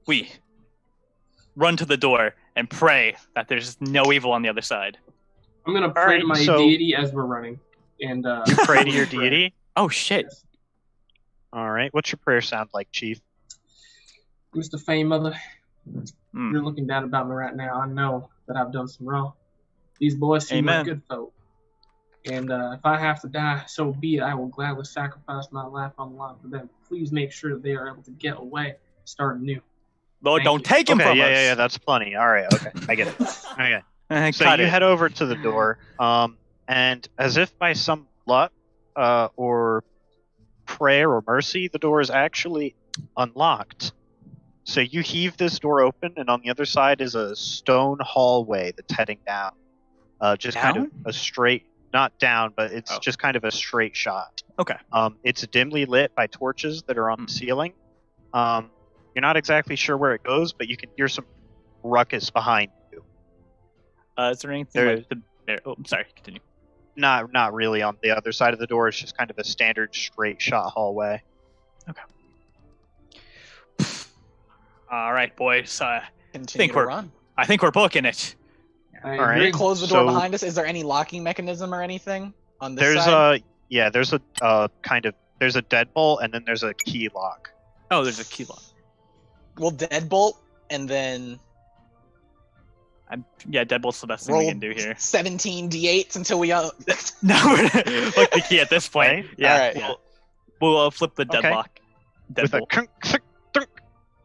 We run to the door and pray that there's no evil on the other side. I'm gonna pray Alright, to my so- deity as we're running, and You pray to your deity. Oh shit! All right. What's your prayer sound like, Chief? Mr. Fame Mother, Mm. you're looking down about me right now. I know that I've done some wrong. These boys seem like Amen. good folk, and if I have to die, so be it. I will gladly sacrifice my life on the line for them. Please make sure that they are able to get away, start anew. Lord, Thank don't you. take him Okay, from us. yeah, that's plenty. All right, okay, I get it. Okay. So Cut you it. head over to the door, and as if by some luck or prayer or mercy, the door is actually unlocked. So you heave this door open, and on the other side is a stone hallway that's heading down. Just kind of Down? a straight, not down, but it's Oh. just kind of a straight shot. Okay. It's dimly lit by torches that are on the ceiling. You're not exactly sure where it goes, but you can hear some ruckus behind you. Is there anything? There- Like oh, I'm sorry. Continue. Not really on the other side of the door. It's just kind of a standard straight shot hallway. All right, boys. Continue think to we're- run. I think we're booking it. I All right. agree. Close the door So- behind us. Is there any locking mechanism or anything on this There's side? there's a there's a deadbolt and then there's a key lock. Oh, there's a key lock. We'll deadbolt and then Yeah, deadbolt's the best thing we roll can do here. 17 d8s until we. No, we're like the key at this point. Right? Yeah, All right. we'll flip the Okay. deadlock. With a Deadbolt. crunk, crunk, crunk,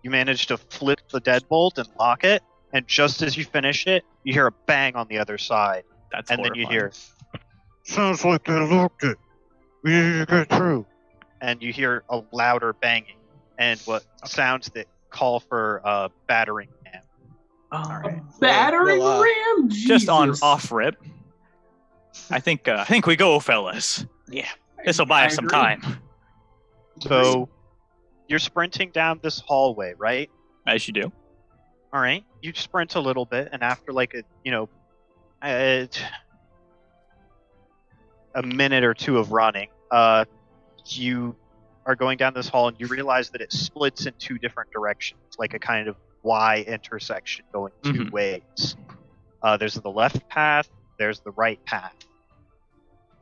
you manage to flip the deadbolt and lock it, and just as you finish it, you hear a bang on the other side, That's and then you hear, horrifying. "Sounds like they locked it. We need to get through." And you hear a louder banging, and what sounds that call for a battering ram. Oh, right. Battering We'll, ram. just on Jesus. off rip. I think we go, fellas. Yeah. This will buy I us some agree. time. So you're sprinting down this hallway, right? As you do. All right. You sprint a little bit, and after like a minute or two of running, you are going down this hall, and you realize that it splits in two different directions, like a kind of Y intersection going two Mhm. ways. There's the left path. There's the right path.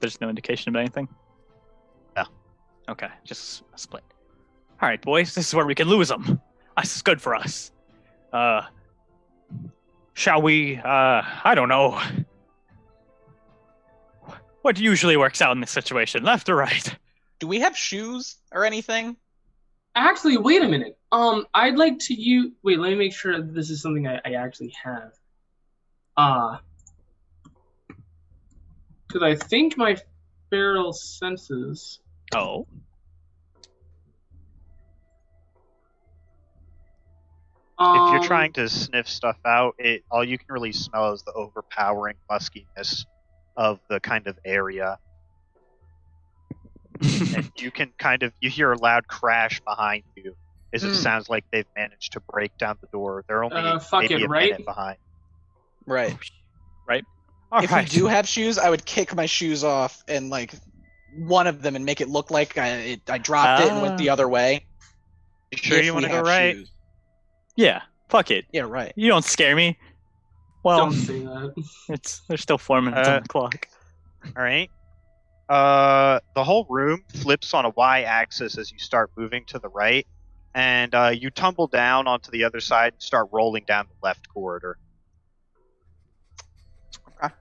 There's no indication of anything. No. Okay, just a split. All right, boys. This is where we can lose them. This is good for us. Shall we? I don't know. What usually works out in this situation, left or right? Do we have shoes or anything? Actually, wait a minute. I'd like to use. Wait, let me make sure this is something I actually have. Because I think my feral senses. Oh. If you're trying to sniff stuff out, all you can really smell is the overpowering muskiness of the kind of area. And you can you hear a loud crash behind you as it sounds like they've managed to break down the door. They're only maybe a minute behind. Right. Right. If we do have shoes, I would kick my shoes off and like one of them and make it look like I dropped it and went the other way. You sure you want to go right? Shoes. Yeah. Fuck it. Yeah, right. You don't scare me. Well, Don't say that. There's still 4 minutes on the clock. All right. The whole room flips on a y-axis as you start moving to the right, and you tumble down onto the other side and start rolling down the left corridor.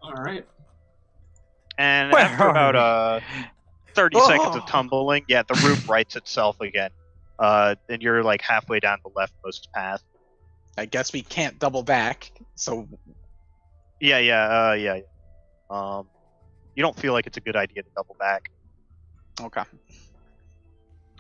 All right. And Where after are about 30 seconds of tumbling, the room rights itself again. And you're like halfway down the leftmost path. I guess we can't double back, so... Yeah. You don't feel like it's a good idea to double back. Okay.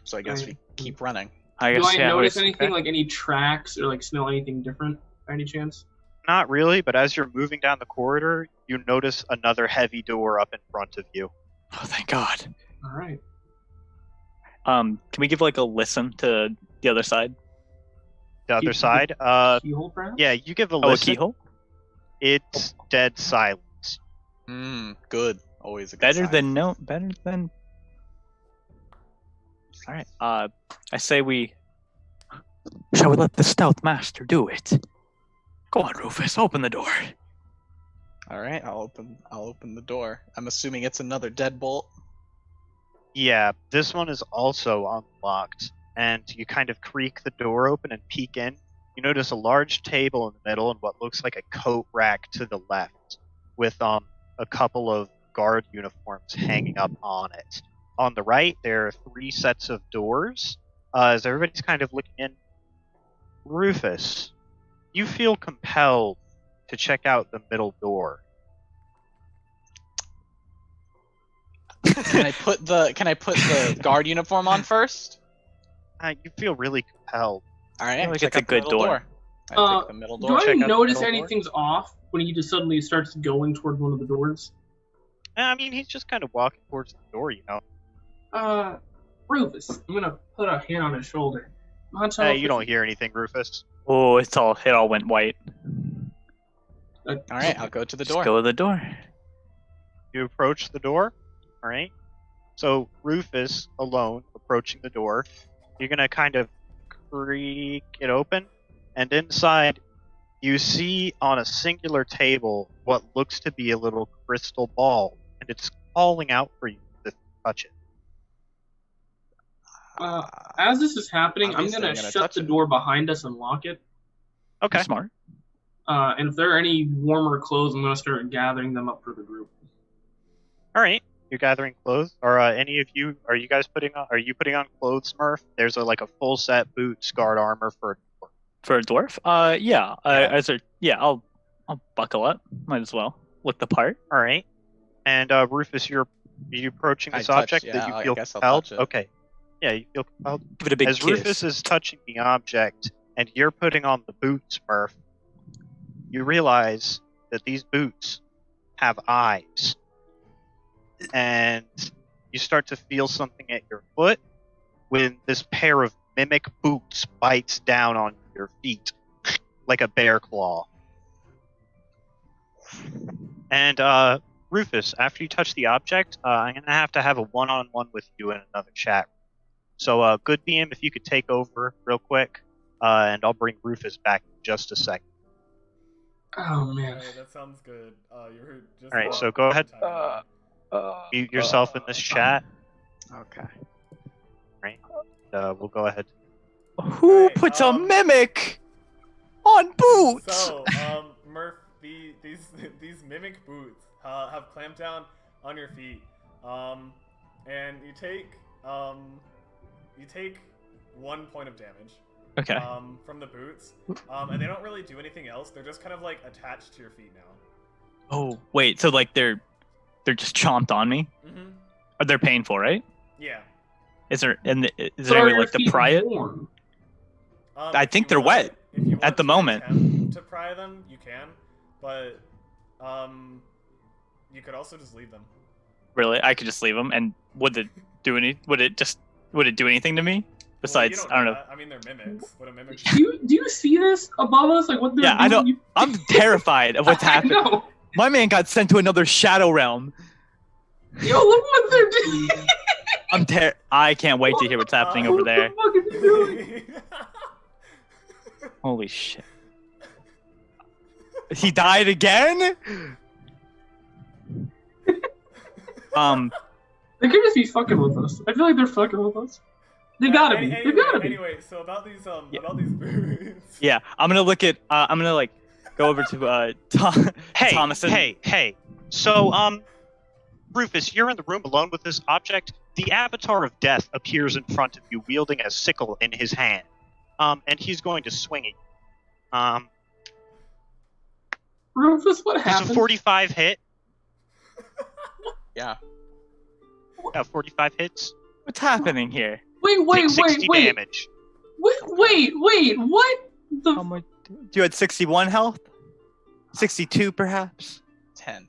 So I guess we keep running. Do I notice anything, like any tracks, or like smell anything different by any chance? Not really, but as you're moving down the corridor, you notice another heavy door up in front of you. Oh, thank God. All right. Can we give like a listen to the other side? The other side? Keyhole, perhaps? Yeah, you give a Oh, a listen. keyhole? It's dead silence. Good. Always a good Better sign. than no. Better than. All right. I say we. Shall we let the stout master do it? Go on, Rufus, open the door. All right, I'll open the door. I'm assuming it's another deadbolt. Yeah, this one is also unlocked, and you kind of creak the door open and peek in. You notice a large table in the middle and what looks like a coat rack to the left, with a couple of guard uniforms hanging up on it. On the right, there are 3 sets of doors. As everybody's kind of looking in, Rufus, you feel compelled to check out the middle door. Can I put the guard uniform on first? You feel really compelled. All right, feel like check it's a out the good middle door. I take the middle door. Do I Check out the notice middle door. anything's off when he just suddenly starts going toward one of the doors? I mean, he's just kind of walking towards the door, you know. Rufus, I'm gonna put a hand on his shoulder. You don't hear anything, Rufus. Oh, it all went white. All right, I'll go to the door. Just go to the door. You approach the door. All right. So Rufus, alone, approaching the door, you're gonna kind of creak it open, and inside, you see on a singular table what looks to be a little crystal ball, and it's calling out for you to touch it. As this is happening, I'm Obviously, gonna I'm gonna shut touch the it. door behind us and lock it. Okay. Smart. And if there are any warmer clothes, I'm gonna start gathering them up for the group. All right. You're gathering clothes. Or any of you? Are you putting on clothes, Smurf? There's a full set boots, guard armor for. For a dwarf? Yeah. I'll buckle up. Might as well. Look the part. All right. And Rufus, are you approaching this I touch, object yeah, that you I feel guess I'll compelled? touch it. Okay. Yeah, you feel compelled. Give it a big As kiss. Rufus is touching the object and you're putting on the boots, Smurf, you realize that these boots have eyes. And you start to feel something at your foot when this pair of mimic boots bites down on your feet like a bear claw. And Rufus, after you touch the object, I'm going to have a one-on-one with you in another chat. So, good BM, if you could take over real quick, and I'll bring Rufus back in just a second. Oh man. Hey, that sounds good. You're just All right, so go ahead. time. Mute yourself in this chat. Okay. We'll go ahead. Who Alright, put puts a mimic on boots. So, Murph, these mimic boots have clamped down on your feet, and you take 1 point of damage. Okay. From the boots, and they don't really do anything else. They're just kind of like attached to your feet now. Oh wait, so like they're just chomped on me? Mm-hmm. Are they painful, right? Yeah. Is there any So are way your like to feet pry it? warm? I If think you they're want- wet if you want at the to moment. attempt to pry them, you can, but you could also just leave them. Really? I could just leave them, and would it do anything to me? Besides, Well, I don't know. that. I mean, they're mimics. What a mimic. Do you see this above us? Like what they're Yeah, doing? I don't. I'm terrified of what's I happening. know. My man got sent to another shadow realm. Yo, look what they're doing. I can't wait to hear what's happening over there. What the fuck is he doing? Holy shit. He died again? They could just be fucking with us. I feel like they're fucking with us. They gotta be. They gotta be. Anyway, so about these boots. Yeah, I'm gonna look at, I'm gonna like, go over to, Thomason. Hey. So, Rufus, you're in the room alone with this object. The Avatar of Death appears in front of you, wielding a sickle in his hand. And he's going to swing it. Rufus, what Does happened? a 45 hit? Yeah. 45 hits. What's happening here? Take 60 damage. Wait, what? How much? You had 61 health? 62 perhaps? 10.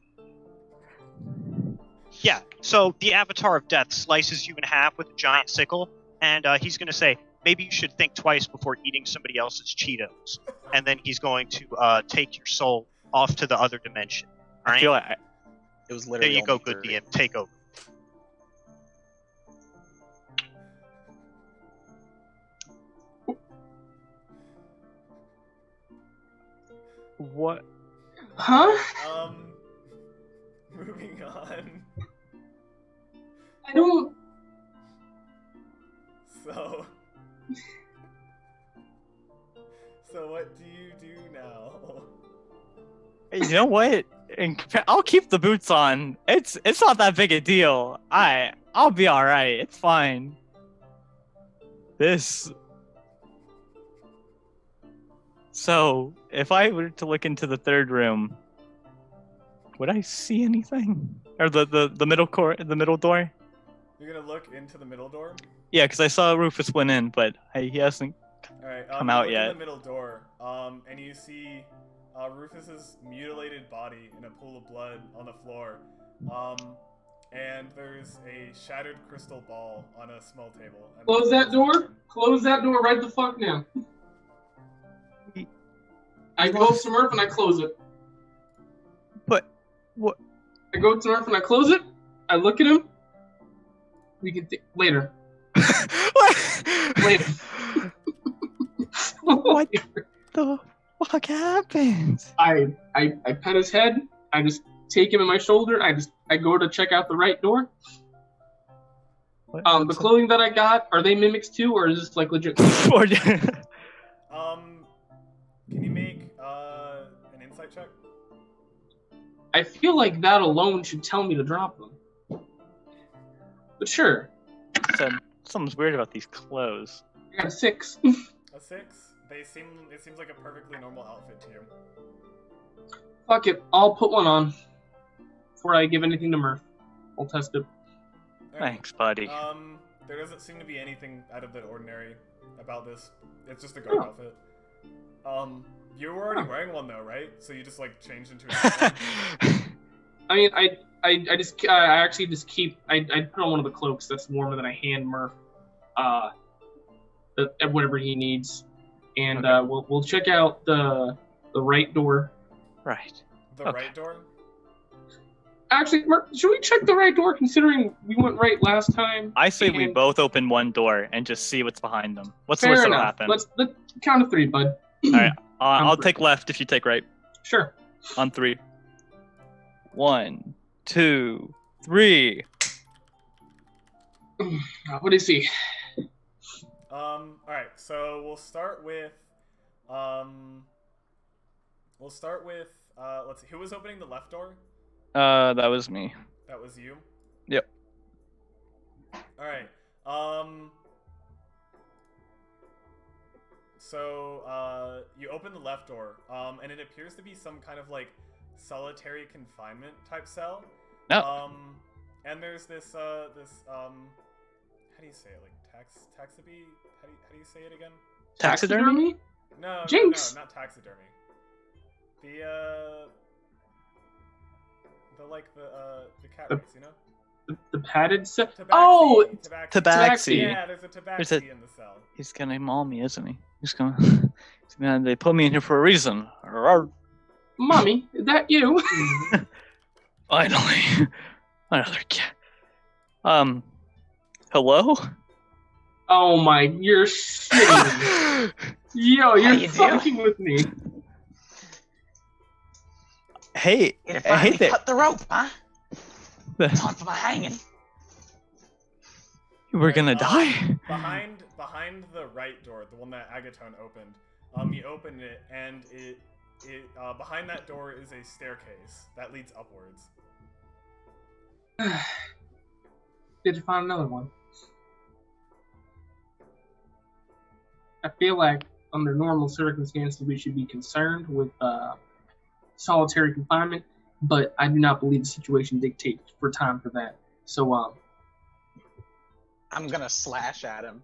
Yeah, so the Avatar of Death slices you in half with a giant sickle, and he's going to say, maybe you should think twice before eating somebody else's Cheetos. And then he's going to take your soul off to the other dimension. All I right? feel like It was There literally you go, only good 30. DM. Take over. what? Huh? Moving on. I don't. So what do you do now? You know what? I'll keep the boots on. It's not that big a deal. I'll be all right. It's fine. So, if I were to look into the third room, would I see anything? Or the middle door? You're gonna look into the middle door. Yeah, because I saw Rufus went in, but he hasn't. All right, come you out look yet. in the middle door, and you see Rufus's mutilated body in a pool of blood on the floor. And there's a shattered crystal ball on a small table. And Close that door. Close that door right the fuck now. I go up to Murph and I close it. But what? I go up to Murph and I close it. I look at him. We can think later. Later. What the fuck happened? I pet his head. I just take him in my shoulder. I go to check out the right door. The clothing that I got, are they mimics too, or is this like legit? Can you make an insight check? I feel like that alone should tell me to drop them. But sure. Something's weird about these clothes. I got a 6. A 6? It seems like a perfectly normal outfit to you. Fuck it, I'll put one on before I give anything to Murph. I'll test it. Alright. Thanks, buddy. There doesn't seem to be anything out of the ordinary about this. It's just a guard outfit. You were already wearing one though, right? So you just like changed into a I mean, I actually just keep. I put on one of the cloaks that's warmer than I hand Murph, whatever he needs, and Okay. we'll check out the right door. Right. The Okay. right door? Actually, Murph, should we check the right door? Considering we went right last time. I say we and- both open one door and just see what's behind them. What's the Fair worst that'll enough. happen? Let's count to 3, bud. Alright, I'll free. take left if you take right. Sure. On 3. 1, 2, 3. What do you see? Alright, so we'll start with let's see, who was opening the left door? That was me. That was you? Yep. Alright. So you open the left door, and it appears to be some kind of like solitary confinement type cell. No. And there's this how do you say it? Like taxidermy? How do you say it again? Taxidermy? No, Jinx! no, not taxidermy. The cat The- race, you know? The padded set. Tabaxi, Oh, Tabaxi. Yeah, there's a tabaxi in the cell. He's gonna maul me, isn't he? They put me in here for a reason. Arr. mommy, is that you? Finally. Another cat. Hello? Oh my, you're shitting. Yo, you're you fucking with me. Hey, You hey finally there. cut the rope, huh? Time for my hanging. We're gonna die. Behind the right door, the one that Agaton opened, you open it, and it behind that door is a staircase that leads upwards. Did you find another one? I feel like under normal circumstances we should be concerned with solitary confinement, but I do not believe the situation dictates for time for that. So I'm gonna slash at him.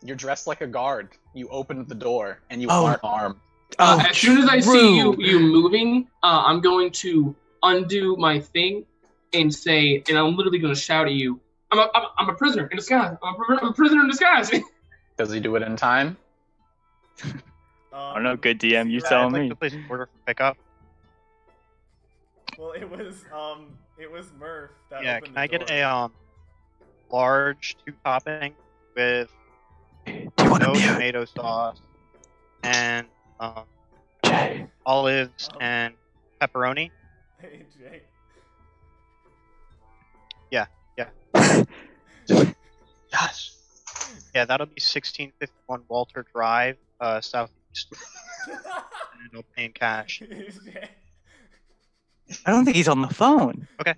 You're dressed like a guard. You opened the door and you aren't armed. as soon as I see you moving, I'm going to undo my thing and say, and I'm literally going to shout at you, I'm a prisoner in disguise. I'm a prisoner in disguise. Does he do it in time? I don't know, good DM, you Right, tell I'd like me. to place an order for pickup. Well, it was Murph that Yeah, opened can I the get door. a large 2-topping with Do you want no to mute? tomato sauce and Jay. olives and pepperoni? Hey, Jay. Gosh. Yeah, that'll be 1651 Walter Drive, southeast, and I'll pay in cash. Jay. I don't think he's on the phone. Yeah,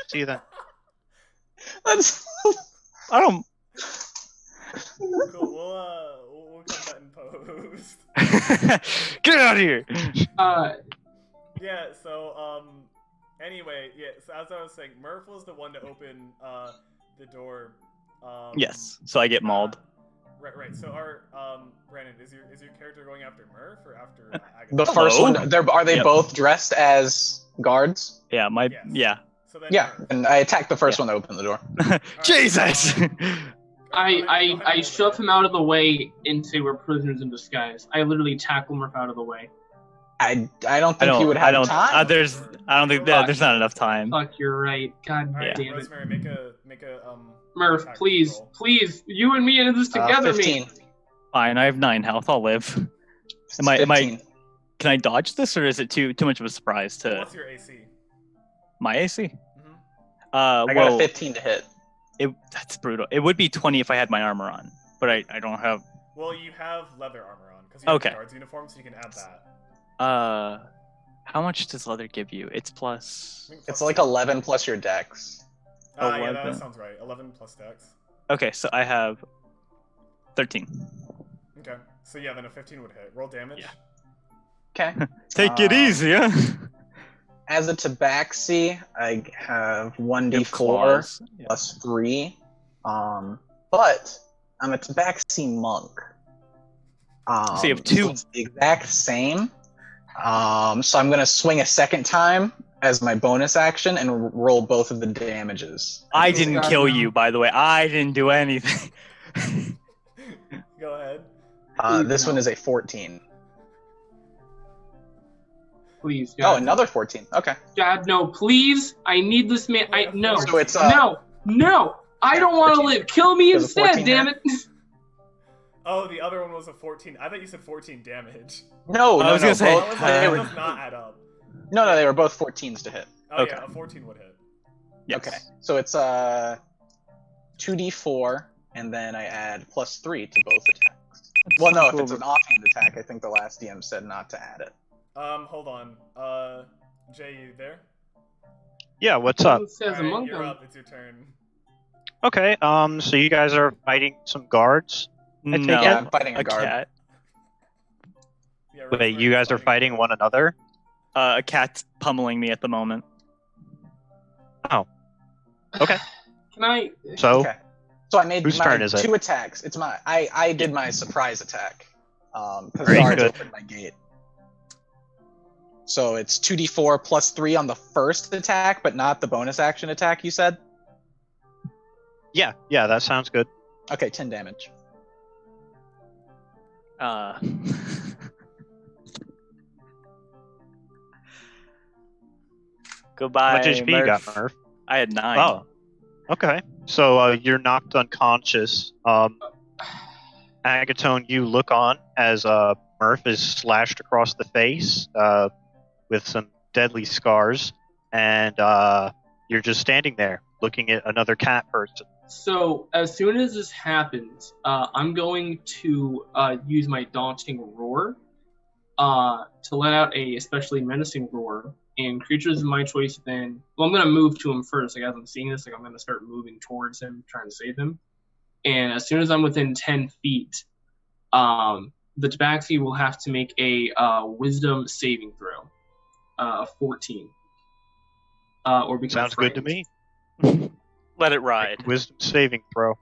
see you then. That's I don't. Cool. We'll cut that in post. Get out of here. Yeah. So anyway, yeah. So as I was saying, Murph was the one to open the door. Yes, so I get mauled. Right. So our Brandon, is your character going after Murph or after Agaton? the first Hello? one. Are they Yep. both dressed as guards? Yeah, Yes. yeah. So then Yeah, Murph. and I attacked the first Yeah. one that opened the door. Jesus. Go ahead I and shove open him out of the way and say we're prisoners in disguise. I literally tackle Murph out of the way. I don't think he would have time. I don't think there's not enough time. Fuck, you're right. God Alright, damn it. Rosemary, make a Murph, attack please, roll. please, you and me in this together, 15. mate. Fine, I have 9 health. I'll live. Am I? 15. Can I dodge this, or is it too much of a surprise to What's your AC? my AC? Mm-hmm. I got a 15 to hit. That's brutal. It would be 20 if I had my armor on, but I don't have. Well, you have leather armor on because you have Okay. the guard's uniform, so you can add that. How much does leather give you? It's I plus. think It's plus like two. 11 plus your dex. Yeah, that 11. sounds right. 11 plus dex. Okay, so I have 13. Okay. So yeah, then a 15 would hit. Roll damage. Yeah. Okay. Take it easy, huh? As a tabaxi, I have Give 1d4 claws. Yeah. plus 3. But I'm a tabaxi monk. So you have 2. It's the exact same. So I'm gonna swing a second time as my bonus action and roll both of the damages. I didn't God, kill no. you, by the way. I didn't do anything. Go ahead. This one is a 14. Please, Oh, God. another 14. Okay. God, no, please. I need this man. No. So it's No. I don't want to 14. live. Kill me Does a instead, 14 damn hit? it. Oh, the other one was a 14. I thought you said 14 damage. No, I was gonna say, I was like, that Uh, does not add up. no, they were both 14s to hit. Oh Okay. yeah, a 14 would hit. Yes. Okay. So it's 2d4 and then I add +3 to both attacks. Well, no, if it's an offhand attack, I think the last DM said not to add it. Hold on. Jay, you there? Yeah, what's up? Who says Alright, among you're them? up. It's your turn. Okay, so you guys are fighting some guards? No, take Yeah, I'm fighting a a guard. cat. Yeah, Wait, you guys are fighting one another? A cat's pummeling me at the moment. Okay. Can I? So, Okay. So I made Whose my turn is it? 2 attacks. It's my I did my surprise attack. Because Very guards good. opened my gate. So it's 2d4 +3 on the first attack, but not the bonus action attack you said? yeah, that sounds good. Okay, 10 damage. Goodbye. How much HP you got, Murph. Murph? I had 9. Oh, okay. So you're knocked unconscious. Agatone, you look on as Murph is slashed across the face with some deadly scars, and you're just standing there looking at another cat person. So as soon as this happens, I'm going to use my daunting roar to let out a especially menacing roar. And creatures of my choice then... Well, I'm going to move to him first. Like, as I'm seeing this, like, I'm going to start moving towards him, trying to save him. And as soon as I'm within 10 feet, the Tabaxi will have to make a wisdom saving throw. 14. Or become Sounds good to frightened. me. Let it ride. Wisdom saving throw.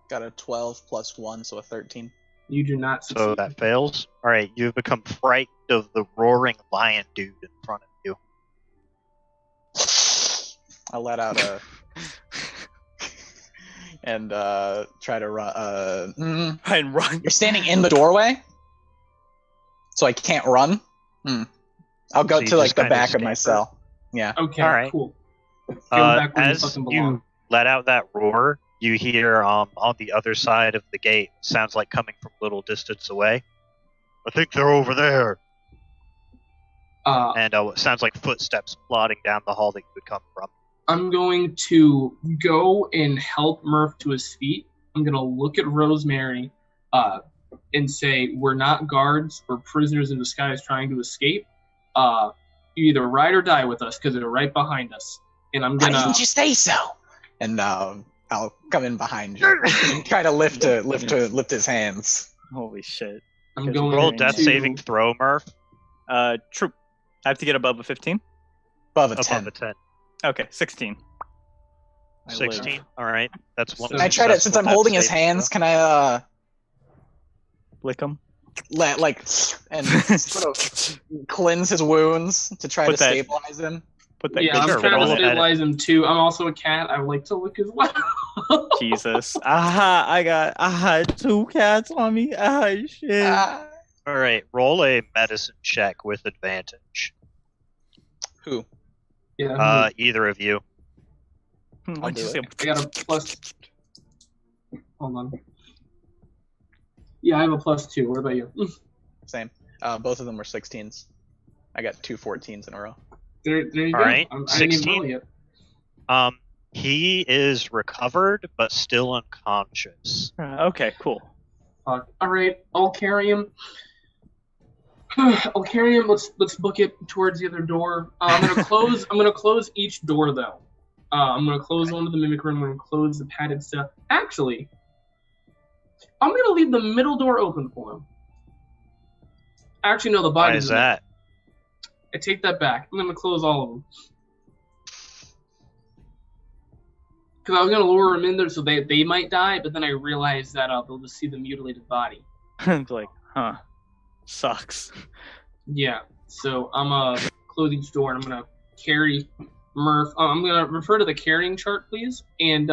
Got a 12 + 1, so a 13. You do not succeed. So that fails. All right, you've become frightened of the roaring lion dude in front of you. I let out a and try to run. And run. You're standing in the doorway, so I can't run. I'll go So you to like just the kinda back of stand my there. cell. Yeah. Okay, All right. cool. Go back where you As fucking you belong. let out that roar, you hear on the other side of the gate, sounds like coming from a little distance away. I think they're over there. And it sounds like footsteps plodding down the hall that you would come from. I'm going to go and help Murph to his feet. I'm going to look at Rosemary and say, we're not guards. We're prisoners in disguise trying to escape. You either ride or die with us because they're right behind us. And I'm Why going didn't to... you say so? And I'll come in behind you and try to lift his hands. Holy shit. I'm Because going Roll to- death saving throw, Murph. True. I have to get above a 15? Above a Above 10. a 10. Okay, 16. I 16. live. All right. That's one. So- Can I try to, since I'm holding his hands, can I Lick him. and sort of cleanse his wounds to try Put to that- stabilize him? Put that Yeah, good I'm Sure, trying roll to it at it. stabilize him too. I'm also a cat. I would like to look as well. Jesus. I got 2 cats on me. Shit. Ah. All right. Roll a medicine check with advantage. Who? Yeah. Either of you. Why'd you do say? I got a plus. Hold on. Yeah, I have a +2. What about you? Same. Both of them were 16s. I got 2 14s in a row. There you All go. right, I didn't even 16. roll yet. He is recovered but still unconscious. Okay, cool. Fuck. All right, I'll carry him. I'll carry him. Let's book it towards the other door. I'm gonna close. I'm gonna close each door though. I'm gonna close one of the mimic room. I'm gonna close the padded stuff. Actually, I'm gonna leave the middle door open for him. Actually, no, the Why body's is in there. that? I take that back. I'm gonna close all of them. Because I was gonna lure them in there so they might die, but then I realized that they'll just see the mutilated body. It's like, huh. Sucks. Yeah. So I'm gonna close each door and I'm gonna carry Murph. I'm gonna refer to the carrying chart, please. And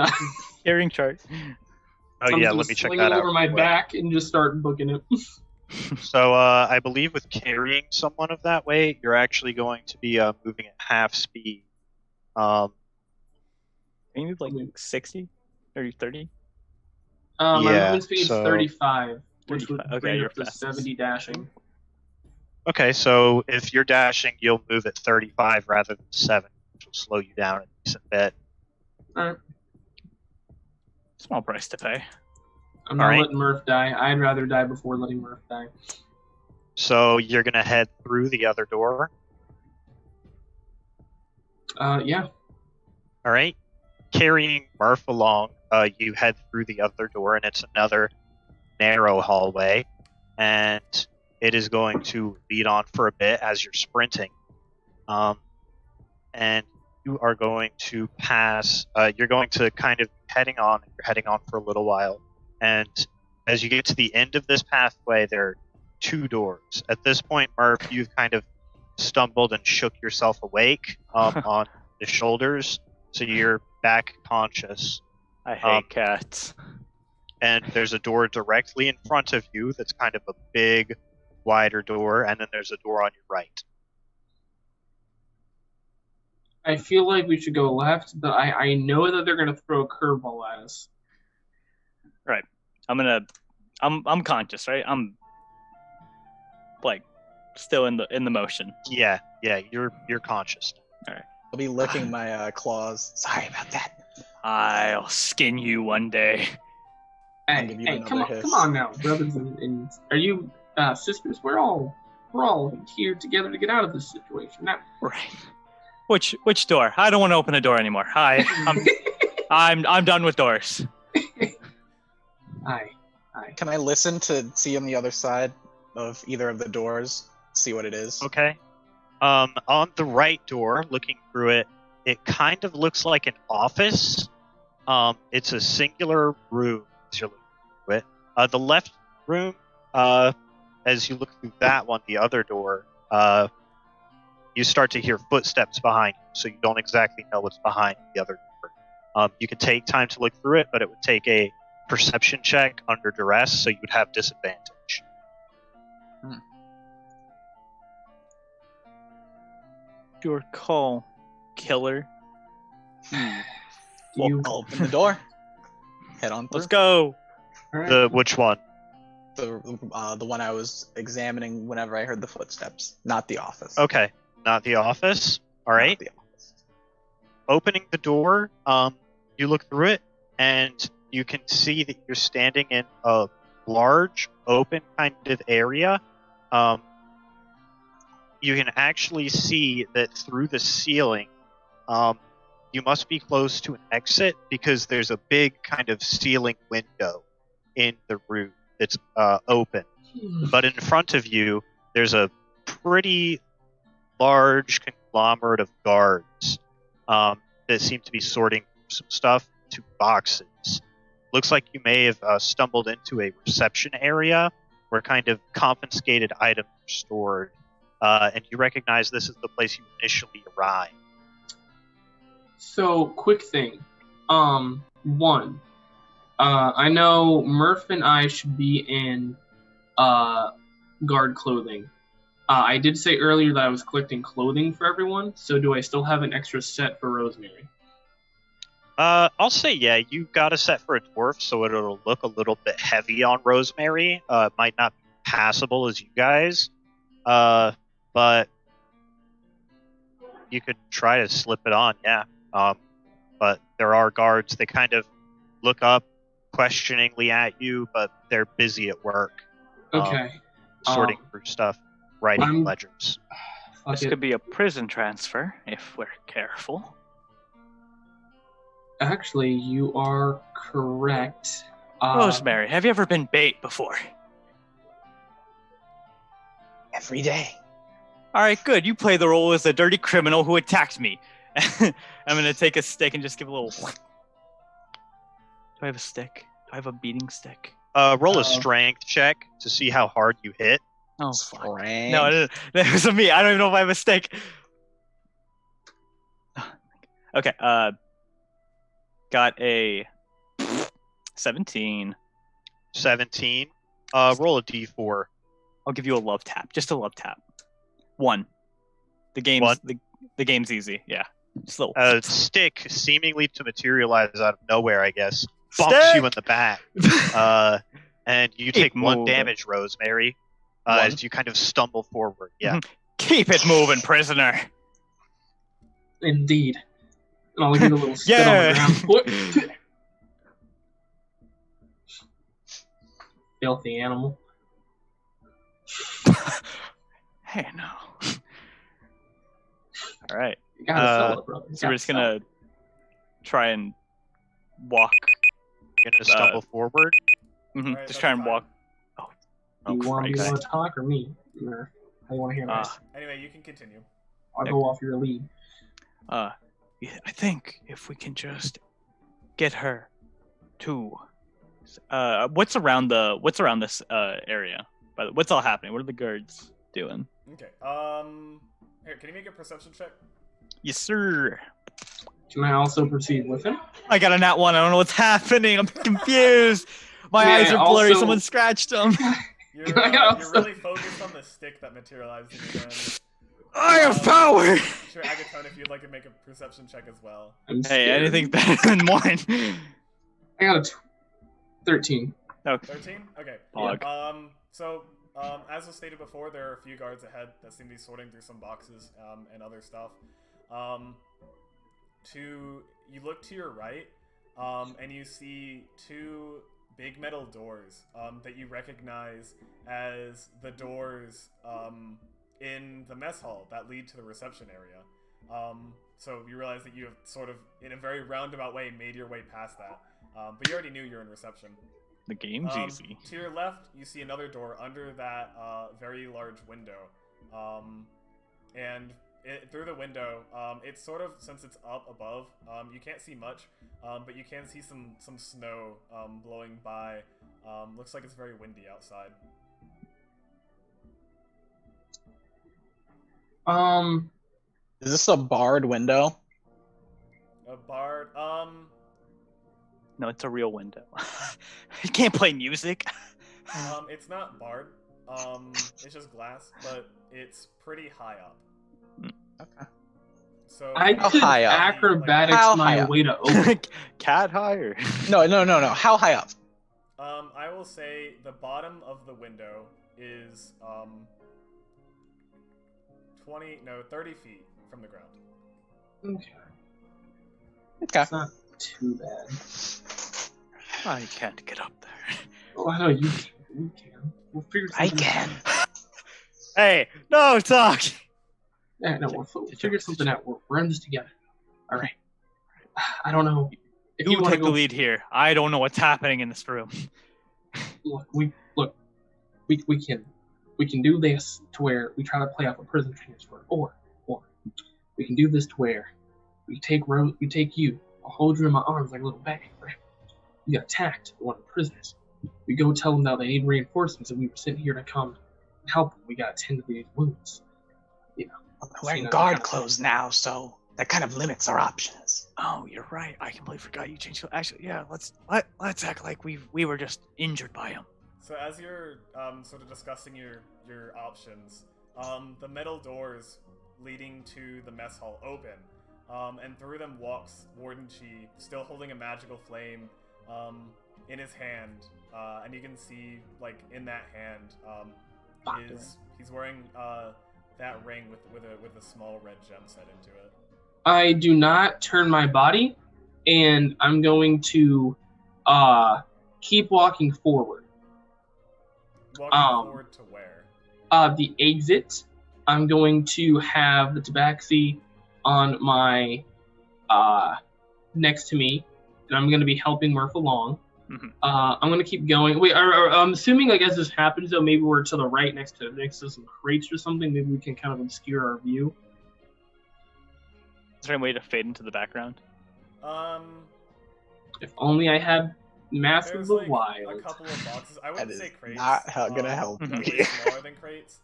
Carrying chart. Oh I'm yeah, just let gonna me check sling that it out. over my real quick. back and just start booking it. So I believe with carrying someone of that weight, you're actually going to be moving at half speed. Maybe like 60? 30? My Yeah, movement speed's so- 35, which would 35. Okay, bring you're up to fast. 70 dashing. Okay, so if you're dashing, you'll move at 35 rather than 7, which will slow you down a decent bit. Alright. Small price to pay. I'm not Alright. letting Murph die. I'd rather die before letting Murph die. So you're gonna head through the other door. Yeah. All right. Carrying Murph along, you head through the other door, and it's another narrow hallway, and it is going to lead on for a bit as you're sprinting. And you are going to pass. You're going to kind of heading on. You're heading on for a little while, and as you get to the end of this pathway, there are 2 doors. At this point, Murph, you've kind of stumbled and shook yourself awake on the shoulders, so you're back conscious. I hate cats. And there's a door directly in front of you that's kind of a big, wider door, and then there's a door on your right. I feel like we should go left, but I know that they're gonna throw a curveball at us. Right. I'm conscious, right? I'm like still in the motion. Yeah, you're conscious. I'll be licking my claws. Sorry about that. I'll skin you one day. I'll Hey, give you hey, another come hiss. on now, brothers and are you sisters? We're all here together to get out of this situation. Now, Right. Which door? I don't want to open the door anymore. Hi. I'm done with doors. aye. Can I listen to see on the other side of either of the doors? See what it is. Okay. On the right door, looking through it, it kind of looks like an office. It's a singular room as you're looking through it. The left room, as you look through that one, the other door, you start to hear footsteps behind you, so you don't exactly know what's behind the other door. You could take time to look through it, but it would take a perception check under duress, so you would have disadvantage. Your call, killer. You, I'll open the door. Head on through. Let's go. all right. Which one? The one I was examining whenever I heard the footsteps, not the office. Okay, not the office. All Not right. the office. Opening the door, you look through it, and you can see that you're standing in a large, open kind of area. You can actually see that through the ceiling, you must be close to an exit because there's a big kind of ceiling window in the room that's open. But in front of you, there's a pretty large conglomerate of guards that seem to be sorting some stuff into boxes. Looks like you may have stumbled into a reception area where kind of confiscated items are stored. And you recognize this is the place you initially arrived. So, quick thing. One, I know Murph and I should be in guard clothing. I did say earlier that I was collecting clothing for everyone, so do I still have an extra set for Rosemary? I'll say, yeah, you got a set for a dwarf, so it'll look a little bit heavy on Rosemary. It might not be passable as you guys, but you could try to slip it on, yeah. But there are guards that kind of look up questioningly at you, but they're busy at work. Okay. Sorting through stuff, writing I'm- ledgers. Fuck This it. could be a prison transfer if we're careful. Actually, you are correct. Rosemary, have you ever been bait before? Every day. All right, good. You play the role as a dirty criminal who attacked me. I'm gonna take a stick and just give a little. Do I have a stick? Do I have a beating stick? Roll Uh, a strength check to see how hard you hit. Oh, fuck. Strength. No, that was me. I don't even know if I have a stick. Okay, got a 17. 17. Roll a d4. I'll give you a love tap. Just a love tap. 1. The game's One? the game's easy. Yeah. Just a little A stick, seemingly to materialize out of nowhere, I guess, bumps Stick! you in the back. And you Keep take 1 moving. damage, Rosemary, One? as you kind of stumble forward. Yeah. Keep it moving, prisoner. Indeed. And I'll give you a little spit Yeah. on the ground. What? filthy animal. Hey, no. All right. You gotta sell it, brother. You So we're gotta just sell gonna it. try and walk. Gonna stumble forward. Mhm, Alright, just that's try and fine. walk. Do you want Christ. to talk or me? Or how you want to hear this? Anyway, you can continue. I'll go off your lead. Yeah, I think if we can just get her to. What's around this area? What's all happening? What are the guards doing? Okay. Here, can you make a perception check? Yes, sir. Can I also proceed with him? I got a nat 1. I don't know what's happening. I'm confused. My May eyes I are blurry. also- Someone scratched them. You're, I you're also- really focused on the stick that materialized in your hand. I have power. Sure, Agatone, if you'd like to make a perception check as well. I'm Hey, scared. anything's better than mine. I got a 13. 13? Okay. Pog. As was stated before, there are a few guards ahead that seem to be sorting through some boxes and other stuff. You look to your right, and you see two big metal doors that you recognize as the doors in the mess hall that lead to the reception area. So you realize that you have sort of, in a very roundabout way, made your way past that. But you already knew you were in reception. The game's easy. To your left, you see another door under that very large window. Through the window, it's sort of, since it's up above, you can't see much, but you can see some snow blowing by. Looks like it's very windy outside. Is this a barred window? A bard, No, it's a real window. You can't play music. it's not barred. It's just glass, but it's pretty high up. Okay. So I How could high up? acrobatics How my high up? way to open. Cat higher. No. How high up? I will say the bottom of the window is 30 feet from the ground. Okay. Okay. It's not too bad. I can't get up there. Oh, I know you can. You can. We'll figure I something can. Hey, no talk. Yeah, no, we'll figure something out. We're in this together. All right. I don't know if You you want to take the go. lead here. I don't know what's happening in this room. We can do this to where we try to play off a prison transfer, or we can do this to where we take you. I'll hold you in my arms like a little baby. Right? You got attacked by one of the prisoners. We go tell them that they need reinforcements, and we were sent here to come and help them. We got to tend to these wounds. Well, we're wearing You know, guard kind of- clothes now, so that kind of limits our options. Oh, you're right. I completely forgot you changed. Actually, yeah. Let's act like we were just injured by him. So as you're sort of discussing your options, the metal doors leading to the mess hall open, and through them walks Warden Chi, still holding a magical flame in his hand, and you can see, like, in that hand he's wearing that ring with a small red gem set into it. I do not turn my body, and I'm going to keep walking forward. Walking forward to where? The exit. I'm going to have the tabaxi on my next to me, and I'm going to be helping Murph along. Mhm. I'm going to keep going. Wait, I'm assuming, like, as this happens, though, maybe we're to the right next to some crates or something. Maybe we can kind of obscure our view. Is there any way to fade into the background? If only I had Mask of There's the like a Wild. couple of boxes. I That wouldn't is say crates. not gonna help they're me. way smaller than crates.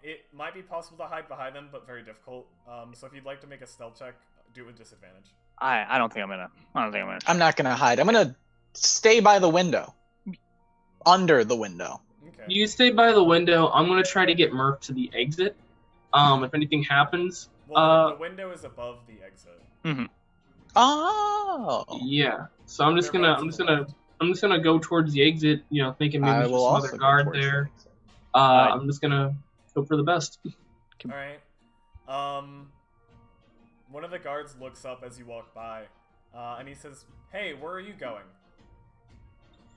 It might be possible to hide behind them, but very difficult. So if you'd like to make a stealth check, do it with disadvantage. I don't think I'm gonna. I'm not gonna hide. I'm gonna stay by the window. Under the window. Okay. You stay by the window. I'm going to try to get Murph to the exit. If anything happens, Well, the window is above the exit. Oh. yeah. So I'm just They're gonna, both I'm to just the gonna, left. I'm just gonna go towards the exit. You know, thinking maybe I there's will some also other go guard towards the there. exit. I'm just gonna hope for the best. All right. One of the guards looks up as you walk by, and he says, "Hey, where are you going?"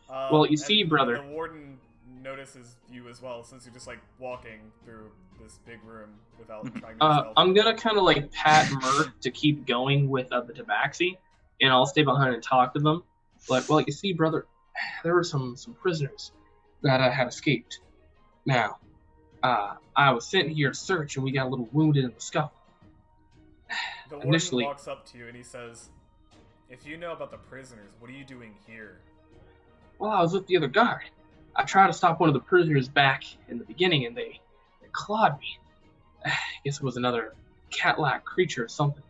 Well, you see, and brother. The warden notices you as well, since you're just like walking through this big room without trying to stealth. I'm gonna kind of like pat Merc to keep going with the tabaxi, and I'll stay behind and talk to them. Like, well, you see, brother, there were some prisoners that had escaped. Now, I was sent here to search, and we got a little wounded in the scuffle. The warden walks up to you and he says, "If you know about the prisoners, what are you doing here?" Well, I was with the other guard. I tried to stop one of the prisoners back in the beginning, and they clawed me. I guess it was another cat-like creature or something.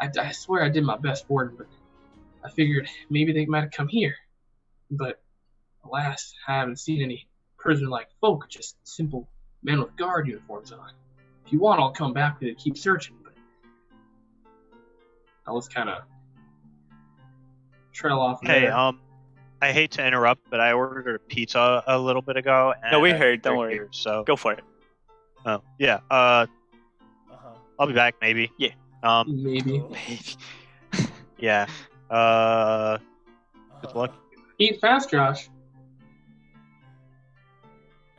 I swear I did my best, Warden, but I figured maybe they might have come here. But alas, I haven't seen any prisoner-like folk, just simple men with guard uniforms on. If you want, I'll come back to keep searching, but I was kind of trail off. Hey, I hate to interrupt, but I ordered a pizza a little bit ago. And No, we heard. Don't worry. Here, so Go for it. Oh, yeah. I'll be back, maybe. Yeah. Maybe. Yeah. Good luck. Eat fast, Josh.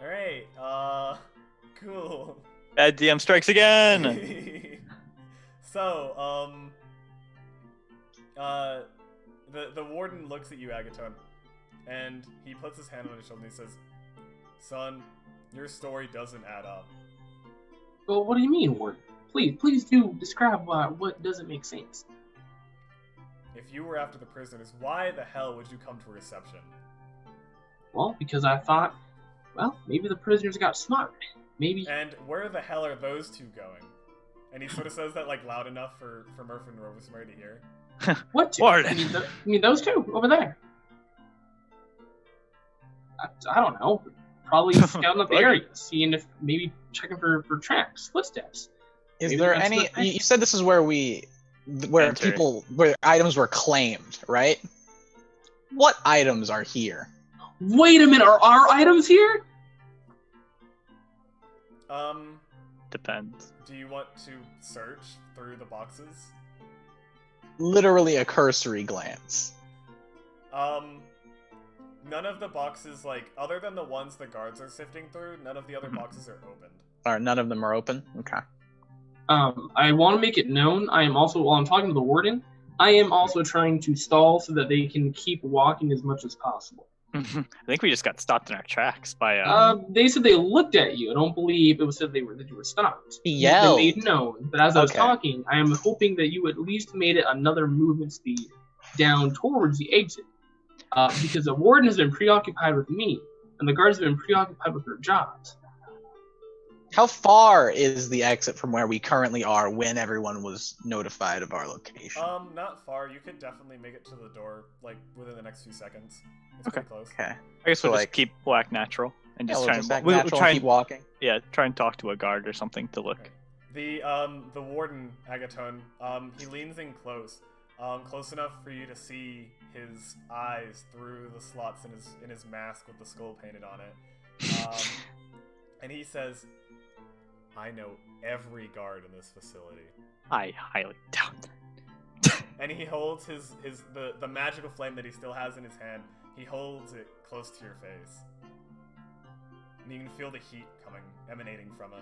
Alright, cool. Bad DM strikes again. So, the warden looks at you, Agaton, and he puts his hand on his shoulder and he says, "Son, your story doesn't add up." Well, what do you mean, Warden? Please do describe what doesn't make sense. If you were after the prisoners, why the hell would you come to a reception? Well, because I thought, well, maybe the prisoners got smart. Maybe. And where the hell are those two going? And he sort of says that like loud enough for Murph and Rosemary to hear. What two? Warden. You mean those two over there? I don't know. Probably scouting up the area, seeing if maybe checking for tracks, footsteps. Is Maybe there that's any? what- You said this is where Enter. where items were claimed, right? What items are here? Wait a minute, are our items here? Depends. Do you want to search through the boxes? Literally a cursory glance. None of the boxes, like, other than the ones the guards are sifting through, none of the other boxes are opened. Or none of them are open. Okay. I want to make it known. I am also, while I'm talking to the warden, I am also trying to stall so that they can keep walking as much as possible. I think we just got stopped in our tracks by. They said they looked at you. I don't believe it was said that you were stopped. He yelled. They made known. But as I was Okay. talking, I am hoping that you at least made it another movement speed down towards the exit. Because the warden has been preoccupied with me, and the guards have been preoccupied with their jobs. How far is the exit from where we currently are when everyone was notified of our location? Not far. You could definitely make it to the door, like, within the next few seconds. It's Okay. pretty close. Okay. I guess we'll so, just keep black natural and Yeah, just we'll try just and act we'll natural try and keep walking. try and talk to a guard or something to look. Okay. The warden, Agaton, he leans in close. Close enough for you to see his eyes through the slots in his mask with the skull painted on it. And he says, "I know every guard in this facility." I highly doubt that. And he holds the magical flame that he still has in his hand. He holds it close to your face, and you can feel the heat emanating from it.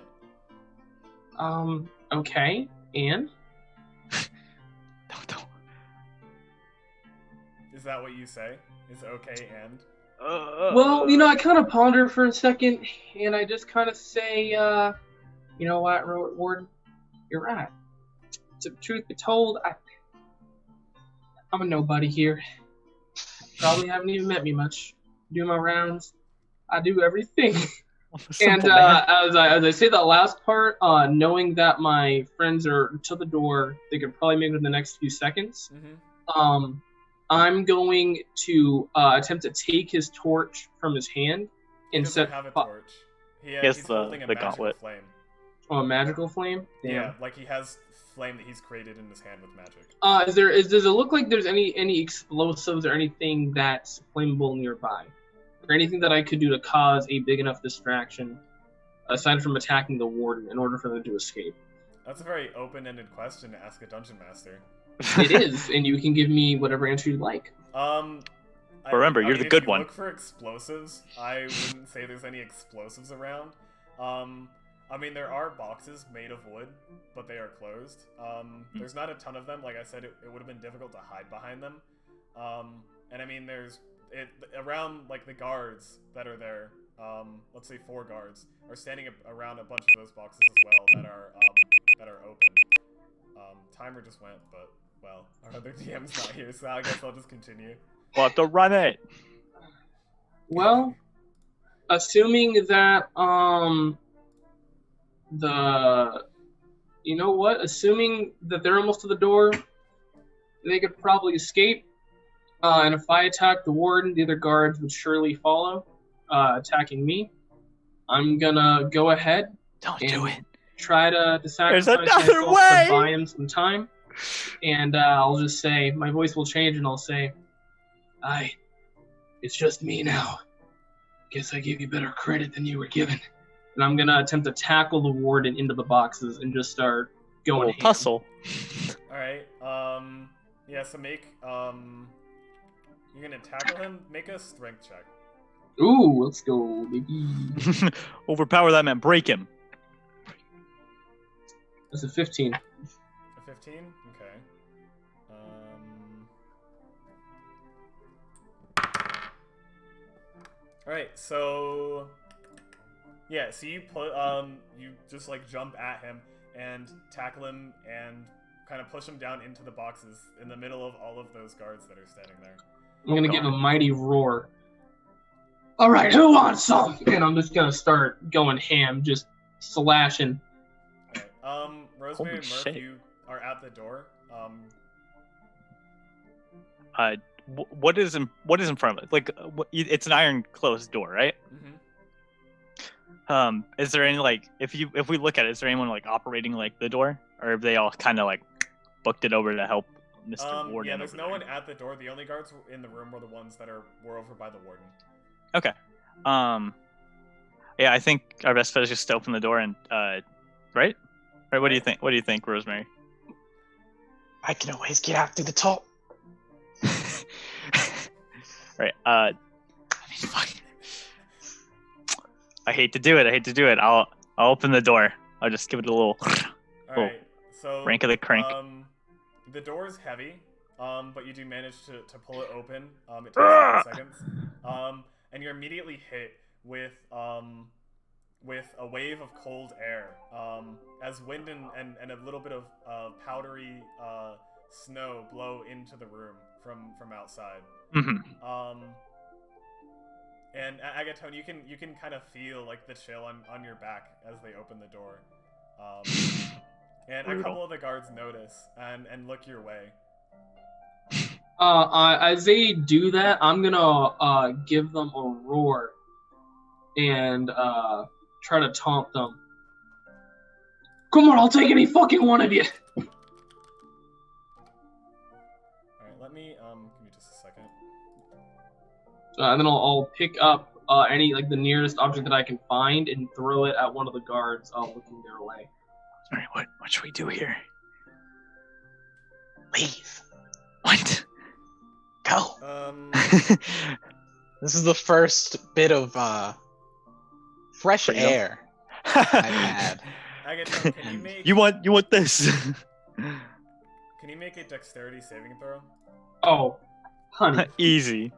Okay, and? Don't. Is that what you say? Is okay and? Well, I kind of ponder for a second, and I just kind of say, you know what, Warden? You're right. To the truth be told, I'm a nobody here. Probably haven't even met me much. Do my rounds. I do everything. And as I say that last part, knowing that my friends are to the door, they could probably make it in the next few seconds. Mm-hmm. I'm going to attempt to take his torch from his hand He and doesn't set have a torch. has He's the- holding a the magical gauntlet. flame. a magical flame. Damn. Yeah, like he has flame that he's created in his hand with magic. Does it look like there's any explosives or anything that's flammable nearby, or anything that I could do to cause a big enough distraction, aside from attacking the warden, in order for them to escape? That's a very open-ended question to ask a dungeon master. It is, and you can give me whatever answer you'd like. But remember, you're the if good you one. Look for explosives. I wouldn't say there's any explosives around. I mean, there are boxes made of wood, but they are closed. There's not a ton of them. Like I said, it would have been difficult to hide behind them. And I mean, around like the guards that are there. Let's say 4 guards are standing around a bunch of those boxes as well that are open. Timer just went, but well, our other DM's not here, so I guess I'll just continue. We'll have to run it. Well, assuming that assuming that they're almost to the door, they could probably escape. And if I attack the warden, the other guards would surely follow, attacking me. I'm gonna go ahead. Don't and do it. Try to sacrifice There's another myself way! to buy him some time. And I'll just say, my voice will change, and I'll say, it's just me now. Guess I gave you better credit than you were given. And I'm gonna attempt to tackle the warden into the boxes and just start going ham. Tussle. Alright, yeah, so make, you're gonna tackle him, make a strength check. Ooh, let's go, baby. Overpower that man. Break him. That's a 15. A 15? Okay. Alright, so... Yeah, so you you just like jump at him and tackle him and kind of push him down into the boxes in the middle of all of those guards that are standing there. I'm gonna give a mighty roar. Alright, who wants some? And I'm just gonna start going ham, just slashing. Alright, Rosemary Holy and Murph, shit. you are at the door. What is in front of it? Like, it's an iron closed door, right? Is there any like if we look at it, is there anyone like operating like the door, or have they all kind of like booked it over to help Mr. Warden? Yeah, there's no one at the door. The only guards in the room were the ones that were over by the warden. Okay. Yeah, I think our best bet is just to open the door and right? Right. What do you think? What do you think, Rosemary? I can always get out through the top. Right. I hate to do it. I'll open the door. I'll just give it a little Alright, so rank of the crank. The door is heavy, but you do manage to pull it open. It takes a few seconds. And you're immediately hit with a wave of cold air. As wind and a little bit of powdery snow blow into the room from outside. Mm-hmm. And Agatone, you can kind of feel like the chill on your back as they open the door. And a couple of the guards notice and look your way. As they do that, I'm gonna give them a roar and try to taunt them. Come on, I'll take any fucking one of you. Alright, let me give me just a second. And then I'll pick up any like the nearest object that I can find and throw it at one of the guards looking their way. Alright, what should we do here? Leave. What? Go. This is the first bit of fresh air I've had. Agatone, can you make You want this? can you make a dexterity saving throw? Oh, honey. Easy.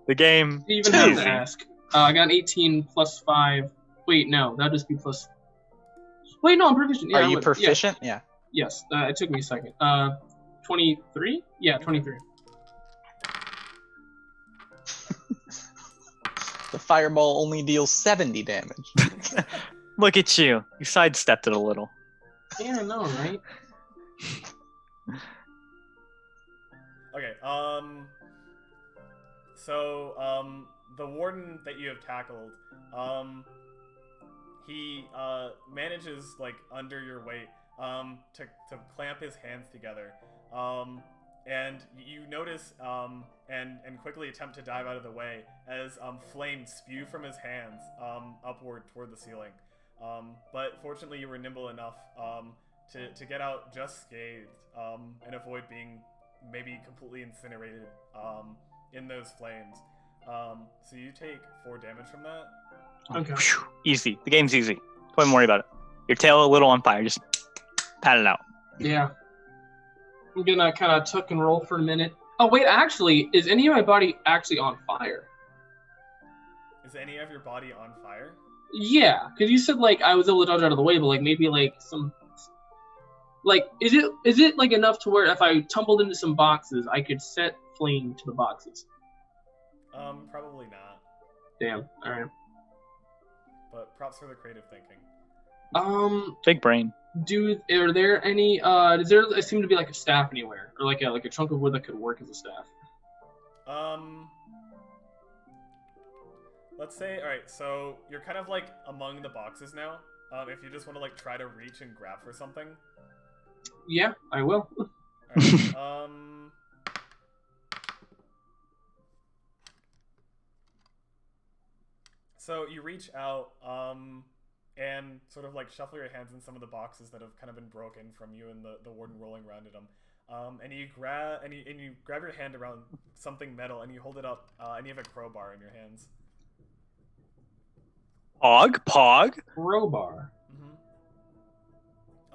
The game. You even have easy. to ask. I got an 18 plus 5. Wait, no, that'd just be plus. Wait, no, I'm proficient. Yeah, Are you proficient? Yeah. Yes, it took me a second. 23? Yeah, 23. The fireball only deals 70 damage. Look at you. You sidestepped it a little. Yeah, I know, right? Okay, so, the warden that you have tackled, he, manages, like, under your weight, to clamp his hands together, and you notice, and quickly attempt to dive out of the way as, flames spew from his hands, upward toward the ceiling, but fortunately you were nimble enough, to get out just scathed, and avoid being maybe completely incinerated, in those flames. So you take 4 damage from that. Okay. Phew, easy. The game's easy. Don't even worry about it. Your tail a little on fire. Just pat it out. Yeah. I'm gonna kind of tuck and roll for a minute. Oh wait, actually, is any of my body actually on fire? Is any of your body on fire? Yeah, because you said like I was able to dodge out of the way, but like maybe like some, like is it like enough to where if I tumbled into some boxes, I could set flame to the boxes? Probably not. Damn. All right. But props for the creative thinking. Big brain. Are there any? Does there seem to be like a staff anywhere, or like a chunk of wood that could work as a staff? Let's say, all right. So you're kind of like among the boxes now. If you just want to like try to reach and grab for something. Yeah, I will. All right. So you reach out, and sort of like shuffle your hands in some of the boxes that have kind of been broken from you and the warden rolling around in them. And you grab your hand around something metal and you hold it up, and you have a crowbar in your hands. Pog. Crowbar.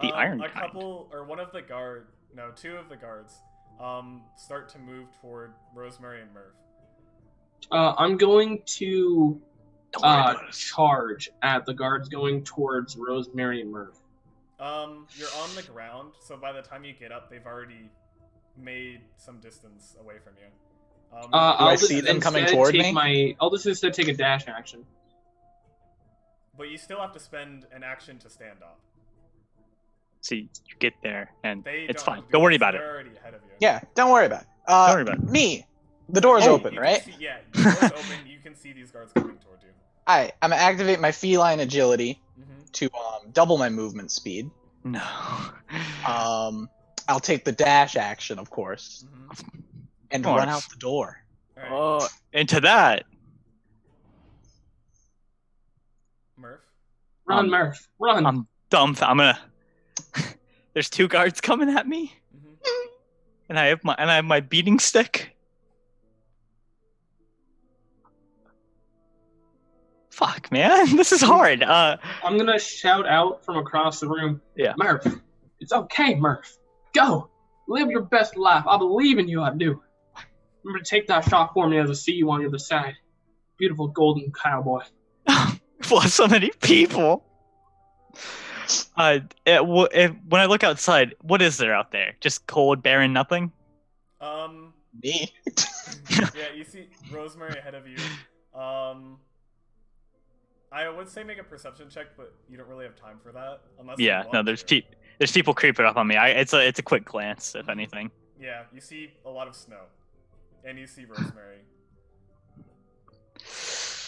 The iron A kind. couple, or one of the two of the guards, start to move toward Rosemary and Murph. I'm going to charge at the guards going towards Rosemary and Murph. You're on the ground, so by the time you get up, they've already made some distance away from you. Do I see them coming toward me? I'll just instead take a dash action. But you still have to spend an action to stand up. See, you get there, and They it's don't fine. do Don't worry this. about it. They're already ahead of you. Yeah, don't worry about it. Don't worry about it. Me. The door's open, You can right? see- yeah, the door's open. You can see these guards coming toward you. I'm gonna activate my feline agility Mm-hmm. to double my movement speed. No. I'll take the dash action, of course, Mm-hmm. and Of course. run out the door. All right, Into that. Murph. Run, Murph. Run. I'm dumb. I'm gonna. There's 2 guards coming at me, Mm-hmm. and I have my beating stick. Fuck, man, this is hard. I'm gonna shout out from across the room. Yeah. Murph, it's okay, Murph. Go. Live your best life. I believe in you, I do. Remember to take that shot for me as I see you on the other side. Beautiful golden cowboy. Well, so many people. When I look outside, what is there out there? Just cold, barren, nothing. Me. Yeah, you see Rosemary ahead of you. I would say make a perception check, but you don't really have time for that unless. you Yeah, want no, there's to. there's people creeping up on me. It's a quick glance, if anything. Yeah, you see a lot of snow, and you see Rosemary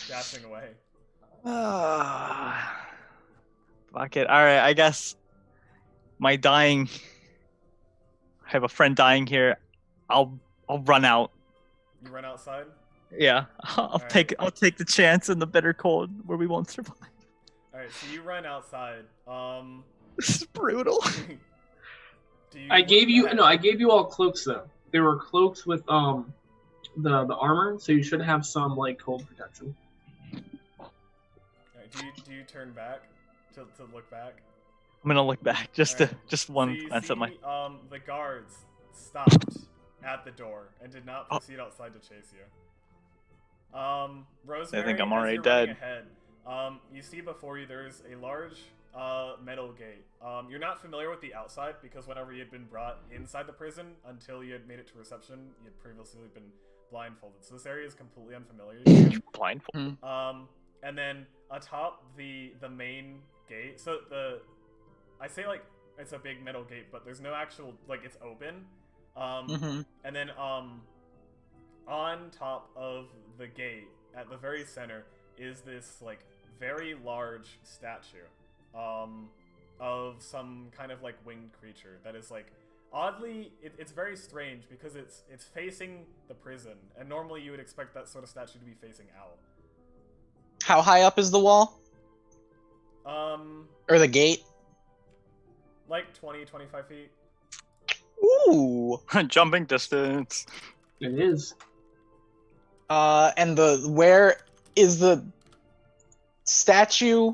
dashing away. Fuck it. All right, I guess I have a friend dying here. I'll run out. You run outside. Yeah, I'll Alright. take the chance in the bitter cold where we won't survive. All right, so you run outside. This is brutal. Do you I gave you look no. I gave you all cloaks though. They were cloaks with the armor, so you should have some like cold protection. Alright, do you turn back to look back? I'm gonna look back just Alright. just one So you glance at my. see, the guards stopped at the door and did not Oh. proceed outside to chase you. Rosemary, I think I'm as already you're running dead. Ahead, you see before you there's a large metal gate. You're not familiar with the outside because whenever you had been brought inside the prison until you had made it to reception, you had previously been blindfolded. So this area is completely unfamiliar to you. Blindfold. And then atop the main gate, so I say like it's a big metal gate, but there's no actual like it's open. And then on top of the gate at the very center is this like very large statue of some kind of like winged creature that is like oddly it's very strange because it's facing the prison, and normally you would expect that sort of statue to be facing out. How high up is the wall? Or the gate? Like 20-25 feet. Ooh. Jumping distance. It is. And where is the statue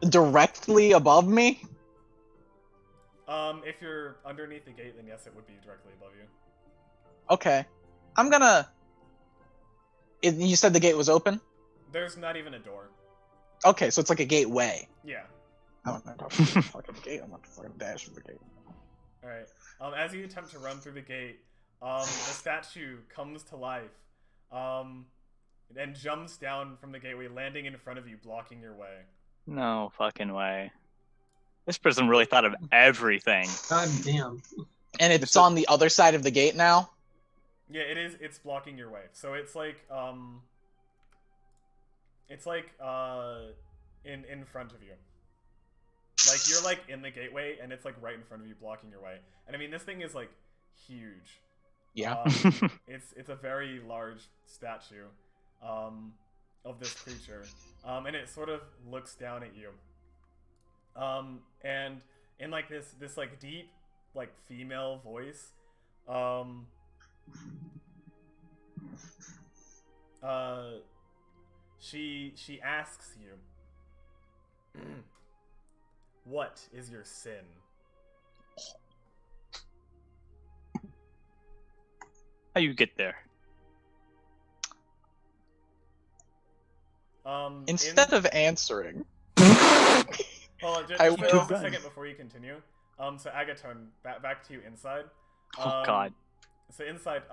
directly above me? If you're underneath the gate, then yes, it would be directly above you. Okay. I'm gonna... You said the gate was open? There's not even a door. Okay, so it's like a gateway. Yeah. I'm not talking about the fucking gate. I'm not fucking dash through the gate. Alright. As you attempt to run through the gate, the statue comes to life, and jumps down from the gateway, landing in front of you, blocking your way. No fucking way. This person really thought of everything. God damn. And it's on the other side of the gate now? Yeah, it is. It's blocking your way. So it's like, in front of you. Like, you're, like, in the gateway, and it's, like, right in front of you, blocking your way. And, I mean, this thing is, like, huge. Yeah. It's a very large statue, of this creature. And it sort of looks down at you. And in, like, this, like, deep, like, female voice, she asks you, what is your sin? How you get there? Instead of answering... Hold on, just a second before you continue. So Agaton, back to you inside. Oh god. So inside,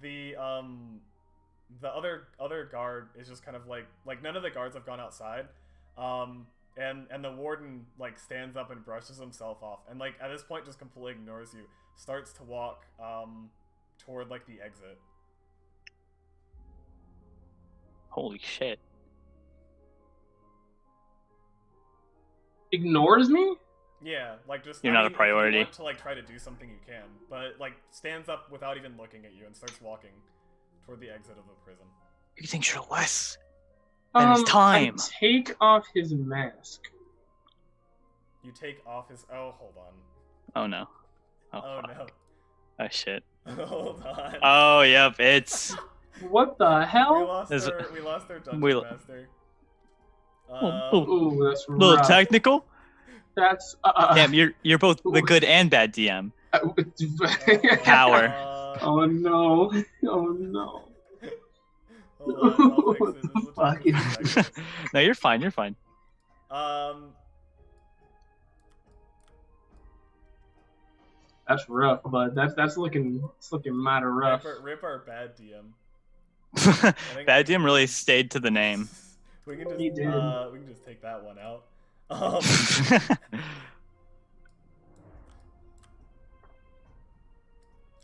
the other guard is just kind of like none of the guards have gone outside, and the warden like stands up and brushes himself off, and like at this point just completely ignores you, starts to walk toward like the exit. Holy shit. Ignores me? Yeah, like just You're not a priority. If you want to like try to do something, you can, but like stands up without even looking at you and starts walking toward the exit of the prison. He thinks you're less than his time. I take off his mask. You take off his. Oh, hold on. Oh no. Oh fuck. no. Oh shit. Hold on. Oh yep, it's What the We hell? lost our dungeon master. Ooh, that's a little rough. technical. That's Damn, you're both the good and bad DM. Power. Oh no! Oh no! Hold on, I'll fix it. This will take a few seconds. No, you're fine. You're fine. That's rough, but that's looking mighty rough. Rip our bad DM. Bad DM really stayed to the name. We can just He did. we can just take that one out.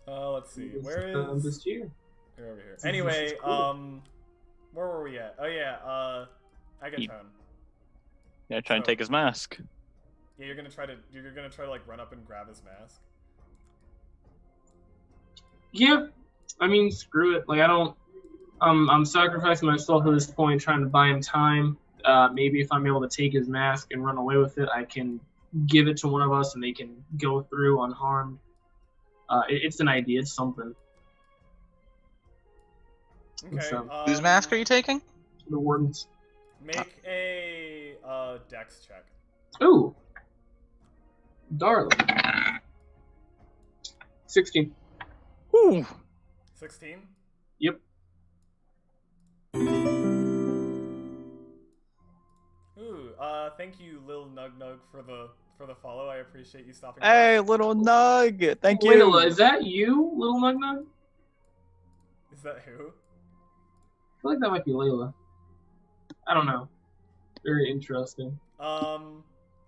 Let's see. Where is this year? Here over here. Anyway, where were we at? Oh yeah, Agaton. Yeah, trying to take his mask. Yeah, you're gonna try to like run up and grab his mask. Yeah, I mean, screw it. Like, I don't. I'm sacrificing myself at this point, trying to buy him time. Maybe if I'm able to take his mask and run away with it, I can give it to one of us and they can go through unharmed. It's an idea. It's something. Okay. So, Whose mask are you taking? the wardens. Make a dex check. Ooh, darling. 16. Ooh. 16. Yep. Ooh, thank you, Lil Nug Nug, for the follow. I appreciate you stopping Hey, by. little Nug. Thank you. Layla, is that you, little Nug Nug? Is that who? I feel like that might be Layla. I don't know. Very interesting.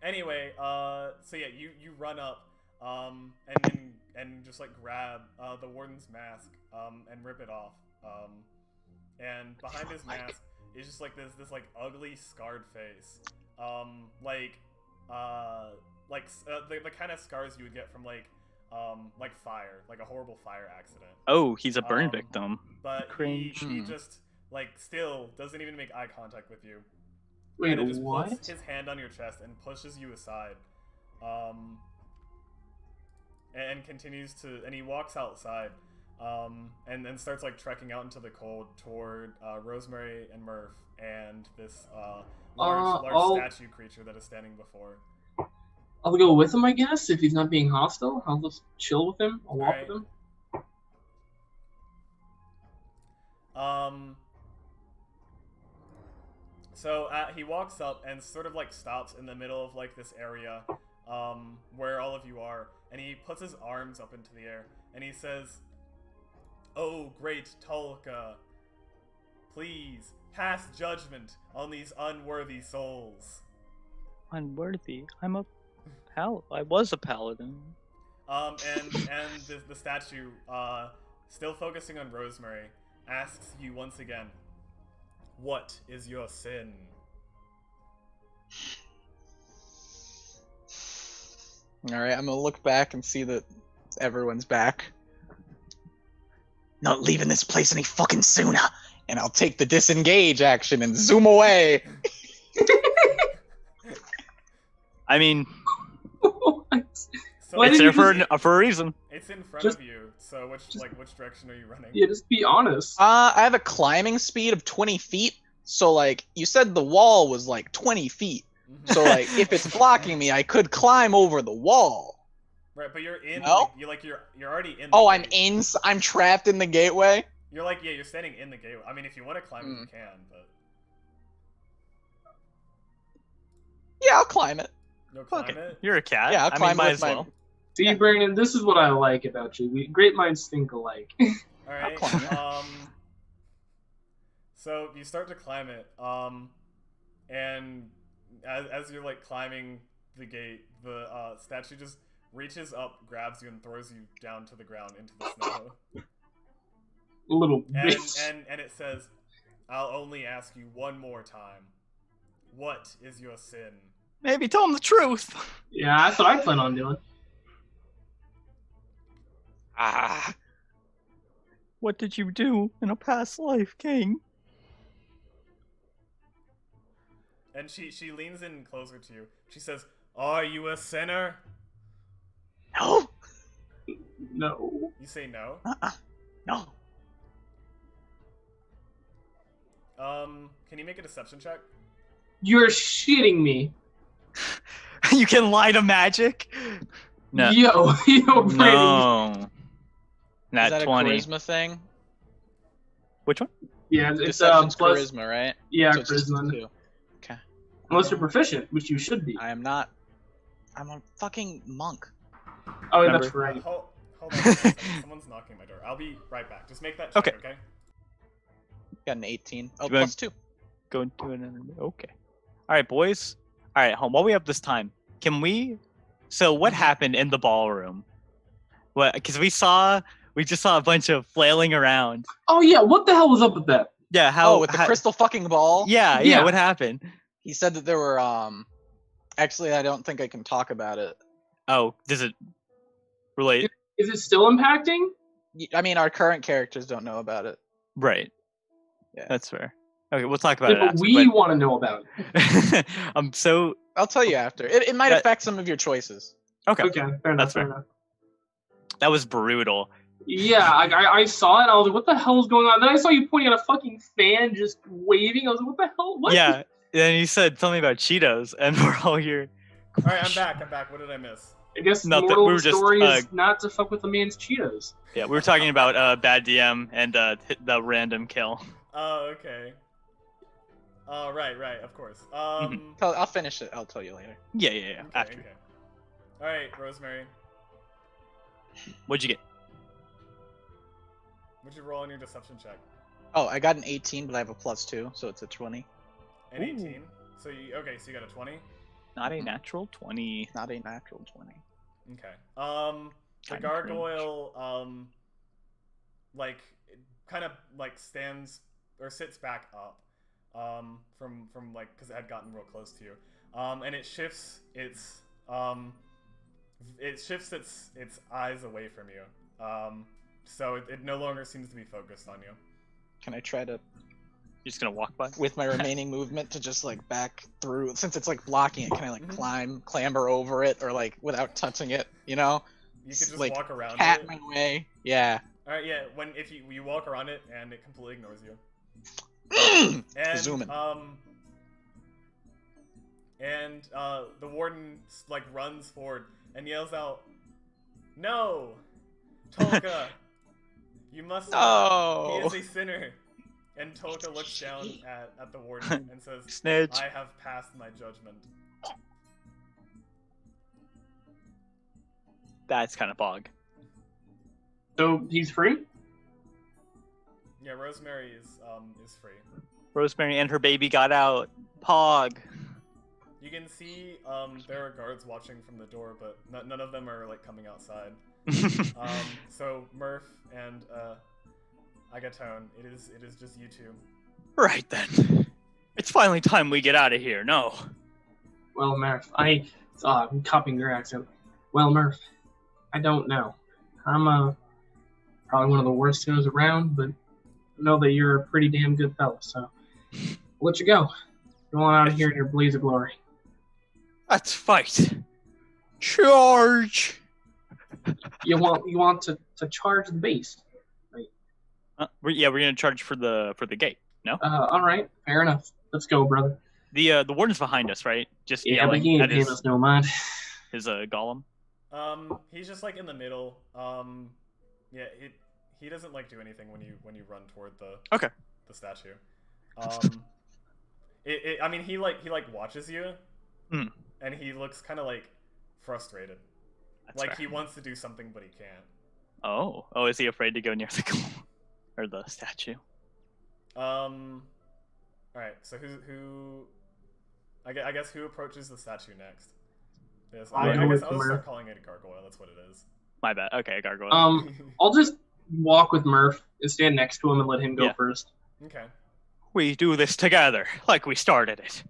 Anyway, so yeah, you run up, and just like grab the warden's mask, and rip it off. And behind his mask is just like this like ugly scarred face, the kind of scars you would get from like fire, like a horrible fire accident. Oh, he's a burn victim. But Cringe. he just like still doesn't even make eye contact with you. Wait, and it just what? puts his hand on your chest and pushes you aside. And continues to, and he walks outside. and then starts like trekking out into the cold toward Rosemary and Murph and this large statue creature that is standing before. I'll go with him, I guess, if he's not being hostile. I'll just chill with him. I'll walk with him. So he walks up and sort of like stops in the middle of like this area where all of you are, and he puts his arms up into the air and he says, "Oh, great Tulka, please pass judgment on these unworthy souls." Unworthy? I was a paladin. And the statue, still focusing on Rosemary, asks you once again, "What is your sin?" Alright, I'm gonna look back and see that everyone's back. Not leaving this place any fucking sooner. And I'll take the disengage action and zoom away. I mean, So it's there for a reason. it's in front of you. So which direction are you running? Yeah, just be honest. I have a climbing speed of 20 feet. So, like, you said the wall was, like, 20 feet. Mhm. So, like, if it's blocking me, I could climb over the wall. Right, but you're in. No? You're already in. Oh, the gate. I'm trapped in the gateway? You're like, yeah, you're standing in the gateway. I mean, if you want to climb it, you can, but Yeah, I'll climb it. you'll climb Fuck it. it. You're a cat. Yeah, I'll I climb mean, might with as my- well. See, Brandon, this is what I like about you. Great minds think alike. All right. climb it. So you start to climb it. And as you're like climbing the gate, the statue just reaches up, grabs you, and throws you down to the ground into the snow. Little And bitch. and it says, "I'll only ask you one more time. What is your sin?" Maybe tell him the truth. Yeah, that's what I plan on doing. Ah. What did you do in a past life, King? And she leans in closer to you. She says, "Are you a sinner?" No. No. You say no. No. Can you make a deception check? You're shitting me. You can lie to magic? No. Yo, Brandon. No. Is Nat that 20. a charisma thing? Which one? Yeah, it's Deception's plus. charisma, right? Yeah, So it's just charisma. 2. Okay. Unless you're proficient, which you should be. I am not. I'm a fucking monk. Oh, Remember- that's right. Hold on. a second. Someone's knocking my door. I'll be right back. Just make that check, Okay. okay? Got an 18. Oh, You wanna- plus 2. Go into another. Okay. All right, boys. All right, home. While we have this time, can we? So, what happened in the ballroom? What? Because we just saw a bunch of flailing around. Oh yeah, what the hell was up with that? Yeah. How? Oh, with the how- crystal fucking ball? Yeah. Yeah. What happened? He said that there were, Actually, I don't think I can talk about it. Oh, does it relate? Is it still impacting? I mean, our current characters don't know about it. Right. Yeah. That's fair. Okay, we'll talk about Yeah, it but after. we want to know about it. I'm so I'll tell you after. It might That- affect some of your choices. okay. Okay, fair enough. That's Fair fair. enough. That was brutal. Yeah, I saw it. And I was like, what the hell is going on? Then I saw you pointing at a fucking fan, just waving. I was like, what the hell? What? Yeah. Then you said something about Cheetos, and we're all here. All right, I'm back. What did I miss? I guess the Nothing, moral we of were the just, story is not to fuck with a man's Cheetos. Yeah, we were talking about bad DM and the random kill. Oh, okay. Right, of course. I'll finish it. I'll tell you later. Yeah. Okay, After. okay. All right, Rosemary. What'd you get? Would you roll on your deception check? Oh, I got an 18, but I have a plus 2, so it's a 20. An Ooh. 18. So you got a 20. Not a natural 20. Not a natural 20. Okay. The Kinda gargoyle, like, kind of like stands or sits back up, from like because it had gotten real close to you, and it shifts its eyes away from you, so it no longer seems to be focused on you. Can I try to, You're just gonna walk by? with my remaining movement, to just like back through? Since it's like blocking it, can I like Mhm. clamber over it, or like without touching it? You know, You could just like walk around cat it. my way. Yeah. All right, yeah. If you walk around it and it completely ignores you. And Zooming. The warden like runs forward and yells out, "No, Tolka, you must not. He is a sinner." And Tolka looks down at the warden and says, Snitch. "I have passed my judgment." That's kind of bog. So he's free? Yeah, Rosemary is free. Rosemary and her baby got out. Pog. You can see there are guards watching from the door, but none of them are like coming outside. So Murph and Agatone, it is just you two. Right then. It's finally time we get out of here, no? Well, Murph, I'm copying your accent. Well, Murph, I don't know. I'm probably one of the worst sinners around, but I know that you're a pretty damn good fella, so I'll let you go. Go on out of here in your blaze of glory. Let's fight. Charge! You want to charge the beast? We're gonna charge for the gate. No. All right, fair enough. Let's go, brother. The warden's behind us, right? Just Yeah, but yelling he ain't at paying us no mind. his golem. He's just like in the middle. Yeah, he doesn't like do anything when you run toward the statue. I mean he watches you, and he looks kind of like frustrated. That's like fair. he wants to do something but he can't. Oh, is he afraid to go near the golem or the statue? All right. So who? I guess who approaches the statue next? Yes, I guess I'll start calling it a gargoyle. That's what it is. My bad. Okay, gargoyle. I'll just walk with Murph and stand next to him and let him go first. Okay. We do this together, like we started it.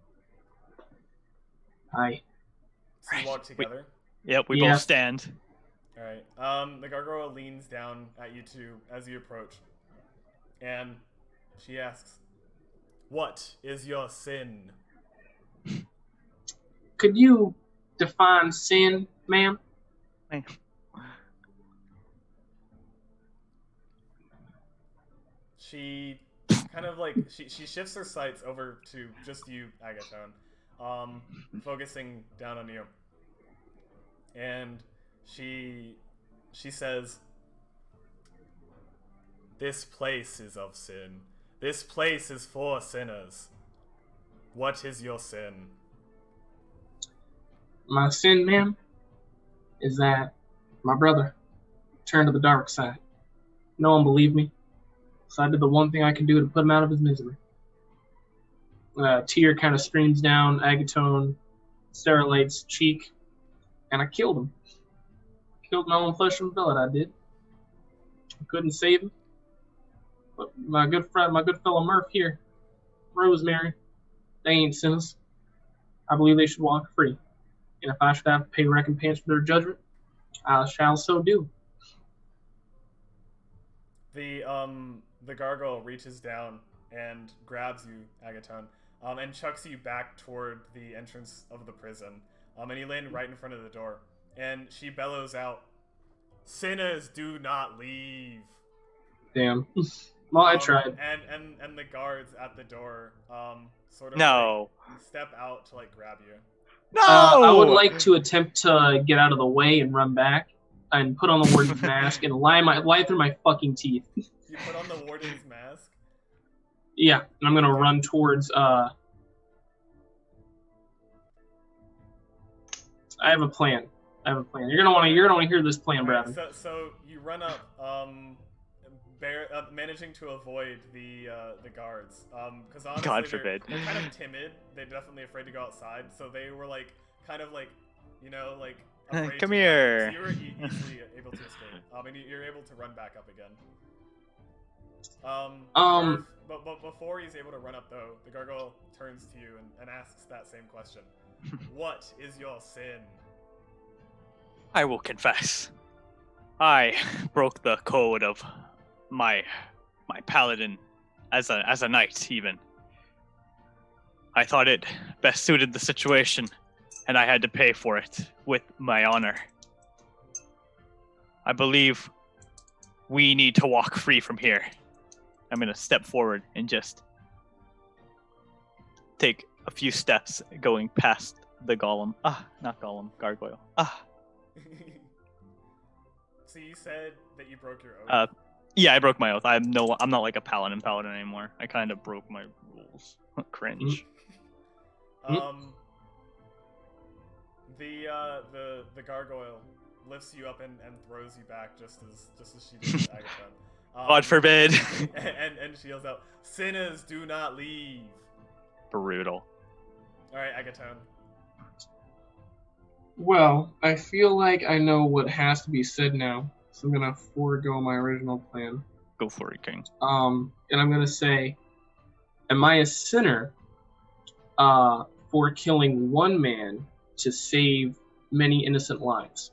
Aye. So you walk together. Yep, we Yeah. both stand. All right. The gargoyle leans down at you two as you approach, and she asks, "What is your sin?" Could you define sin, ma'am? She kind of like she shifts her sights over to just you, Agatone, focusing down on you, and she says, "This place is of sin. This place is for sinners. What is your sin?" My sin, ma'am, is that my brother turned to the dark side. No one believed me, so I did the one thing I could do to put him out of his misery. A tear kind of streams down Agatone Starlight's cheek, and I killed him. Killed my own flesh and blood, I did. I couldn't save him. But my good fellow Murph here, Rosemary, they ain't sinners. I believe they should walk free. And if I should have to pay recompense for their judgment, I shall so do. The gargoyle reaches down and grabs you, Agatone, and chucks you back toward the entrance of the prison. And you land right in front of the door. And she bellows out, "Sinners do not leave." Damn. Well, I tried. And the guards at the door, sort of No. like, step out to like grab you. No. I would like to attempt to get out of the way and run back and put on the warden's mask and lie through my fucking teeth. You put on the warden's mask. Yeah, and I'm gonna run towards. I have a plan. You're gonna want to hear this plan, Bradley. So you run up, managing to avoid the guards. Because honestly, God forbid. they're kind of timid. They're definitely afraid to go outside. So they were like, kind of like, like. Afraid Come to here. So you were easily able to escape. And you're able to run back up again. But before he's able to run up, though, the gargoyle turns to you and asks that same question. What is your sin? I will confess. I broke the code of my paladin as a knight even. I thought it best suited the situation, and I had to pay for it with my honor. I believe We need to walk free from here. I'm gonna step forward and just take a few steps going past the golem. Not golem, gargoyle. So you said that you broke your oath? Yeah, I broke my oath. I'm not like a paladin anymore. I kind of broke my rules. Cringe. The gargoyle lifts you up and throws you back just as she did with Agathon. God forbid. and she yells out, "Sinners, do not leave." Brutal. All right, Agathon. Well, I feel like I know what has to be said now, so I'm gonna forego my original plan. Go for it, King. And I'm gonna say, am I a sinner for killing one man to save many innocent lives?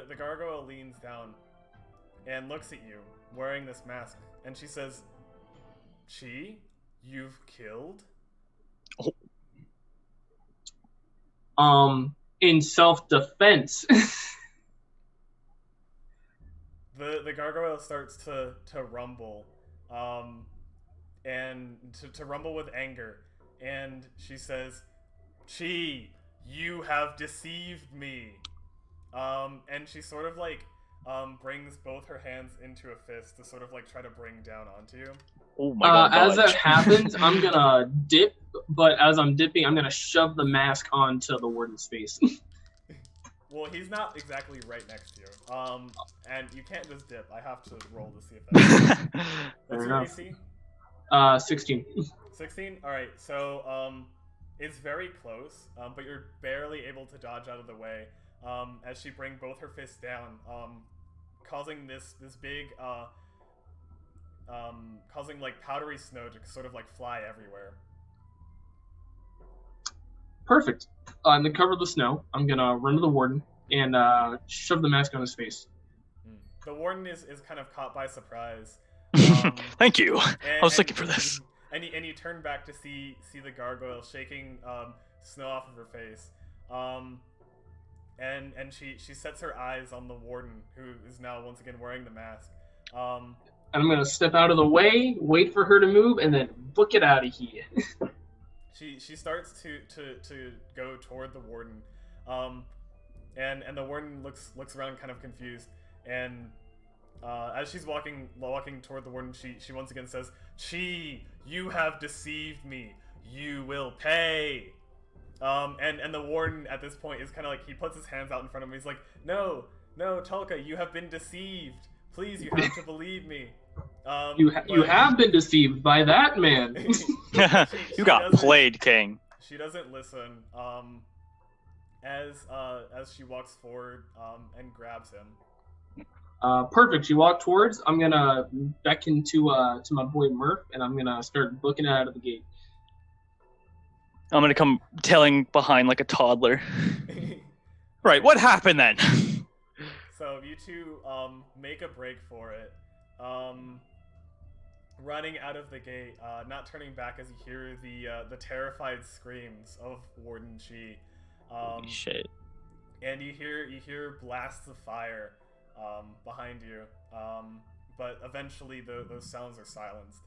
The gargoyle leans down and looks at you wearing this mask, and she says, "Chi, you've killed?" In self-defense. The gargoyle starts to rumble, and to rumble with anger, and she says, "Chi, you have deceived me." And she sort of like brings both her hands into a fist to sort of like try to bring down onto you. Oh my god. As that happens, I'm gonna dip, but as I'm dipping, I'm gonna shove the mask onto the warden's face. Well, he's not exactly right next to you. And you can't just dip. I have to roll to see if that. What's your AC? 16. 16? Alright, so it's very close, but you're barely able to dodge out of the way as she brings both her fists down, causing this big, causing like powdery snow to sort of like fly everywhere. Perfect. In the cover of the snow, I'm gonna run to the warden and shove the mask on his face. The warden is kind of caught by surprise. Thank you. I was looking for this. And you turn back to see the gargoyle shaking snow off of her face. And she sets her eyes on the warden, who is now once again wearing the mask. And I'm gonna step out of the way, wait for her to move, and then book it out of here. She starts to go toward the warden, and the warden looks around kind of confused, and as she's walking toward the warden, she once again says, "Chi, you have deceived me. You will pay." And the warden at this point is kind of like, he puts his hands out in front of him. He's like, no, Tulka, you have been deceived. Please, you have to believe me. You have been deceived by that man. You got played, King. She doesn't listen. As she walks forward and grabs him. Perfect. She walked towards. I'm gonna beckon to my boy Murph, and I'm gonna start booking it out of the gate. I'm gonna come tailing behind like a toddler. Right, what happened then? So you two make a break for it. Running out of the gate, not turning back as you hear the terrified screams of Warden Chi. Holy shit. And you hear blasts of fire behind you. But eventually those sounds are silenced.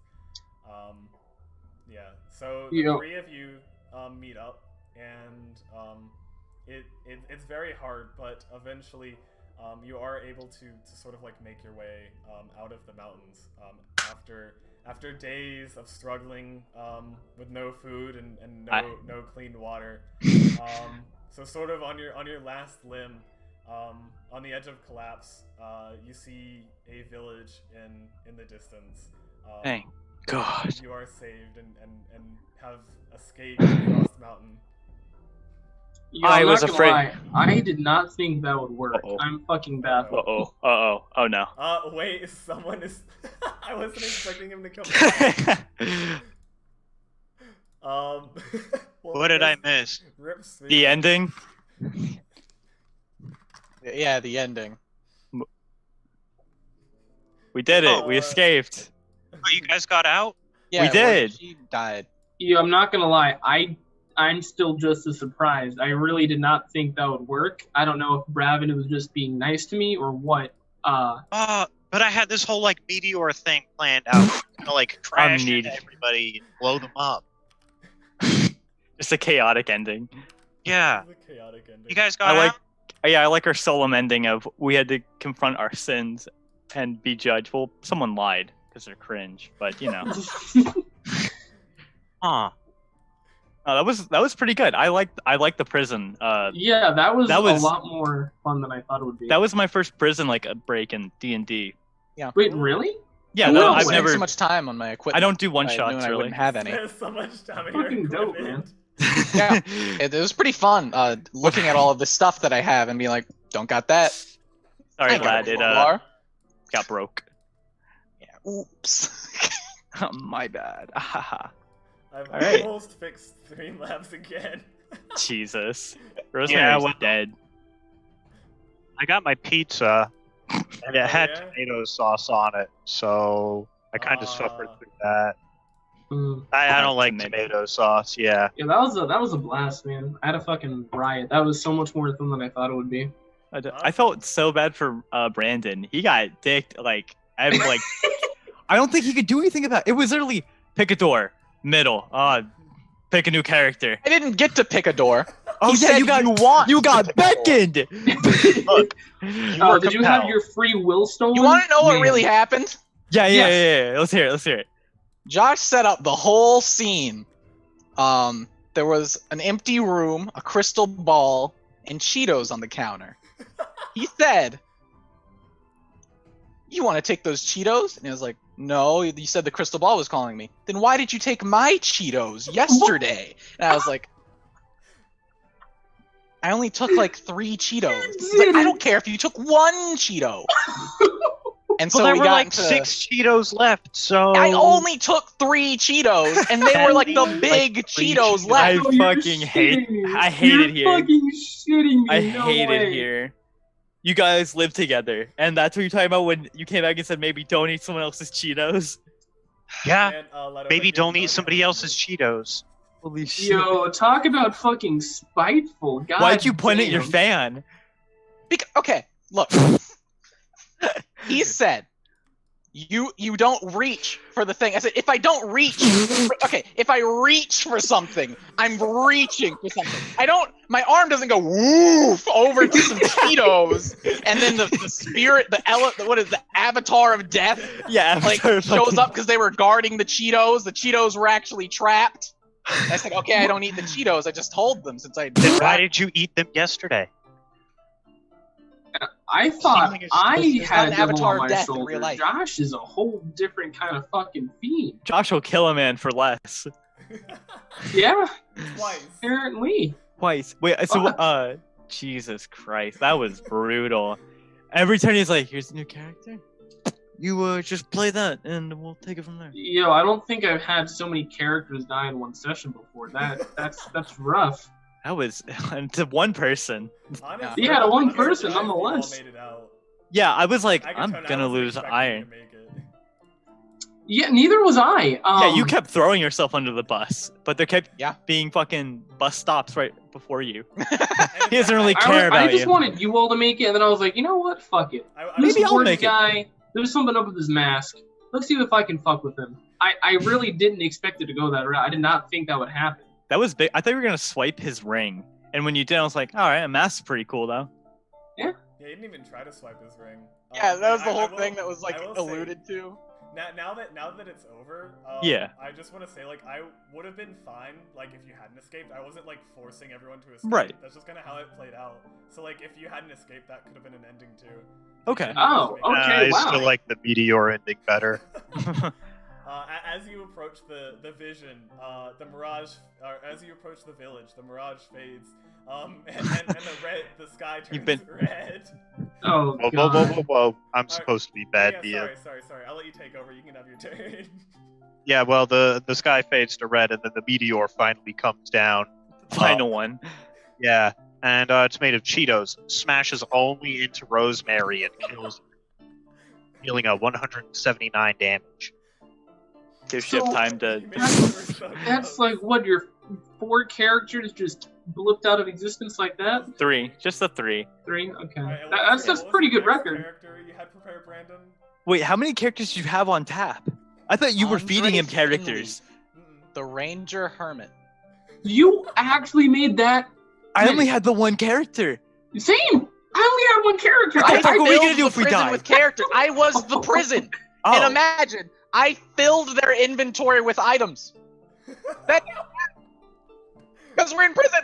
Yeah. So the three of you meet up, and it's very hard, but eventually you are able to sort of like make your way out of the mountains after days of struggling with no food and no clean water. So sort of on your last limb, on the edge of collapse, you see a village in the distance. Thank God. You are saved and have escaped Frost Mountain. I was afraid. Lie, I did not think that would work. Uh-oh. I'm fucking baffled. Oh no. Wait, someone is... I wasn't expecting him to come back. Well, what did I miss? The ending? Yeah, the ending. We did it. We escaped. Oh, you guys got out? Yeah, we did. She died. Yeah, I'm not gonna lie. I I'm still just as surprised. I really did not think that would work. I don't know if Bravin was just being nice to me or what. But I had this whole like meteor thing planned out, to like crash into everybody and blow them up. Just a chaotic ending. Yeah. It was a chaotic ending. You guys got out? I like our solemn ending of we had to confront our sins and be judged. Well, someone lied because they're cringe, but you know. Huh. That was pretty good. I like the prison. Yeah, that was a lot more fun than I thought it would be. That was my first prison like a break in D&D. Yeah. Wait, really? Yeah, No, I've spent never. so much time on my equipment. I don't do one I shots knew I really. wouldn't have any. There's so much time in your Fucking dope, equipment. Yeah, it was pretty fun. Looking at all of the stuff that I have and being like, don't got that. Sorry, I got lad. a It crowbar. got broke. Yeah. Oops. My bad. Ahaha. I've Alright. almost fixed Streamlabs again. Jesus. Rosemary's well- dead. I got my pizza, and it had yeah? tomato sauce on it, so I kind of suffered through that. Mm. I don't like Tomato. tomato sauce. Yeah. Yeah, that was a blast, man. I had a fucking riot. That was so much more fun than I thought it would be. I felt so bad for Brandon. He got dicked. Like I'm like, I don't think he could do anything about it. It was literally pick a door, middle. Pick a new character. I didn't get to pick a door. Oh He yeah, said you got to pick a door. beckoned. Look, Oh, did you have your free will stolen? You want to know what Man. really happened? Yeah. Yes. Let's hear it. Let's hear it. Josh set up the whole scene. There was an empty room, a crystal ball, and Cheetos on the counter. He said, "You want to take those Cheetos?" And I was like, "No, you said the crystal ball was calling me. Then why did you take my Cheetos yesterday?" And I was like, "I only took like 3 Cheetos." He's like, "I don't care if you took 1 Cheeto." And so well, there we were got like into... 6 Cheetos left, so I only took 3 Cheetos, and they were like the big Like 3 Cheetos Cheetos. left. Oh, you're fucking hate- shitting me. I hate You're it here. fucking shitting me. I no hate way. it here. You guys live together, and that's what you're talking about when you came back and said maybe don't eat someone else's Cheetos. yeah, And, Leto, maybe I don't didn't eat know somebody you else's Cheetos. Holy shit! Yo, talk about fucking spiteful. God Why'd you point at your damn. fan? Okay, look. He said, "You don't reach for the thing." I said, "If I don't reach, if I reach for something, I'm reaching for something. I don't. My arm doesn't go woof over to some Cheetos, and then the spirit, what is the avatar of death, Yeah, like shows up because they were guarding the Cheetos. The Cheetos were actually trapped." I said, "Okay, I don't eat the Cheetos. I just hold them since I." Then why did you eat them yesterday? I thought Stealing is I supposed to- had a it's devil not on an my avatar of death in shoulder. real life. Josh is a whole different kind of fucking fiend. Josh will kill a man for less. Yeah, Twice. apparently. Twice. Wait, so Jesus Christ, that was brutal. Every time he's like, "Here's a new character. You just play that, and we'll take it from there." Yo, I don't think I've had so many characters die in one session before. That's rough. That was to one person. Honestly, Yeah, to one I'm person, surprised you all nonetheless. made it out. Yeah, I was like, I'm Agaton, I gonna wasn't lose expecting you Iron. to make it. Yeah, neither was I. Yeah, you kept throwing yourself under the bus, but there kept Yeah. being fucking bus stops right before you. And He doesn't really I- care I about just you. wanted you all to make it, and then I was like, you know what? Fuck it. Maybe This I'll Warden make it. guy, there's something up with his mask. Let's see if I can fuck with him. I really didn't expect it to go that route. I did not think that would happen. That was big. I thought you were gonna swipe his ring, and when you did, I was like, all right, a mask's pretty cool though. Yeah, he didn't even try to swipe his ring. Yeah, that was the I whole will- thing that was like I will say, alluded to. Now that it's over, Yeah. I just want to say like I would have been fine like if you hadn't escaped. I wasn't like forcing everyone to escape. Right. That's just kind of how it played out. So like if you hadn't escaped, that could have been an ending too. Okay. Oh, okay, I wow. still like the meteor ending better. As you approach the vision, the mirage, or as you approach the village, the mirage fades, and the sky turns You've been- red. Oh, Whoa, God. whoa, whoa, whoa, whoa! I'm supposed to be bad, Yeah, DM. sorry. I'll let you take over. You can have your turn. Yeah, well, the sky fades to red, and then the meteor finally comes down. Final one. Yeah, and it's made of Cheetos. Smashes only into Rosemary and kills her, dealing a 179 damage. Gives Shift So- time to. You made it over so That's close. like what your 4 characters just blipped out of existence like that? 3, just the 3. 3? Okay. Alright, and That's what was a pretty the good next record. Character you had prepared, Brandon? Wait, how many characters do you have on tap? I thought you were Andre feeding him Finley. characters. The Ranger Hermit. You actually made that? I only had the one character. Same! I only had 1 character. What the fuck are we filled gonna do the if we prison die? with character. I was the prison. Oh, And imagine, I filled their inventory with items. That because we're in prison.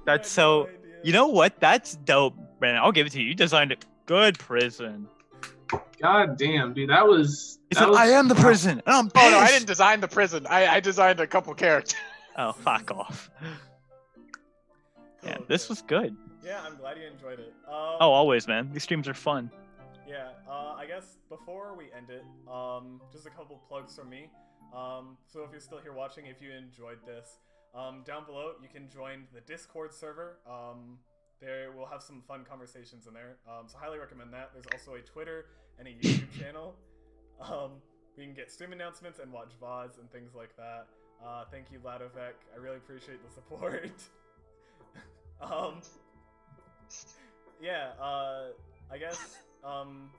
that's so. You know what? That's dope, Brandon. I'll give it to you. You designed a good prison. God damn, dude, that was. He that said, was "I am the wow. prison." And I'm pissed. Oh no, I didn't design the prison. I designed a couple characters. Oh, fuck off. Yeah, Cool, this cool. was good. Yeah, I'm glad you enjoyed it. Oh, always, man. These streams are fun. Yeah, I guess before we end it, just a couple plugs from me. So if you're still here watching, if you enjoyed this, down below you can join the Discord server. There we'll have some fun conversations in there. So highly recommend that. There's also a Twitter and a YouTube channel. We can get stream announcements and watch VODs and things like that. Thank you, Ladovec. I really appreciate the support. Yeah, I guess,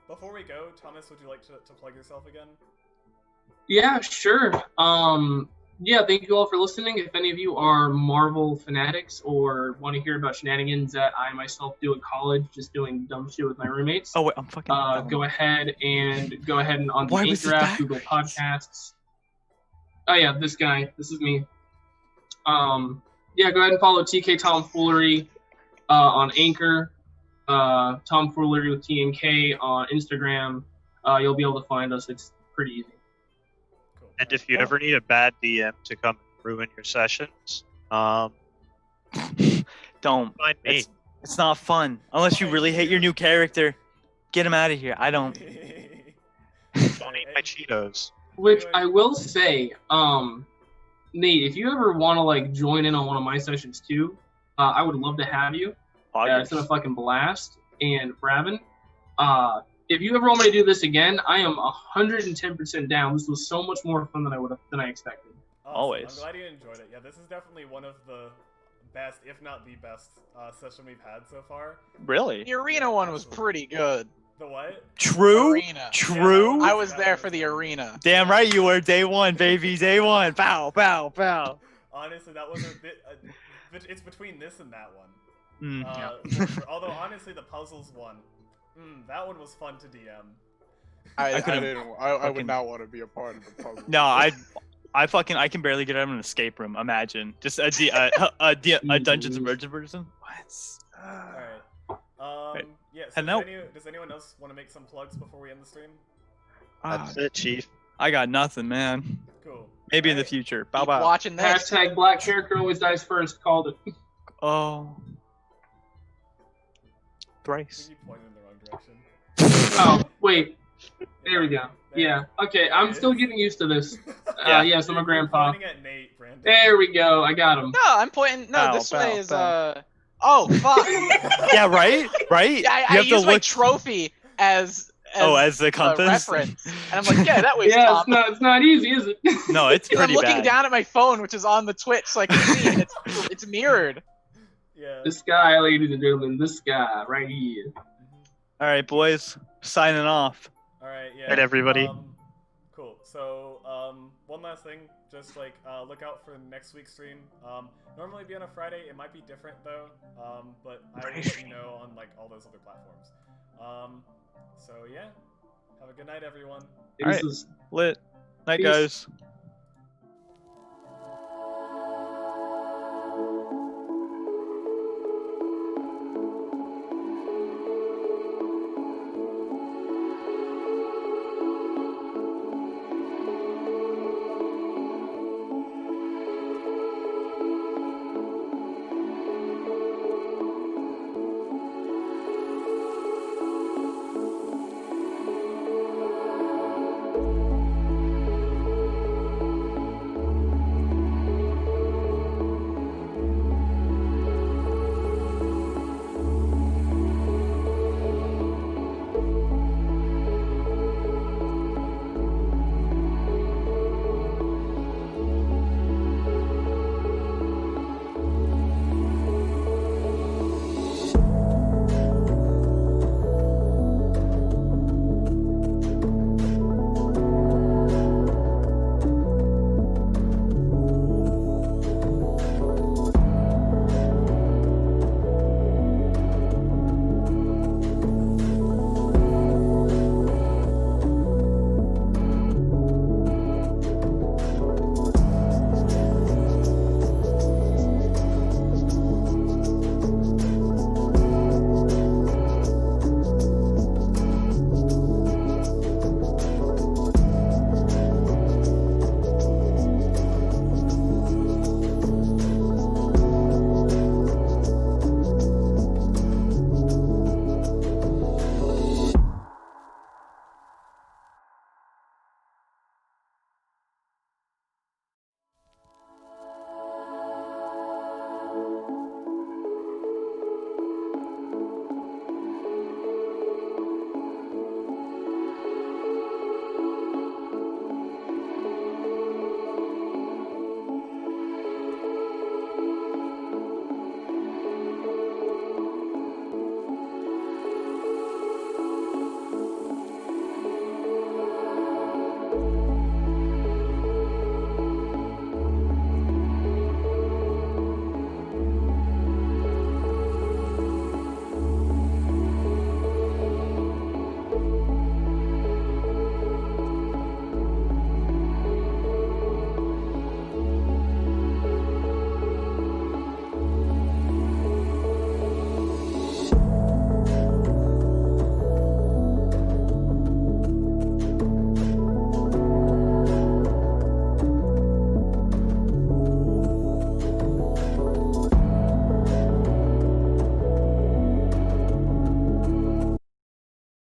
before we go, Thomas, would you like to plug yourself again? Yeah, sure. Yeah, thank you all for listening. If any of you are Marvel fanatics or want to hear about shenanigans that I myself do at college, just doing dumb shit with my roommates, Oh wait, I'm fucking. go ahead and on the Why Ink was it Draft, that? Google Podcasts. Oh yeah, this guy. This is me. Yeah, go ahead and follow TK Tomfoolery on Anchor. Tomfoolery with TNK on Instagram. You'll be able to find us. It's pretty easy. Cool. And if you ever need a bad DM to come ruin your sessions, Don't. find me. It's not fun unless you really hate your new character. Get him out of here. I don't. Don't eat my Cheetos. Which I will say, Nate, if you ever want to like join in on one of my sessions too, I would love to have you. It's been a fucking blast. And Raven, if you ever want me to do this again, I am 110% down. This was so much more fun than I expected. Awesome. Always. I'm glad you enjoyed it. Yeah, this is definitely one of the best, if not the best, session we've had so far. Really? The arena one was pretty good. The what? True. Arena. True. Yeah, I was there for the arena. Damn right you were. Day one, baby. Day one. Pow, pow, pow. Honestly, that was a bit. It's between this and that one. Mm. Although honestly, the puzzles one, that one was fun to DM. I could've would not want to be a part of the puzzle. No, I can barely get out of an escape room. Imagine just a Dungeons and Dragons person. What? All right. Yeah. So And now- does anyone else want to make some plugs before we end the stream? That's it, Chief. I got nothing, man. Cool. Maybe in the Alright. future. Bye Keep bye. watching this. Hashtag black character always dies first. Called it. Oh. I Thrice. think you pointed in the wrong direction. Oh, wait. There we go. Yeah. Okay, I'm still getting used to this. Yes, I'm a You're grandpa. pointing at Nate, Brandon. There we go. I got him. No, I'm pointing. No, Bow, this bow, way is bow. Oh fuck! Yeah, right? Right? Yeah, I You have to use my look- trophy as as the compass? reference, and I'm like, yeah, that way's Yeah, top. it's not easy, is it? No, it's I'm pretty looking bad. down at my phone, which is on the Twitch, so I can see it. It's mirrored. Yeah. This guy, ladies and gentlemen, this guy right here. All right, boys. Signing off. All right. Yeah. Right, everybody. Cool. So, one last thing, just like look out for next week's stream. Normally be on a Friday. It might be different though. But I will let you know on like all those other platforms. So yeah. Have a good night, everyone. All right. This is Lit. Night, Peace. guys.